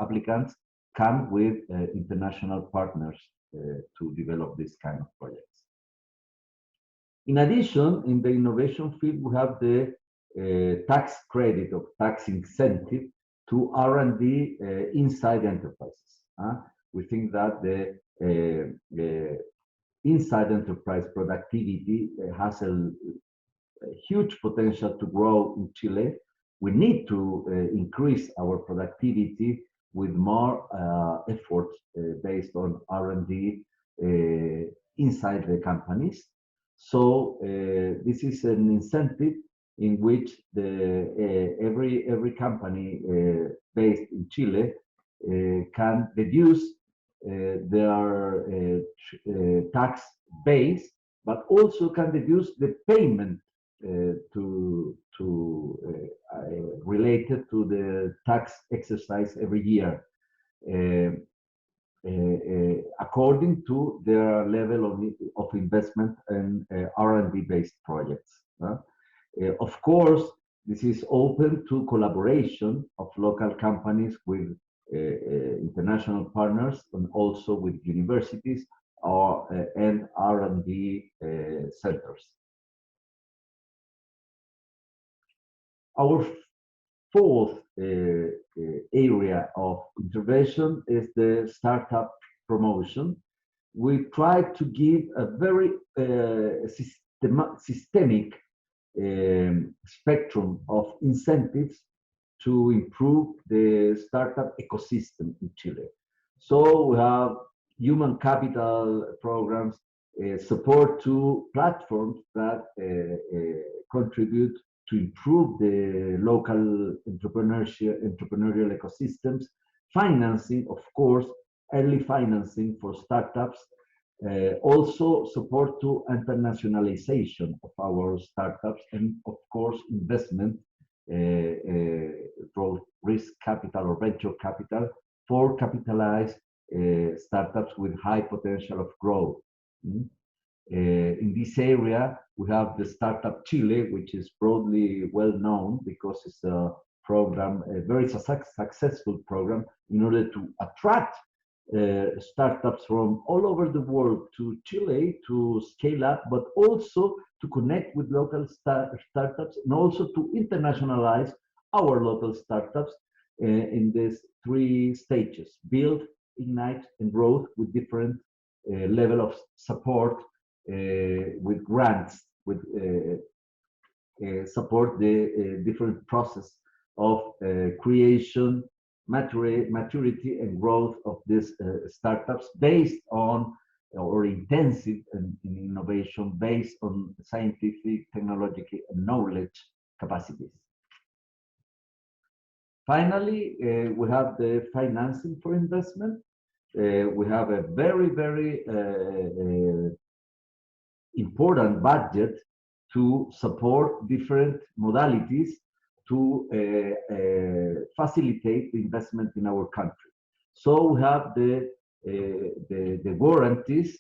applicants come with international partners to develop this kind of projects. In addition, in the innovation field, we have the tax credit or tax incentive to R&D inside enterprises. We think that the inside enterprise productivity has a huge potential to grow in Chile. We need to increase our productivity with more efforts based on R&D inside the companies. So this is an incentive in which every company based in Chile can reduce their tax base, but also can reduce the payment related to the tax exercise every year, according to their level of investment in R&D based projects. Of course, this is open to collaboration of local companies with international partners and also with universities and R&D centers. Our fourth area of intervention is the startup promotion. We try to give a very systemic spectrum of incentives to improve the startup ecosystem in Chile. So we have human capital programs, support to platforms that contribute to improve the local entrepreneurial ecosystems, financing, of course, early financing for startups, also support to internationalization of our startups, and of course, investment for risk capital or venture capital for capitalized startups with high potential of growth. In this area, we have the Startup Chile, which is broadly well known because it's a program, a very successful program in order to attract startups from all over the world to Chile to scale up, but also to connect with local startups and also to internationalize our local startups in these three stages: build, ignite, and growth, with different level of support, with grants, with support the different process of creation, maturity and growth of these startups based on, or intensive in innovation based on scientific, technological, and knowledge capacities. Finally, we have the financing for investment. We have a very important budget to support different modalities to facilitate the investment in our country. So we have the warranties,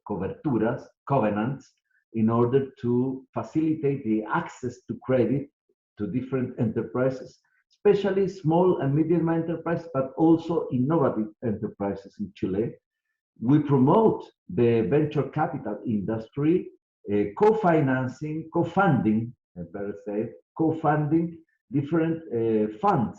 coberturas, covenants, in order to facilitate the access to credit to different enterprises, especially small and medium enterprises, but also innovative enterprises in Chile. We promote the venture capital industry, co-financing, co-funding, better say, co-funding different funds.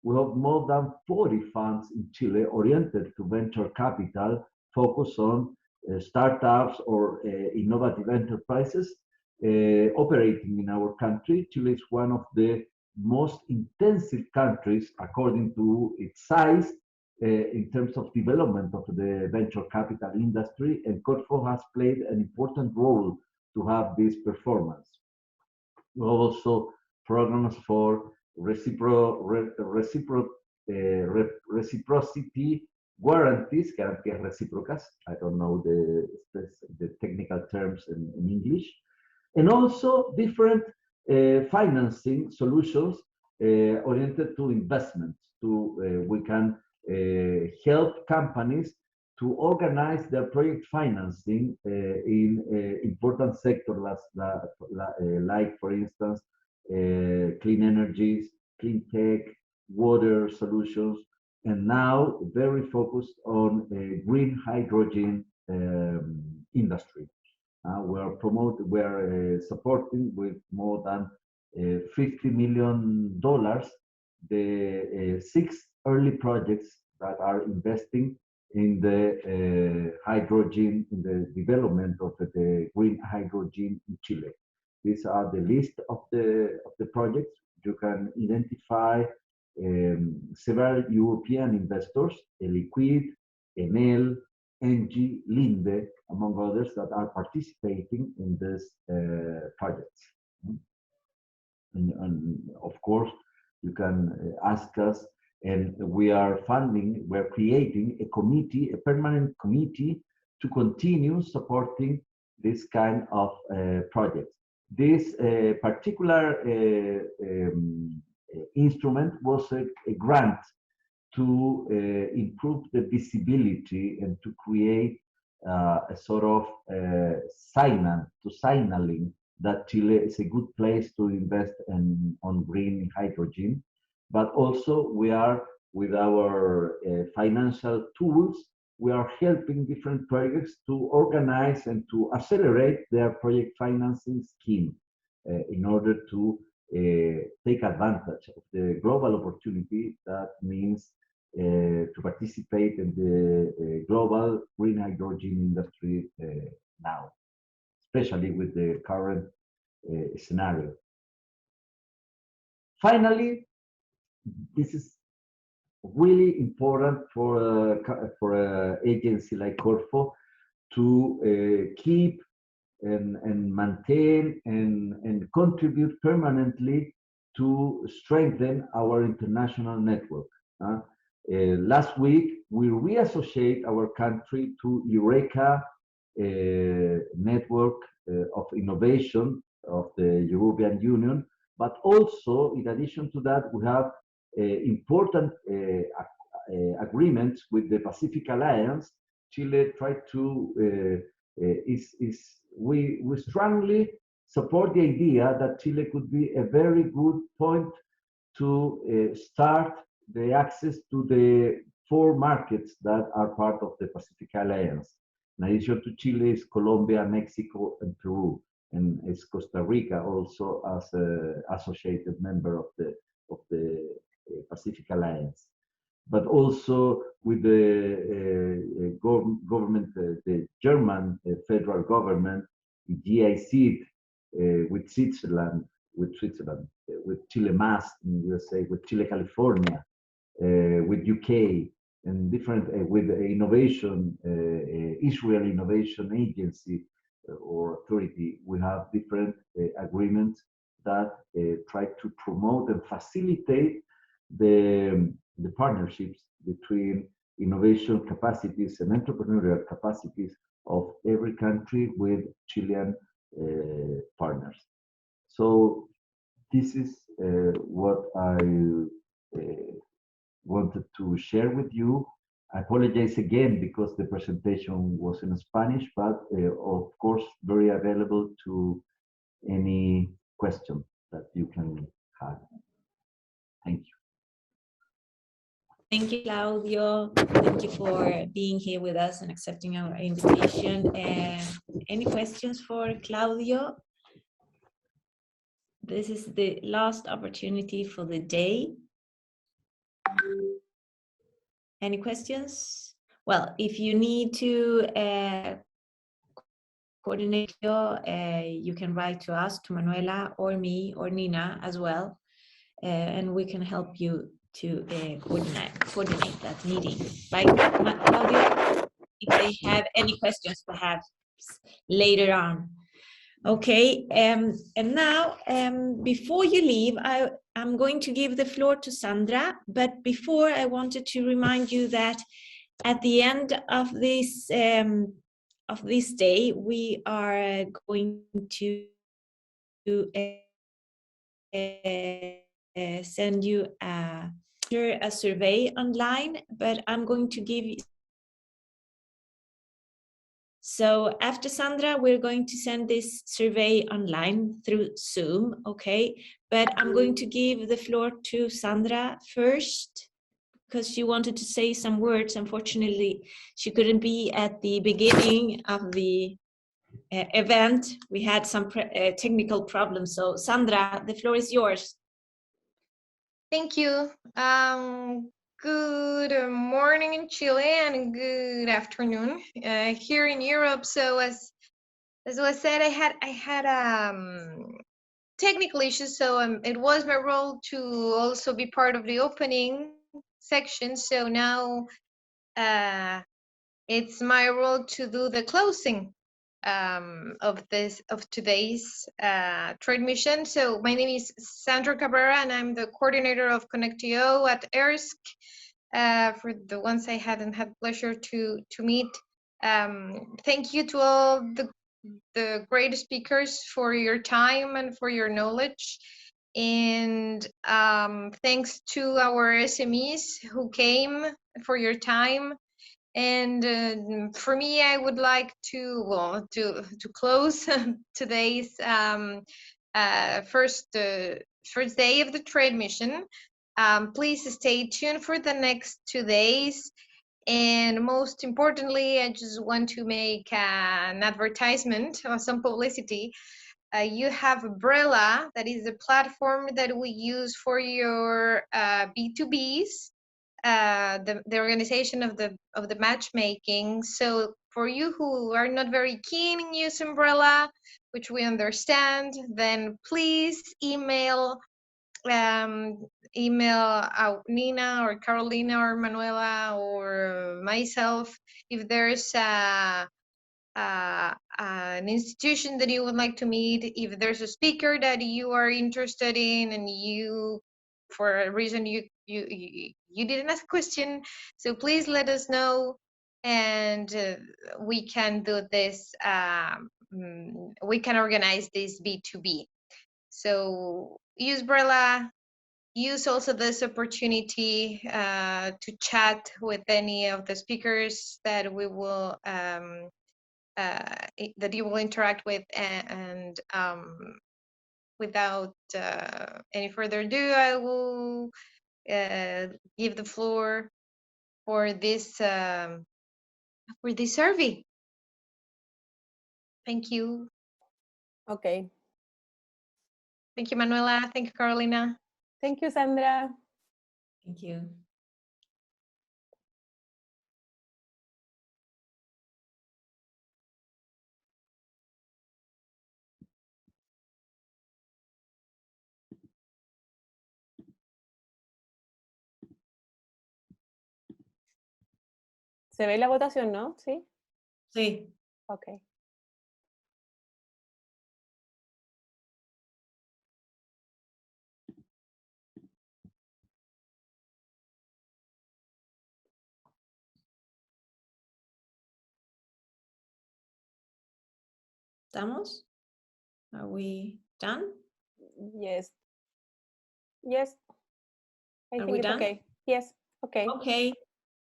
We have more than 40 funds in Chile oriented to venture capital, focus on startups or innovative enterprises operating in our country. Chile is one of the most intensive countries according to its size in terms of development of the venture capital industry, and Corfo has played an important role to have this performance. We also programs for reciprocal reciprocity guarantees recíprocas. I don't know the technical terms in English. And also different financing solutions oriented to investments. We can help companies to organize their project financing in important sectors like, for instance, clean energies, clean tech, water solutions, and now very focused on green hydrogen industry. We're supporting with more than $50 million the 6 early projects that are investing in the hydrogen, in the development of the green hydrogen in Chile. These are the list of the projects. You can identify several European investors, Liquid, Enel, Engie, Linde, among others, that are participating in these projects. And of course, you can ask us, and we're creating a committee, a permanent committee, to continue supporting this kind of projects. This particular instrument was a grant to improve the visibility and to create a sort of signaling that Chile is a good place to invest on green hydrogen. But also we are, with our financial tools, we are helping different projects to organize and to accelerate their project financing scheme in order to take advantage of the global opportunity that means to participate in the global green hydrogen industry now, especially with the current scenario. Finally, this is really important for an agency like Corfo to keep and maintain and contribute permanently to strengthen our international network. Last week, we reassociate our country to Eureka network of innovation of the European Union, but also, in addition to that, we have important agreements with the Pacific Alliance. Chile tried to, we strongly support the idea that Chile could be a very good point to start the access to the 4 markets that are part of the Pacific Alliance. In addition to Chile, is Colombia, Mexico, and Peru, and is Costa Rica also as an associated member of the Pacific Alliance. But also with the government, the German federal government, GIC, with Switzerland, with Chile Mas in USA, with Chile California, with UK, and different with innovation, Israel Innovation Agency or Authority. We have different agreements that try to promote and facilitate the partnerships between innovation capacities and entrepreneurial capacities of every country with Chilean partners. So this is what I wanted to share with you. I apologize again because the presentation was in Spanish, but of course very available to any question that you can have. Thank you. Thank you, Claudio. Thank you for being here with us and accepting our invitation. Any questions for Claudio? This is the last opportunity for the day. Any questions? Well, if you need to coordinate, you can write to us, to Manuela or me or Nina as well, and we can help you to coordinate that meeting. Right, Claudio? If they have any questions, perhaps later on. Okay, and now before you leave, I I'm going to give the floor to Sandra, but before I wanted to remind you that at the end of this day, we are going to send you a survey online, but I'm going to give you. So after Sandra, we're going to send this survey online through Zoom, okay? But I'm going to give the floor to Sandra first, because she wanted to say some words. Unfortunately, she couldn't be at the beginning of the event. We had some technical problems. So Sandra, the floor is yours. Thank you. Good morning in Chile and good afternoon here in Europe. So as was said, I had technical issues, so it was my role to also be part of the opening section. So now it's my role to do the closing of today's trade mission. So my name is Sandra Cabrera, and I'm the coordinator of ConnectEO at EARSC. For the ones I hadn't had pleasure to meet, thank you to all the great speakers for your time and for your knowledge, and thanks to our SMEs who came for your time. And for me, I would like to close today's first day of the trade mission. Please stay tuned for the next 2 days. And most importantly, I just want to make an advertisement or some publicity. You have Umbrella, that is a platform that we use for your B2Bs. The organization of the matchmaking. So for you who are not very keen in use Umbrella, which we understand, then please email Nina or Carolina or Manuela or myself if there's an institution that you would like to meet, if there's a speaker that you are interested in, and you, for a reason, you didn't ask a question, so please let us know, and we can do this. We can organize this B2B. So use Brella. Use also this opportunity to chat with any of the speakers that we will that you will interact with, and without any further ado, I will give the floor for this survey. Thank you. Okay. Thank you, Manuela. Thank you, Carolina. Thank you, Sandra. Thank you. ¿Se ve la votación, no? ¿Sí? Sí. Ok. ¿Estamos? Are we done? Yes. Yes. I Are think we it's done? okay. Yes. Okay. Okay.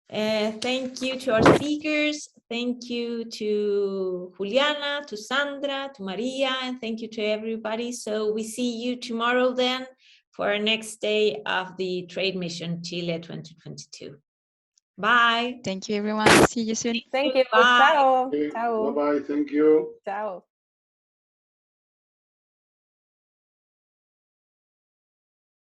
Thank you to our speakers. Thank you to Juliana, to Sandra, to Maria, and thank you to everybody. So we see you tomorrow then for our next day of the Trade Mission Chile 2022. Bye. Thank you, everyone. See you soon. Thank you. Bye. Ciao. Ciao. Bye-bye. Thank you. Ciao.